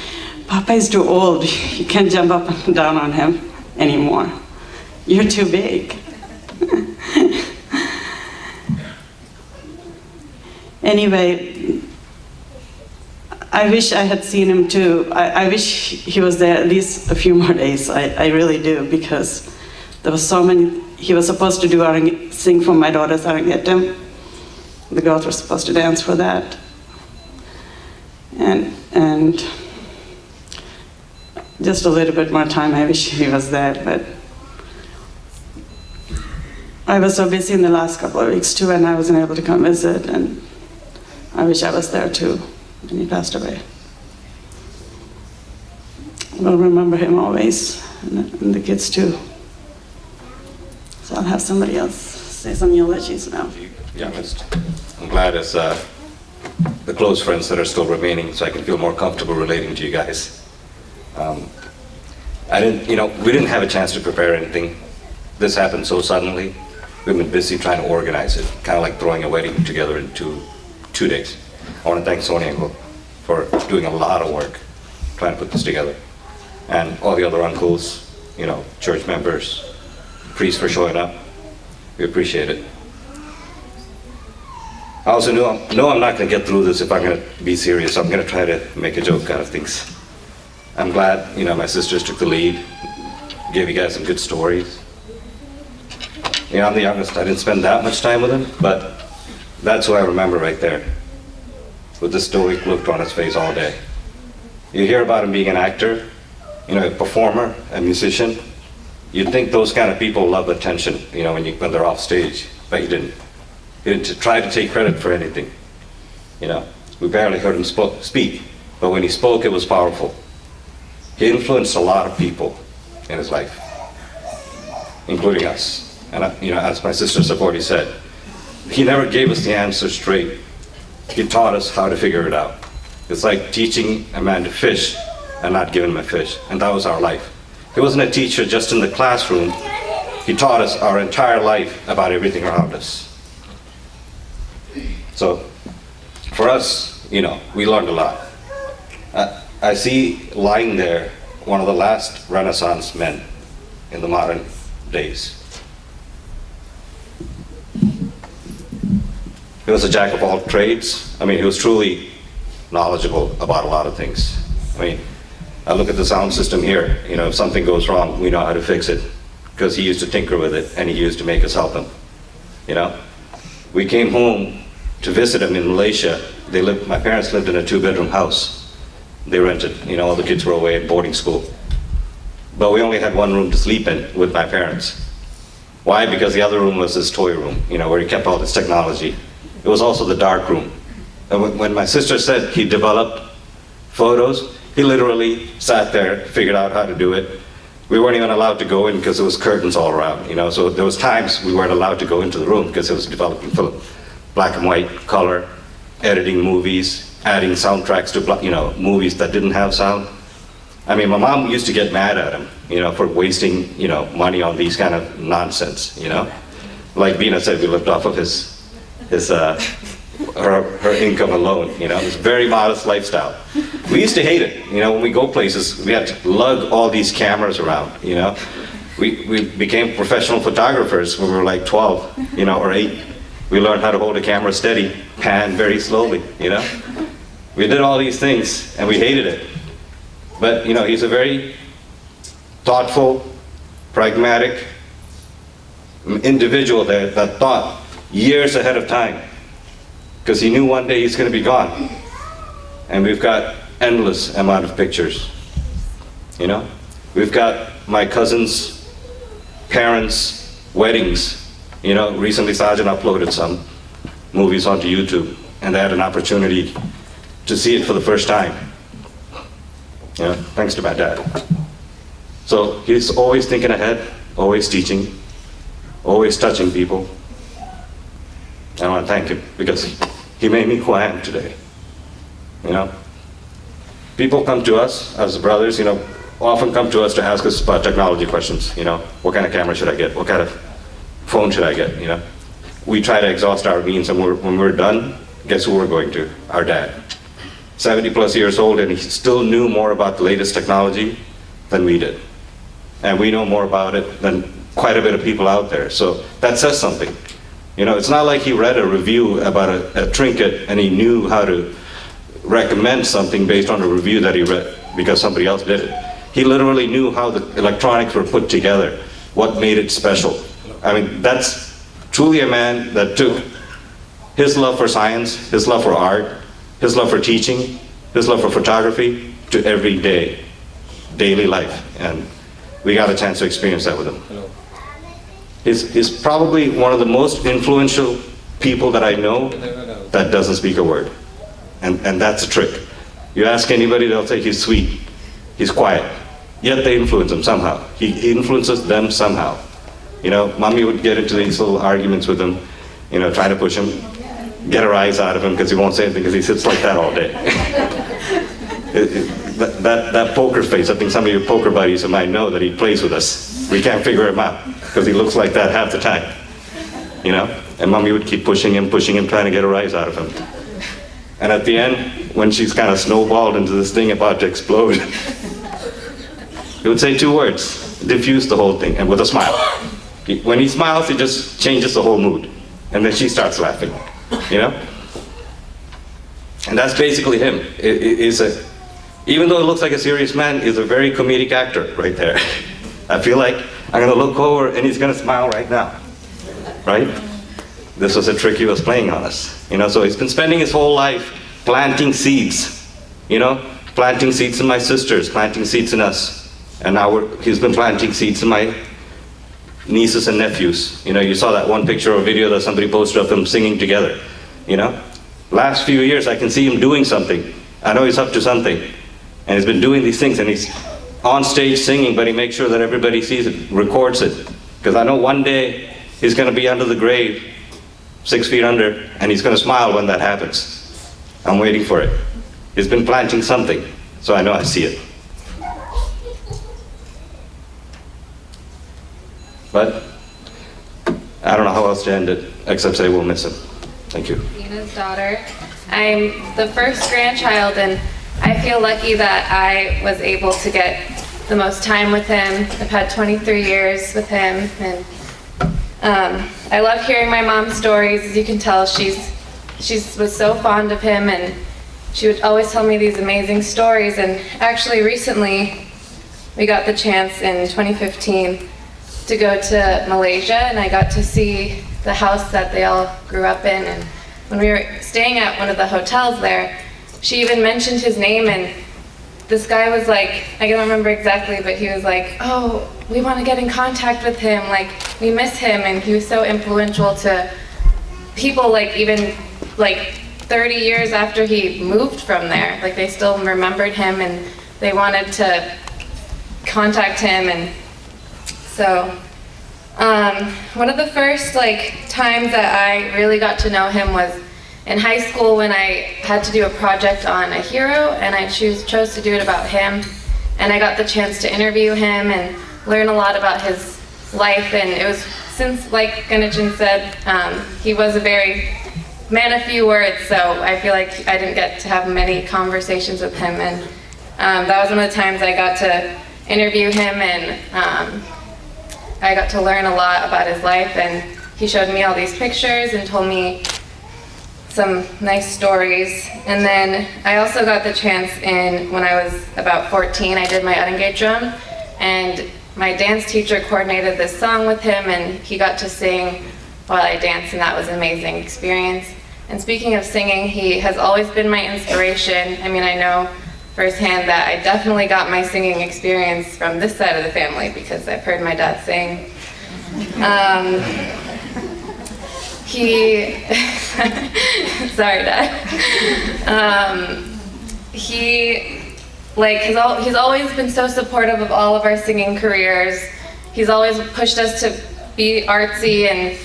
Papa is too old. You can't jump up and down on him anymore. You're too big. Anyway, I wish I had seen him too. I wish he was there at least a few more days. I really do, because there was so many. He was supposed to sing for my daughter's Arangetam. The girls were supposed to dance for that. And just a little bit more time, I wish he was there, but I was so busy in the last couple of weeks too, and I wasn't able to come visit, and I wish I was there too when he passed away. We'll remember him always, and the kids too. So I'll have somebody else say some eulogies now. Yeah, I'm glad as the close friends that are still remaining, so I can feel more comfortable relating to you guys. We didn't have a chance to prepare anything. This happened so suddenly. We've been busy trying to organize it, kind of like throwing a wedding together in two days. I want to thank Sonia for doing a lot of work trying to put this together, and all the other uncles, church members, priests for showing up. We appreciate it. I also know I'm not going to get through this if I'm going to be serious, so I'm going to try to make a joke out of things. I'm glad, my sisters took the lead, gave you guys some good stories. I'm the youngest, I didn't spend that much time with him, but that's who I remember right there, with the stoic look on his face all day. You hear about him being an actor, a performer, a musician. You'd think those kind of people love attention, when they're off stage, but he didn't. He didn't try to take credit for anything. We barely heard him speak, but when he spoke, it was powerful. He influenced a lot of people in his life, including us. And as my sister Sapori said, he never gave us the answer straight. He taught us how to figure it out. It's like teaching a man to fish and not giving him a fish, and that was our life. He wasn't a teacher just in the classroom. He taught us our entire life about everything around us. So, for us, we learned a lot. I see lying there one of the last Renaissance men in the modern days. He was a jack of all trades. He was truly knowledgeable about a lot of things. I look at the sound system here. If something goes wrong, we know how to fix it, because he used to tinker with it and he used to make us help him. We came home to visit him in Malaysia. My parents lived in a 2-bedroom house. They rented, all the kids were away at boarding school. But we only had one room to sleep in with my parents. Why? Because the other room was his toy room, where he kept all this technology. It was also the dark room. And when my sister said he developed photos, he literally sat there, figured out how to do it. We weren't even allowed to go in because there was curtains all around, so there was times we weren't allowed to go into the room because it was developing film. Black and white, color, editing movies, adding soundtracks to movies that didn't have sound. My mom used to get mad at him, for wasting, money on these kind of nonsense, Like Beena said, we lived off of her income alone, It's a very modest lifestyle. We used to hate it, when we go places, we had to lug all these cameras around, We became professional photographers when we were like 12, or 8. We learned how to hold a camera steady, pan very slowly, We did all these things and we hated it. But, he's a very thoughtful, pragmatic individual there that thought years ahead of time, because he knew one day he's going to be gone. And we've got endless amount of pictures, We've got my cousin's parents' weddings. Recently Sajan uploaded some movies onto YouTube, and they had an opportunity to see it for the first time. Thanks to my dad. So he's always thinking ahead, always teaching, always touching people. I want to thank him because he made me who I am today. People come to us as brothers, often come to us to ask us about technology questions. What kind of camera should I get? What kind of phone should I get? We try to exhaust our means, and when we're done, guess who we're going to? Our dad. 70 plus years old, and he still knew more about the latest technology than we did. And we know more about it than quite a bit of people out there. So that says something. It's not like he read a review about a trinket and he knew how to recommend something based on a review that he read because somebody else did it. He literally knew how the electronics were put together, what made it special. That's truly a man that took his love for science, his love for art, his love for teaching, his love for photography to everyday, daily life. And we got a chance to experience that with him. He's probably one of the most influential people that I know that doesn't speak a word. And that's a trick. You ask anybody, they'll say he's sweet, he's quiet. Yet they influence him somehow. He influences them somehow. Mommy would get into these little arguments with him, trying to push him, get a rise out of him because he won't say anything because he sits like that all day. That poker face, I think some of your poker buddies might know that he plays with us. We can't figure him out because he looks like that half the time. And Mommy would keep pushing him, trying to get a rise out of him. And at the end, when she's kind of snowballed into this thing about to explode, he would say 2 words. diffuse the whole thing, and with a smile. When he smiles, it just changes the whole mood. And then she starts laughing, you know? And that's basically him. Even though it looks like a serious man, he's a very comedic actor right there. I feel like I'm gonna look over and he's gonna smile right now, right? This was a trick he was playing on us, you know? So he's been spending his whole life planting seeds, you know? Planting seeds in my sisters, planting seeds in us. And now he's been planting seeds in my nieces and nephews. You know, you saw that one picture or video that somebody posted of them singing together, you know? Last few years, I can see him doing something. I know he's up to something. And he's been doing these things, and he's on stage singing, but he makes sure that everybody sees it, records it. Because I know one day he's gonna be under the grave, 6 feet under, and he's gonna smile when that happens. I'm waiting for it. He's been planting something, so I know I see it. But I don't know how else to end it, except say we'll miss him. Thank you. Beena's daughter. I'm the first grandchild, and I feel lucky that I was able to get the most time with him. I've had 23 years with him, and I love hearing my mom's stories. As you can tell, she was so fond of him, and she would always tell me these amazing stories. And actually recently, we got the chance in 2015 to go to Malaysia, and I got to see the house that they all grew up in. And when we were staying at one of the hotels there, she even mentioned his name, and this guy was like, I don't remember exactly, but he was like, oh, we want to get in contact with him, like, we miss him. And he was so influential to people, like, even like 30 years after he moved from there. Like, they still remembered him, and they wanted to contact him. And so one of the first times that I really got to know him was in high school, when I had to do a project on a hero, and I chose to do it about him. And I got the chance to interview him and learn a lot about his life. And it was, since, like Ganesan said, he was a very man of few words, so I feel like I didn't get to have many conversations with him. And that was one of the times I got to interview him, and I got to learn a lot about his life. And he showed me all these pictures and told me some nice stories. And then I also got the chance when I was about 14, I did my Arangate drum, and my dance teacher coordinated this song with him, and he got to sing while I danced, and that was an amazing experience. And speaking of singing, he has always been my inspiration. I mean, I know firsthand that I definitely got my singing experience from this side of the family, because I've heard my dad sing. Sorry, Dad. He's always been so supportive of all of our singing careers. He's always pushed us to be artsy, and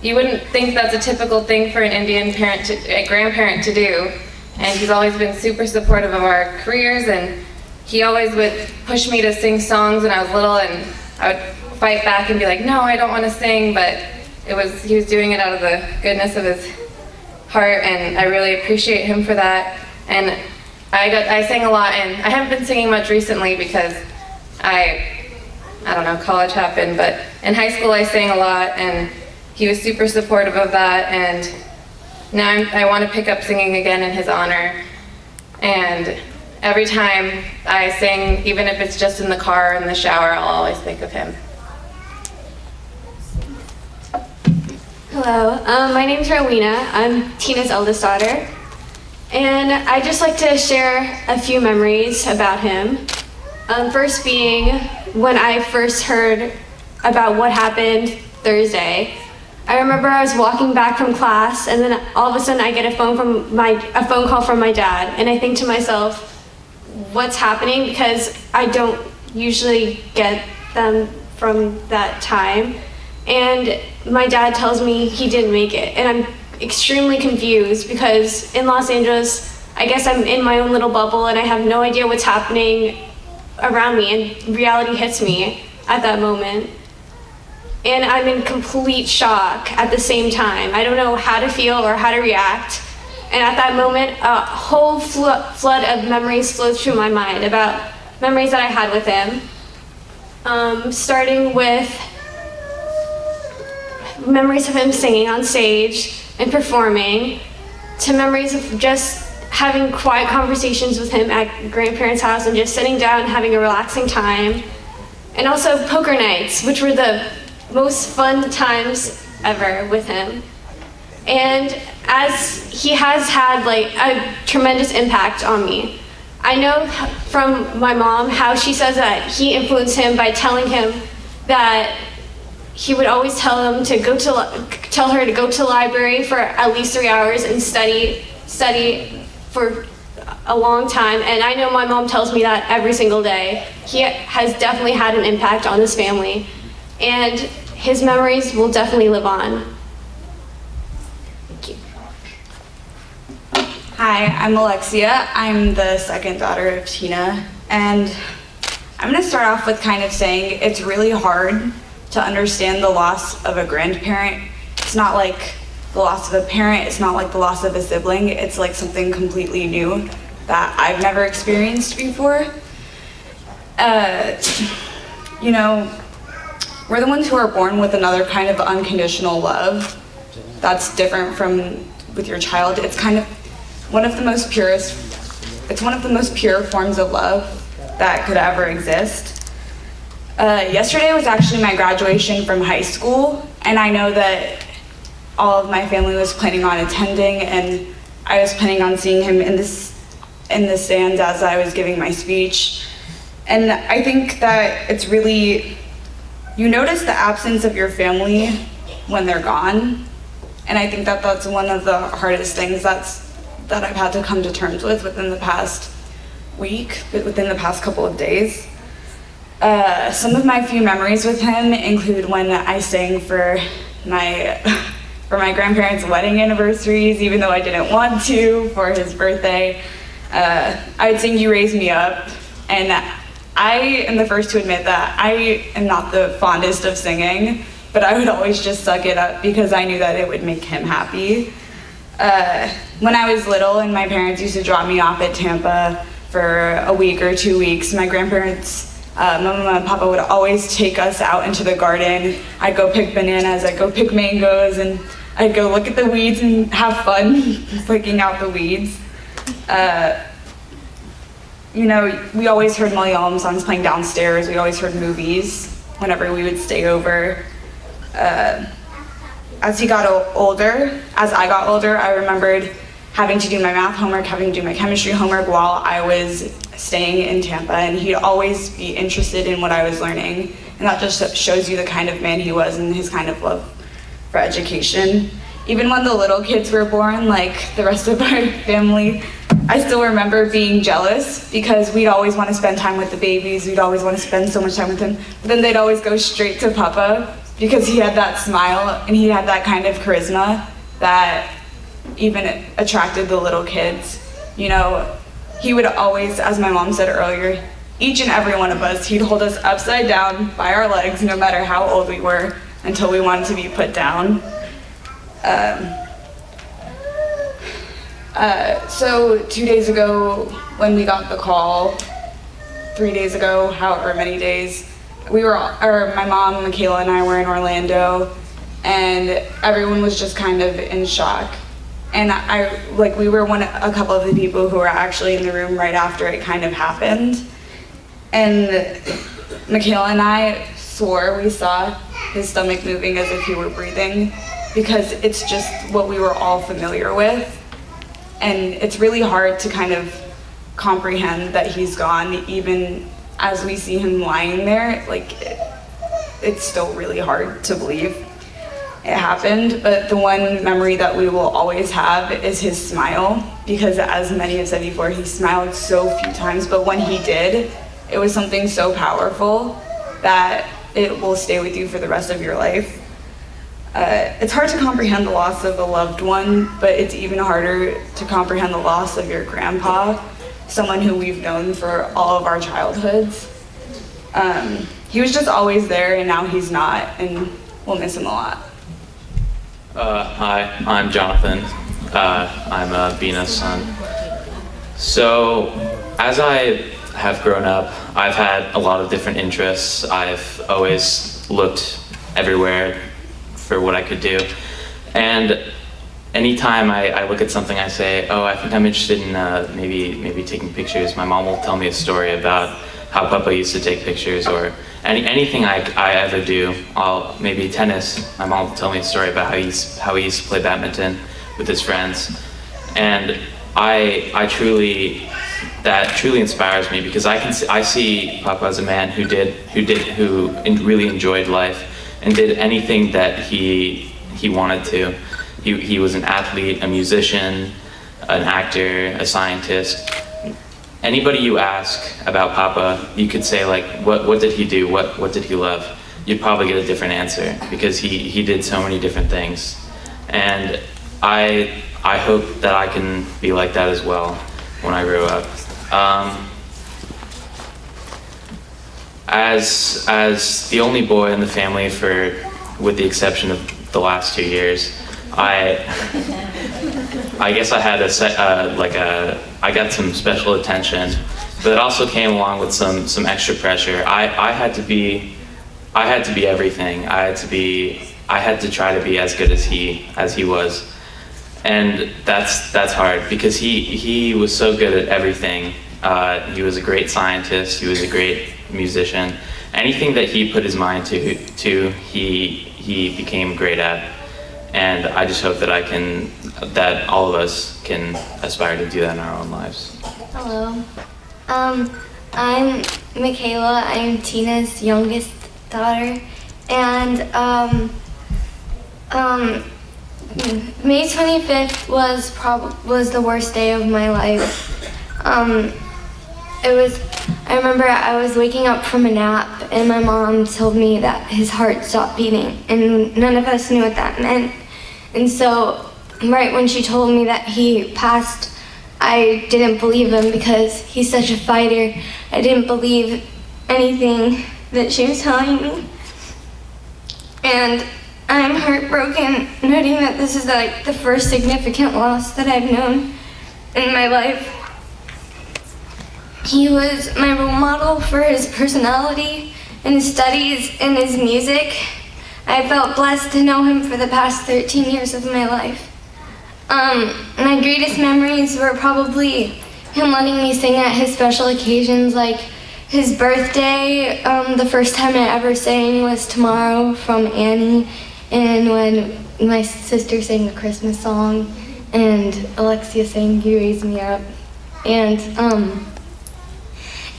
you wouldn't think that's a typical thing for an Indian grandparent to do. And he's always been super supportive of our careers, and he always would push me to sing songs when I was little, and I would fight back and be like, no, I don't want to sing, but he was doing it out of the goodness of his heart, and I really appreciate him for that. And I sang a lot, and I haven't been singing much recently because I don't know, college happened, but in high school I sang a lot, and he was super supportive of that, and now I want to pick up singing again in his honor. And every time I sing, even if it's just in the car or in the shower, I'll always think of him. Hello, my name's Rowena. I'm Tina's eldest daughter. And I'd just like to share a few memories about him. First being when I first heard about what happened Thursday. I remember I was walking back from class, and then all of a sudden I get a phone call from my dad, and I think to myself, what's happening? Because I don't usually get them from that time. And my dad tells me he didn't make it, and I'm extremely confused because in Los Angeles, I guess I'm in my own little bubble and I have no idea what's happening around me, and reality hits me at that moment. And I'm in complete shock at the same time. I don't know how to feel or how to react. And at that moment, a whole flood of memories flowed through my mind about memories that I had with him. starting with memories of him singing on stage and performing, to memories of just having quiet conversations with him at grandparents' house and just sitting down and having a relaxing time, and also poker nights, which were the most fun times ever with him. And as he has had like a tremendous impact on me. I know from my mom how she says that he influenced him by telling him that he would always tell her to go to the library for at least 3 hours and study for a long time. And I know my mom tells me that every single day. He has definitely had an impact on this family, and his memories will definitely live on. Thank you. Hi, I'm Alexia. I'm the second daughter of Tina, and I'm going to start off with kind of saying it's really hard to understand the loss of a grandparent. It's not like the loss of a parent, it's not like the loss of a sibling, it's like something completely new that I've never experienced before. You know, we're the ones who are born with another kind of unconditional love that's different from with your child. It's kind of one of the most pure forms of love that could ever exist. Yesterday was actually my graduation from high school, and I know that all of my family was planning on attending, and I was planning on seeing him in the stands as I was giving my speech. And I think that it's really, you notice the absence of your family when they're gone, and I think that that's one of the hardest things that I've had to come to terms with within the past week, within the past couple of days. Some of my few memories with him include when I sang for my grandparents' wedding anniversaries, even though I didn't want to, for his birthday. I would sing You Raise Me Up, and I am the first to admit that I am not the fondest of singing, but I would always just suck it up because I knew that it would make him happy. When I was little and my parents used to drop me off at Tampa for a week or 2 weeks, my grandparents, Mama and Papa would always take us out into the garden. I'd go pick bananas, I'd go pick mangoes, and I'd go look at the weeds and have fun picking out the weeds. You know, we always heard Malayalam songs playing downstairs. We always heard movies whenever we would stay over. As I got older, I remembered having to do my math homework, having to do my chemistry homework while I was staying in Tampa, and he'd always be interested in what I was learning, and that just shows you the kind of man he was and his kind of love for education. Even when the little kids were born, like the rest of our family, I still remember being jealous because we'd always want to spend time with the babies, we'd always want to spend so much time with him, but then they'd always go straight to Papa because he had that smile and he had that kind of charisma that even attracted the little kids. You know, he would always, as my mom said earlier, each and every one of us, he'd hold us upside down by our legs no matter how old we were until we wanted to be put down. So 2 days ago when we got the call, 3 days ago, however many days, my mom, Michaela, and I were in Orlando, and everyone was just kind of in shock. And we were a couple of the people who were actually in the room right after it kind of happened. And Michaela and I swore we saw his stomach moving as if he were breathing, because it's just what we were all familiar with. And it's really hard to kind of comprehend that he's gone, even as we see him lying there. It's still really hard to believe it happened, but the one memory that we will always have is his smile, because as many have said before, he smiled so few times, but when he did, it was something so powerful that it will stay with you for the rest of your life. It's hard to comprehend the loss of a loved one, but it's even harder to comprehend the loss of your grandpa, someone who we've known for all of our childhoods. He was just always there, and now he's not, and we'll miss him a lot. Hi, I'm Jonathan. I'm Beena's son. So, as I have grown up, I've had a lot of different interests. I've always looked everywhere for what I could do. And anytime I look at something, I say, oh, I think I'm interested in maybe taking pictures. My mom will tell me a story about how Papa used to take pictures, or anything I ever do. Maybe tennis. My mom will tell me a story about how he used to play badminton with his friends. And that truly inspires me, because I see Papa as a man who really enjoyed life and did anything that he wanted to. He was an athlete, a musician, an actor, a scientist. Anybody you ask about Papa, you could say, like, what did he do? What did he love? You'd probably get a different answer, because he did so many different things. And I hope that I can be like that as well when I grow up. As the only boy in the family, with the exception of the last 2 years, I guess I had I got some special attention, but it also came along with some extra pressure. I had to be everything. I had to try to be as good as he was. And that's hard, because he was so good at everything. He was a great scientist. He was a great musician. Anything that he put his mind to he became great at. And I just hope that all of us can aspire to do that in our own lives. Hello. I'm Michaela. I'm Tina's youngest daughter. And May 25th was the worst day of my life. I remember I was waking up from a nap, and my mom told me that his heart stopped beating, and none of us knew what that meant. And so right when she told me that he passed, I didn't believe him, because he's such a fighter. I didn't believe anything that she was telling me. And I'm heartbroken noting that this is like the first significant loss that I've known in my life. He was my role model for his personality and his studies and his music. I felt blessed to know him for the past 13 years of my life. My greatest memories were probably him letting me sing at his special occasions, like his birthday. The first time I ever sang was Tomorrow from Annie, and when my sister sang the Christmas song, and Alexia sang You Raise Me Up.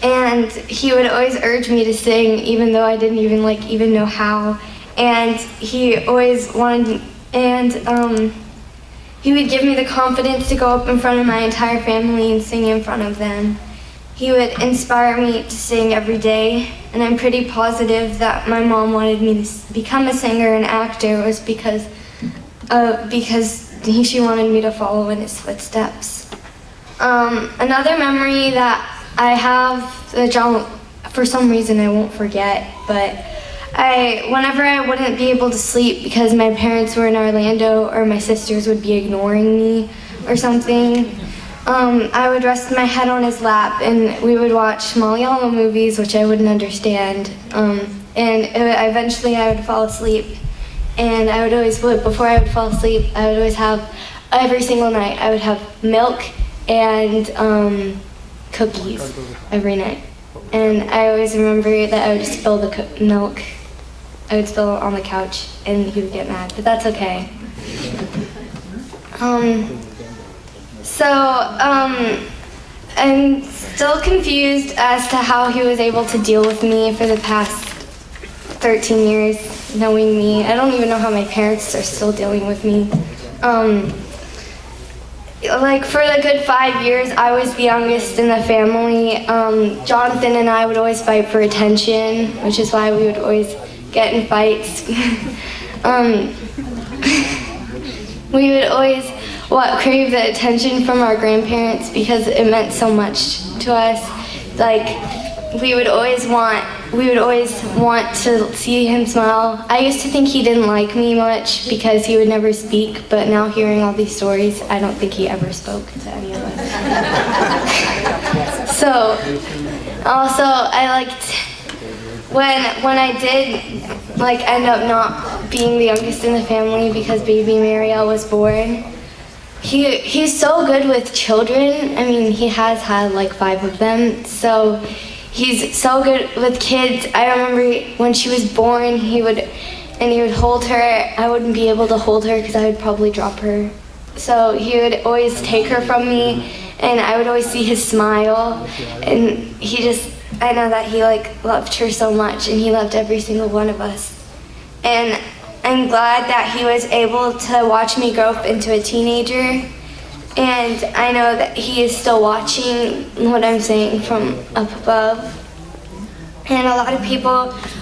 And he would always urge me to sing, even though I didn't even know how. And he always wanted, and he would give me the confidence to go up in front of my entire family and sing in front of them. He would inspire me to sing every day, and I'm pretty positive that my mom wanted me to become a singer and actor was because she wanted me to follow in his footsteps. Another memory that I have that for some reason I won't forget, but whenever I wouldn't be able to sleep because my parents were in Orlando or my sisters would be ignoring me or something, I would rest my head on his lap and we would watch Malayalam movies, which I wouldn't understand, and eventually I would fall asleep. And before I would fall asleep, I would always have, every single night, I would have milk and cookies every night. And I always remember that I would spill the milk. I would spill it on the couch and he would get mad, but that's okay. I'm still confused as to how he was able to deal with me for the past 13 years, knowing me. I don't even know how my parents are still dealing with me. For the good 5 years, I was the youngest in the family. Jonathan and I would always fight for attention, which is why we would always get in fights. We would always crave the attention from our grandparents because it meant so much to us. We would always want to see him smile. I used to think he didn't like me much because he would never speak, but now hearing all these stories, I don't think he ever spoke to any of us. So, Also, I liked when I did end up not being the youngest in the family because baby Mariel was born. He's so good with children. I mean, he has had 5 of them, so he's so good with kids. I remember when she was born, he would hold her. I wouldn't be able to hold her because I would probably drop her. So he would always take her from me, and I would always see his smile, and I know that he loved her so much, and he loved every single one of us. And I'm glad that he was able to watch me grow up into a teenager, and I know that he is still watching what I'm saying from up above. And a lot of people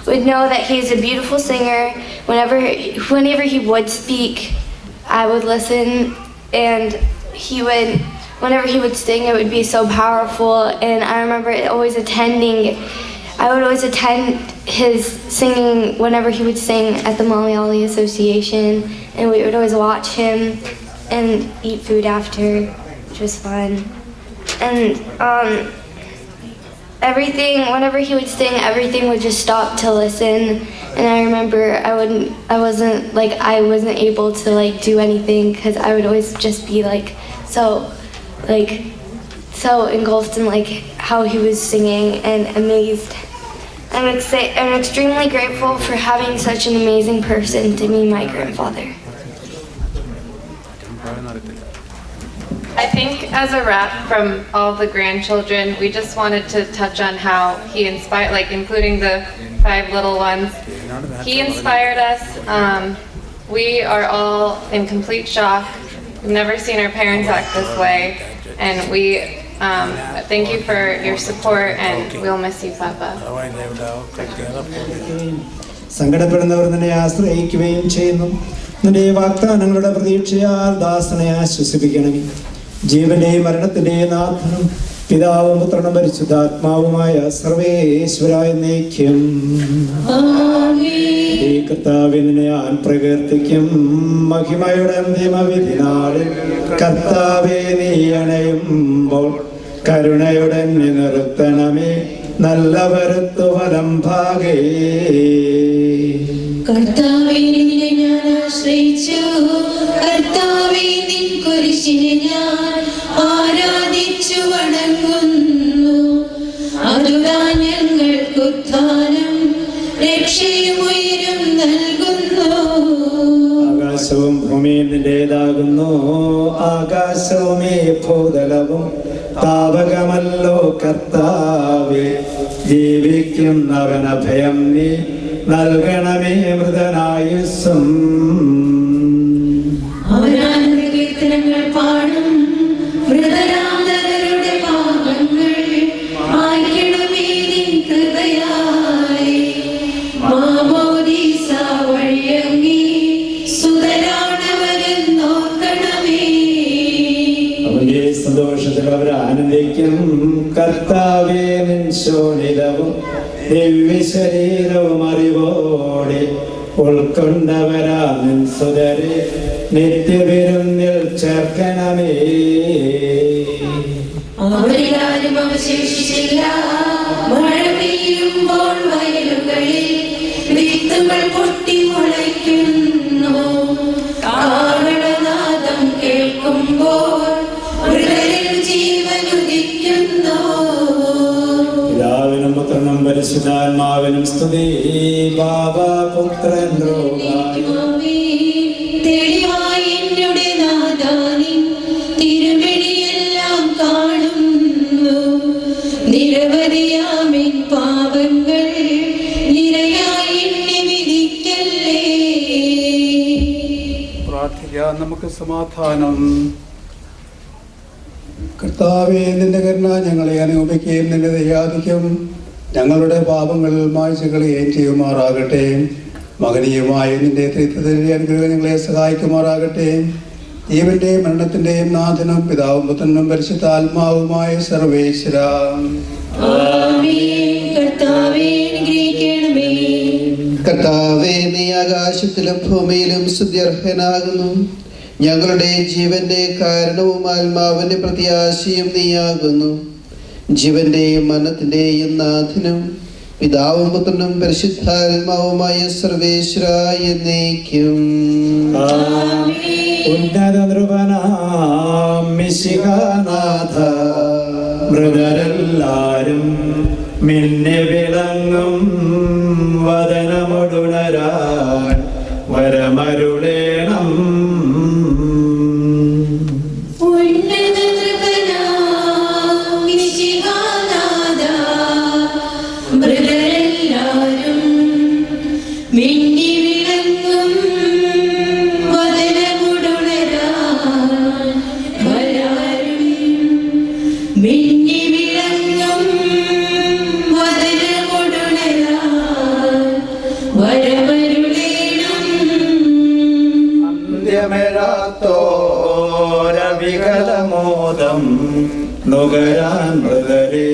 would know that he is a beautiful singer. Whenever he would speak, I would listen, and whenever he would sing, it would be so powerful. And I remember I would always attend his singing whenever he would sing at the Malayali Association, and we would always watch him and eat food after, which was fun. And whenever he would sing, everything would just stop to listen. And I remember I wasn't able to do anything because I would always just be so engulfed in how he was singing and amazed. I'm extremely grateful for having such an amazing person to be my grandfather. I think as a wrap from all the grandchildren, we just wanted to touch on how he inspired, including the 5 little ones. He inspired us. We are all in complete shock. We've never seen our parents act this way, and we thank you for your support, and we'll miss you, Papa. സങ്കടപ്പെടുന്നവർ നിന്നെ ആശ്രയിക്കുകയും ചെയ്യുന്നു. നിന്റെ വാഗ്ദാനങ്ങളുടെ പ്രതീക്ഷയാൽ ദാസനെ ആശ്വസിപ്പിക്കണമേ. ജീവന്റെയും മരണത്തിന്റെയും നാഥനും പിതാവും പുത്രനും പരിശുദ്ധാത്മാവുമായ സർവേശ്വരായ എന്നേക്കും. കർത്താവേ, നിന്നെ ഞാൻ പ്രകീർത്തിക്കും. മഹിമയുടെ അന്തിമവിധി നാളിൽ കർത്താവേ, നീ അണയുമ്പോൾ കരുണയുടെ നിർത്തണമേ. നല്ല വരുത്തു വലം ഭാഗേ. കർത്താവേ, നിന്നെ ഞാൻ ആശ്രയിച്ചു. കർത്താവേ, നിൻ കുരിശിനെ ഞാൻ ആരാധിച്ചു വണങ്ങുന്നു. അതുതാൻ ഞങ്ങൾക്ക് ഉത്ഥാനം രക്ഷയും ഉയരും നൽകുന്നു. ആകാശവും ഭൂമിയും നിന്റേതാകുന്നു. ആകാശവുമേ ഭൂതലവും താവകമല്ലോ കർത്താവേ. ജീവിക്കുന്നവൻ അഭയം നീ നൽകണമേ മൃതനായുസ്സും. കീർത്തനങ്ങൾ പാടും മൃതരാന്തരുടെ പാപങ്ങൾ മായ്ക്കണമേ നിൻ കൃപയായി. മാമോദീസ വഴിയങ്ങി സുതരാണവരെന്നോർക്കണമേ. അവന്റെ സന്തോഷത്തിൽ അവർ ആനന്ദിക്കും. കർത്താവേ, നിൻ ശോണിതവും ദിവ്യശരീരവും അറിവോടെ ഉൾക്കൊണ്ടവരാ നിൻ സുതരെ നിത്യവിരുന്നിൽ ചേർക്കണമേ. അവരിലാരും അവശേഷിച്ചില്ല. മഴ പെയ്യുമ്പോൾ വയലുകളിൽ വിത്തുകൾ പൊട്ടി മുളയ്ക്കുന്നു. കാഹളനാദം കേൾക്കുമ്പോൾ മൃതരിൽ ജീവൻ ഉദിക്കുന്നു. പിതാവിനും പുത്രനും പരിശുദ്ധാത്മാവിനും സ്തുതി. ബാബാ പുത്രൻ തെളിവായി എന്നുടെ നാദാനിൻ തിരുവഴിയെല്ലാം കാണുന്നു. നിരവധിയാമിൻ പാപങ്ങൾ നിരയായി എന്നെ വിധിക്കല്ലേ. പ്രാർത്ഥിക്കാം നമുക്ക് സമാധാനം. കർത്താവേ, നിന്റെ കരുണ ഞങ്ങളെ അനുഭവിക്കുകയും നിന്റെ ദയാധിക്യം ഞങ്ങളുടെ പാപങ്ങൾ മായ്ച്ചു കളയുകയും ചെയ്യുമാറാകട്ടെ. മകനീയമായ നിന്റെ ത്രിത്വത്തിലെ അനുഗ്രഹം ഞങ്ങളെ സഹായിക്കുമാറാകട്ടെ. ജീവന്റെയും മരണത്തിന്റെയും നാഥനും പിതാവും പുത്രനും പരിശുദ്ധാത്മാവുമായ സർവേശ്വര. കർത്താവേ, നീ ആകാശത്തിലും ഭൂമിയിലും സ്തുത്യർഹനാകുന്നു. ഞങ്ങളുടെ ജീവന്റെ കാരണവും ആത്മാവിന്റെ പ്രത്യാശയും നീയാകുന്നു. ജീവന്റെയും മരണത്തിന്റെയും നാഥനും പിതാവും പുത്രനും പരിശുദ്ധാത്മാവുമായ സർവേശ്വരായ എന്നേക്കും. ഉന്നത നൃപനാം മിശിഹാനാഥ മൃഗരെല്ലാരും മിന്നി വിളങ്ങും വദനമൊടുണരാൻ വരമരുളേണം. വികലമോദം നുകരാൻ മൃഗരെ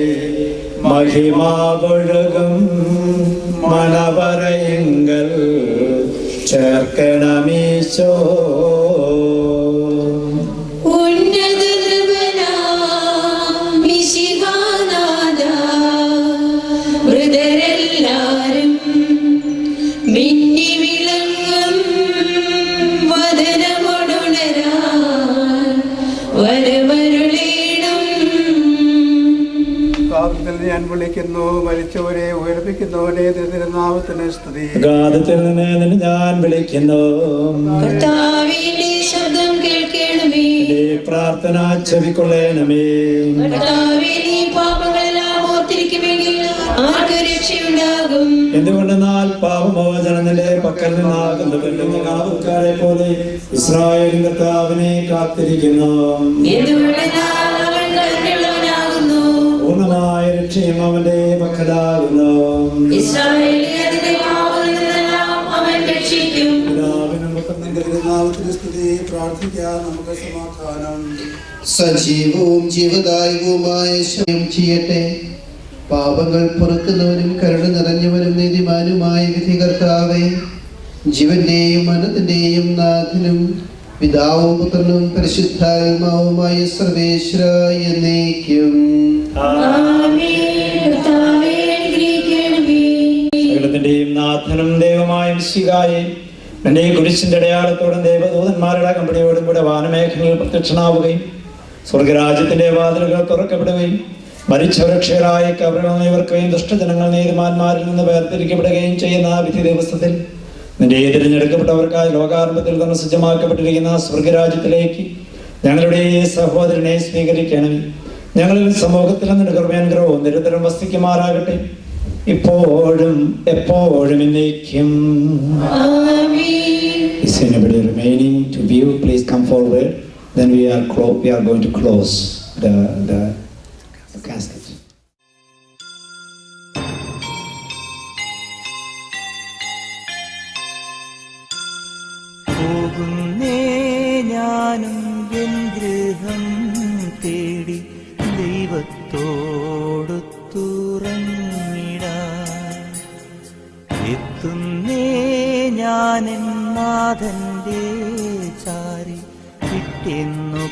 മഹിമാവൊഴുകും മലബറയെങ്കൽ ചേർക്കണമീശോ. ഞാൻ വിളിക്കുന്നു, മരിച്ചവരെ ഉയർപ്പിക്കുന്നവരെ തിരുനാമത്തിന് സ്തുതി. ഗാധത്തിൽ നിന്ന് ഞാൻ വിളിക്കുന്നു, ശബ്ദം കേൾക്കണമേ. പ്രാർത്ഥന ചെവിക്കൊള്ളണമേ. പാപങ്ങളെല്ലാം ഓർത്തിരിക്കുമെങ്കിൽ ആർക്ക് രക്ഷയുണ്ടാകും? എന്തുകൊണ്ടെന്നാൽ പാപമോചനം നിന്റെ പക്കൽ നിന്നാകുന്നു. കാവൽക്കാരെ പോലെ ഇസ്രായേൽ കർത്താവിനെ കാത്തിരിക്കുന്നു. പൂർണ്ണമായ രക്ഷയും അവന്റെ പക്കലാകുന്നു. പ്രാർത്ഥിക്കാം. നമുക്ക് സമാധാനം. സജീവവും ജീവദായകവുമായ ശയം ചെയ്യട്ടെ. പാപങ്ങൾ പൊറുക്കുന്നവനും കരുണ നിറഞ്ഞവനും നീതിമാനുമായ വിധികർത്താവേ, ജീവന്റെയും മരണത്തിന്റെയും നാഥനും പിതാവും പുത്രനും പരിശുദ്ധാത്മാവുമായ സർവേശ്വരായ എന്നേക്കും. സകലത്തിന്റെയും നാഥനും ദൈവമായ മിശിഹായേ, നിന്റെ കുരിശിന്റെ അടയാളത്തോടും ദേവദൂതന്മാരുടെ കമ്പടിയോടും കൂടെ വാനമേഖലയിൽ പ്രത്യക്ഷനാവുകയും സ്വർഗരാജ്യത്തിന്റെ വാതിലുകൾ തുറക്കപ്പെടുകയും മരിച്ചവരക്ഷരായ കബറിവർക്കുകയും ദുഷ്ടജനങ്ങൾ നീതിമാന്മാരിൽ നിന്ന് വേർതിരിക്കപ്പെടുകയും ചെയ്യുന്ന വിധി ദിവസത്തിൽ നിന്റെ തിരഞ്ഞെടുക്കപ്പെട്ടവർക്കായി ലോകാരംഭത്തിൽ തന്നെ സജ്ജമാക്കപ്പെട്ടിരിക്കുന്ന സ്വർഗരാജ്യത്തിലേക്ക് ഞങ്ങളുടെ ഈ സഹോദരനെ സ്വീകരിക്കണമേ. ഞങ്ങളിൽ സമൂഹത്തിൽ നിന്റെ കൃപയാനുഗ്രഹവും നിരന്തരം വസിക്കുമാറാകട്ടെ, ഇപ്പോഴും എപ്പോഴും എന്നേക്കും. Is anybody remaining to view? Please come forward. Then we are going to close the casket. പോകുന്നേ ഞാനും എൻ ഗൃഹം തേടി ദൈവത്തോടൊത്തുറങ്ങിടാൻ. എത്തുന്നേ ഞാനെൻ നാഥന്റെ ചാരി കിട്ടിയെന്നൊപ്പമുണർന്നിടാൻ.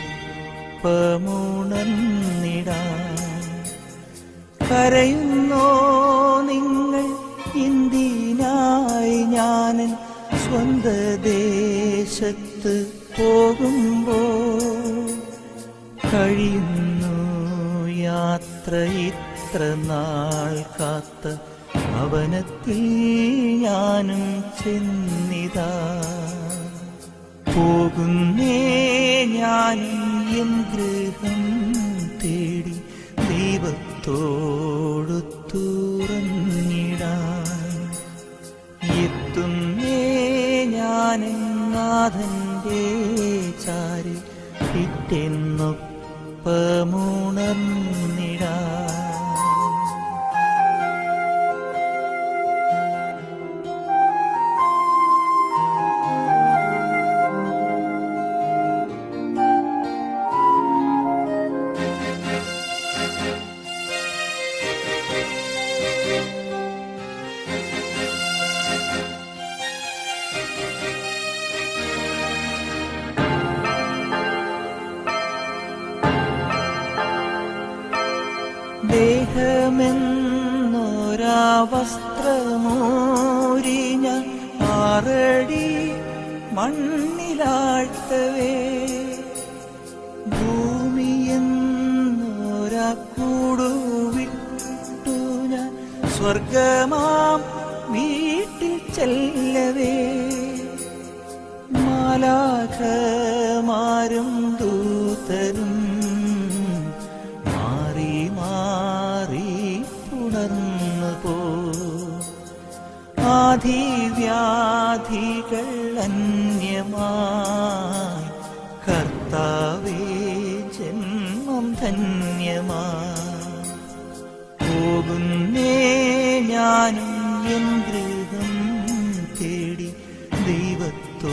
കരയുന്നോ നിങ്ങൾ ഇന്ത്യനായി ഞാനൻ സ്വന്ത ദേശത്ത് പോകുമ്പോൾ? കഴിയുന്നു യാത്ര ഇത്ര നാൾ കാത്ത ഭവനത്തിൽ ഞാനും ചെന്നിതാ. പോകുന്നേ ഞാനും എൻ ഗൃഹം തേടി ദൈവത്തോടൊത്തുറങ്ങിടാൻ. എത്തുന്നേ ഞാനെൻ നാഥന്റെ ചാരി പിറ്റെന്നൊപ്പമുണർന്നിടാൻ. വസ്ത്രമൂരി ഞാൻ 6 അടി മണ്ണിലാഴ്ത്തവേ ഭൂമിയെന്നൊരാ കൂടുവിട്ടു ഞാൻ സ്വർഗമാം വീട്ടിൽ ചെല്ലവേ മാലാഖമാരും ദൂതരും മാറി മാറി പുണർന്നു പോ ആധിവ്യാധികൾ അന്യമായി കർത്താവേ ജന്മം ധന്യമായി പോകുന്നേ ഞാനും എൻ ഗൃഹം തേടി ദൈവത്തോടൊത്തുറങ്ങിടാൻ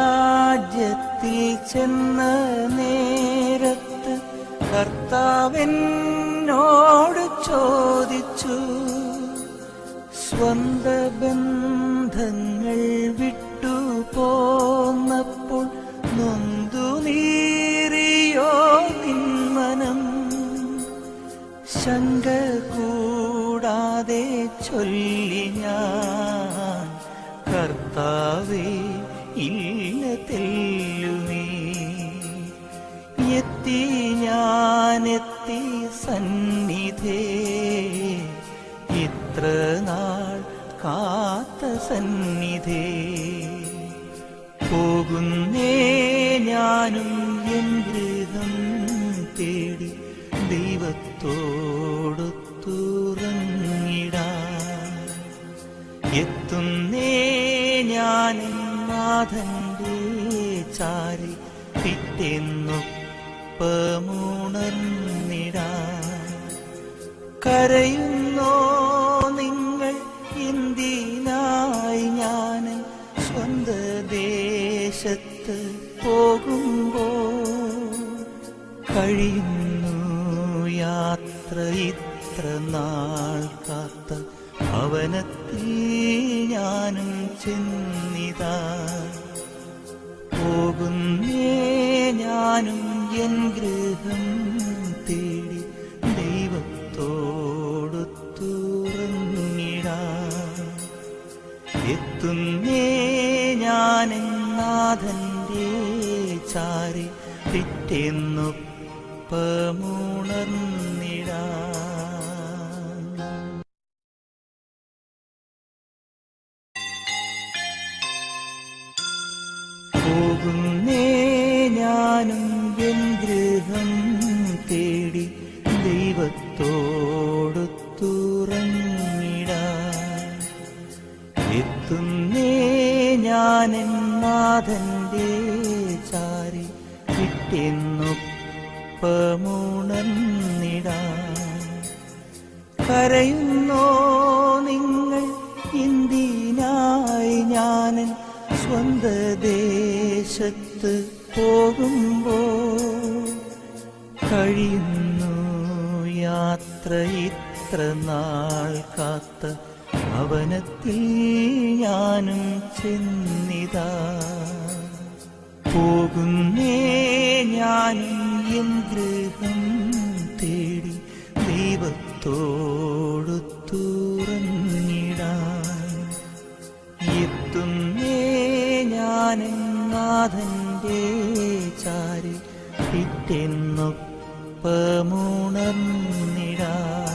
സ്വർഗരാജ്യത്തിൽ ചെന്ന നേരത്ത് കർത്താവെന്നോട് ചോദിച്ചു സ്വന്ത ബന്ധങ്ങൾ വിട്ടു പോന്നപ്പോൾ നൊന്തു നീറിയോ നിന്മനം ശങ്ക കൂടാതെ ചൊല്ലി ഞാൻ കർത്താവേ ഇല്ല തെല്ലുമേ എത്തി ഞാനെത്തി സന്നിധേ ഇത്ര നാൾ കാത്ത സന്നിധേ പോകുന്നേ ഞാനും എൻ ഗൃഹം തേടി ദൈവത്തോടൊത്തുറങ്ങിടാൻ എത്തുന്നേ ഞാൻ നാഥന്റെ ചാരി പിറ്റെന്നൊപ്പമുണർന്നിടാൻ കരയുന്നോ നിങ്ങൾ എന്തിനായി ഞാൻ സ്വന്ത ദേശത്ത് പോകുമ്പോൾ കഴിയുന്നു യാത്ര ഇത്ര നാൾ കാത്ത ഭവനത്തിൽ ഞാനും ചെന്നിതാ പോകുന്നേ ഞാനും എൻ ഗൃഹം തേടി ദൈവത്തോടൊത്തുറങ്ങിടാൻ എത്തുന്നേ ഞാൻ നാഥന്റെ ചാരി പിറ്റെന്നൊപ്പമുണർന്നിടാൻ പോകുന്നേ ഞാനും എൻ ഗൃഹം തേടി ദൈവത്തോടൊത്തുറങ്ങിടാൻ എത്തുന്നേ ഞാൻ നാഥന്റെ ചാരി പിറ്റെന്നൊപ്പമുണർന്നിടാൻ കരയുന്നോ നിങ്ങൾ എന്തിനായി ഞാൻ സ്വന്ത ദേശത്ത് പോകുമ്പോൾ കഴിയുന്നു യാത്ര ഇത്ര നാൾ കാത്ത ഭവനത്തിൽ ഞാനും ചെന്നിതാ പോകുന്നേ ഞാനും എൻ ഗൃഹം തേടി ദൈവത്തോടൊത്തുറങ്ങിടാൻ എത്തുന്നേ ഞാൻ നാഥന്റെ ചാരി പിറ്റെന്നൊപ്പമുണർന്നിടാൻ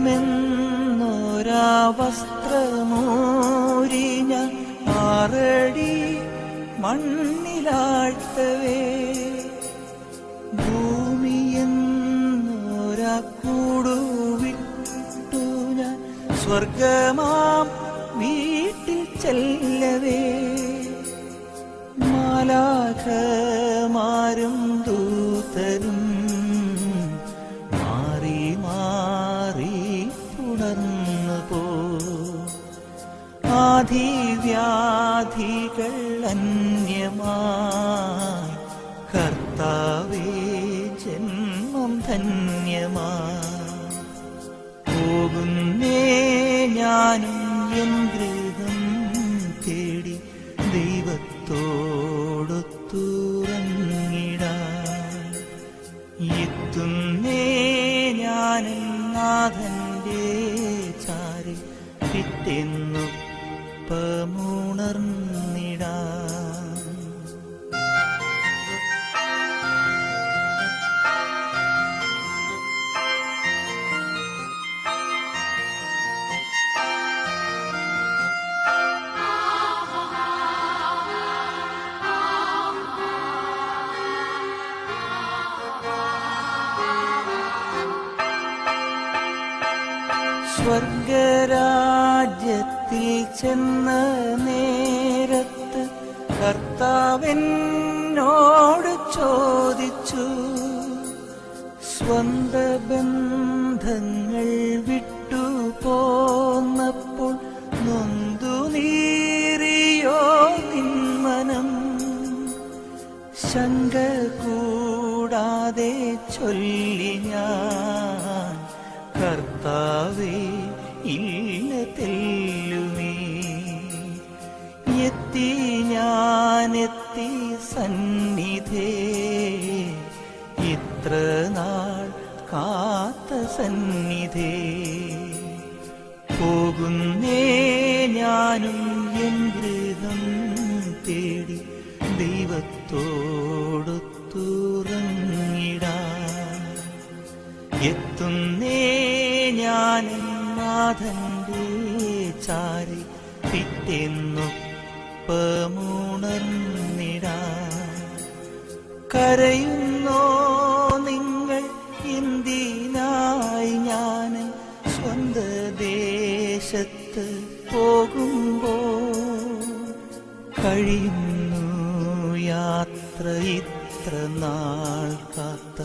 സ്വർഗമെന്നൊരാ വസ്ത്രമൂരിഞ്ഞ 6 അടി മണ്ണിലാഴ്ത്തവേ ഭൂമിയെന്നൊരാ കൂടുവിട്ടു ഞാൻ സ്വർഗമാം വീട്ടിൽ ചെല്ലവേ മാലാഖമാരും ദൂതരും മാറി മാറി പുണർന്നു പോ ആധിവ്യാധികൾ അന്യമായി കർത്താവേ ജന്മം ധന്യമായി പോകുന്നേ ഞാനും എൻ ഗൃഹം തേടി ദൈവത്തോടൊത്തുറങ്ങിടാൻ എത്തുന്നേ ഞാനും നാഥന്റെ ചാരി പിറ്റെന്നൊപ്പമുണർന്നിടാൻ സ്വർഗരാജ്യത്തിൽ ചെന്ന നേരത്ത് കർത്താവെന്നോട് ചോദിച്ചു സ്വന്ത ബന്ധങ്ങൾ വിട്ടു പോന്നപ്പോൾ നൊന്തു നീറിയോ നിന്മനം ശങ്ക കൂടാതെ ചൊല്ലി ഞാൻ കർത്താവേ ഇല്ല തെല്ലുമേ എത്തി ഞാനെത്തി സന്നിധേ ഇത്ര നാൾ കാത്ത സന്നിധേ പോകുന്നേ ഞാനും എൻ ഗൃഹം തേടി ദൈവത്തോടൊത്തുറങ്ങിടാൻ എത്തുന്നേ ഞാനും നാഥന്റെ ചാരി പിറ്റെന്നൊപ്പമുണർന്നിടാൻ കരയുന്നോ നിങ്ങൾ എന്തിനായി ഞാൻ സ്വന്ത ദേശത്ത് പോകുമ്പോൾ കഴിയുന്നു യാത്ര ഇത്ര നാൾ കാത്ത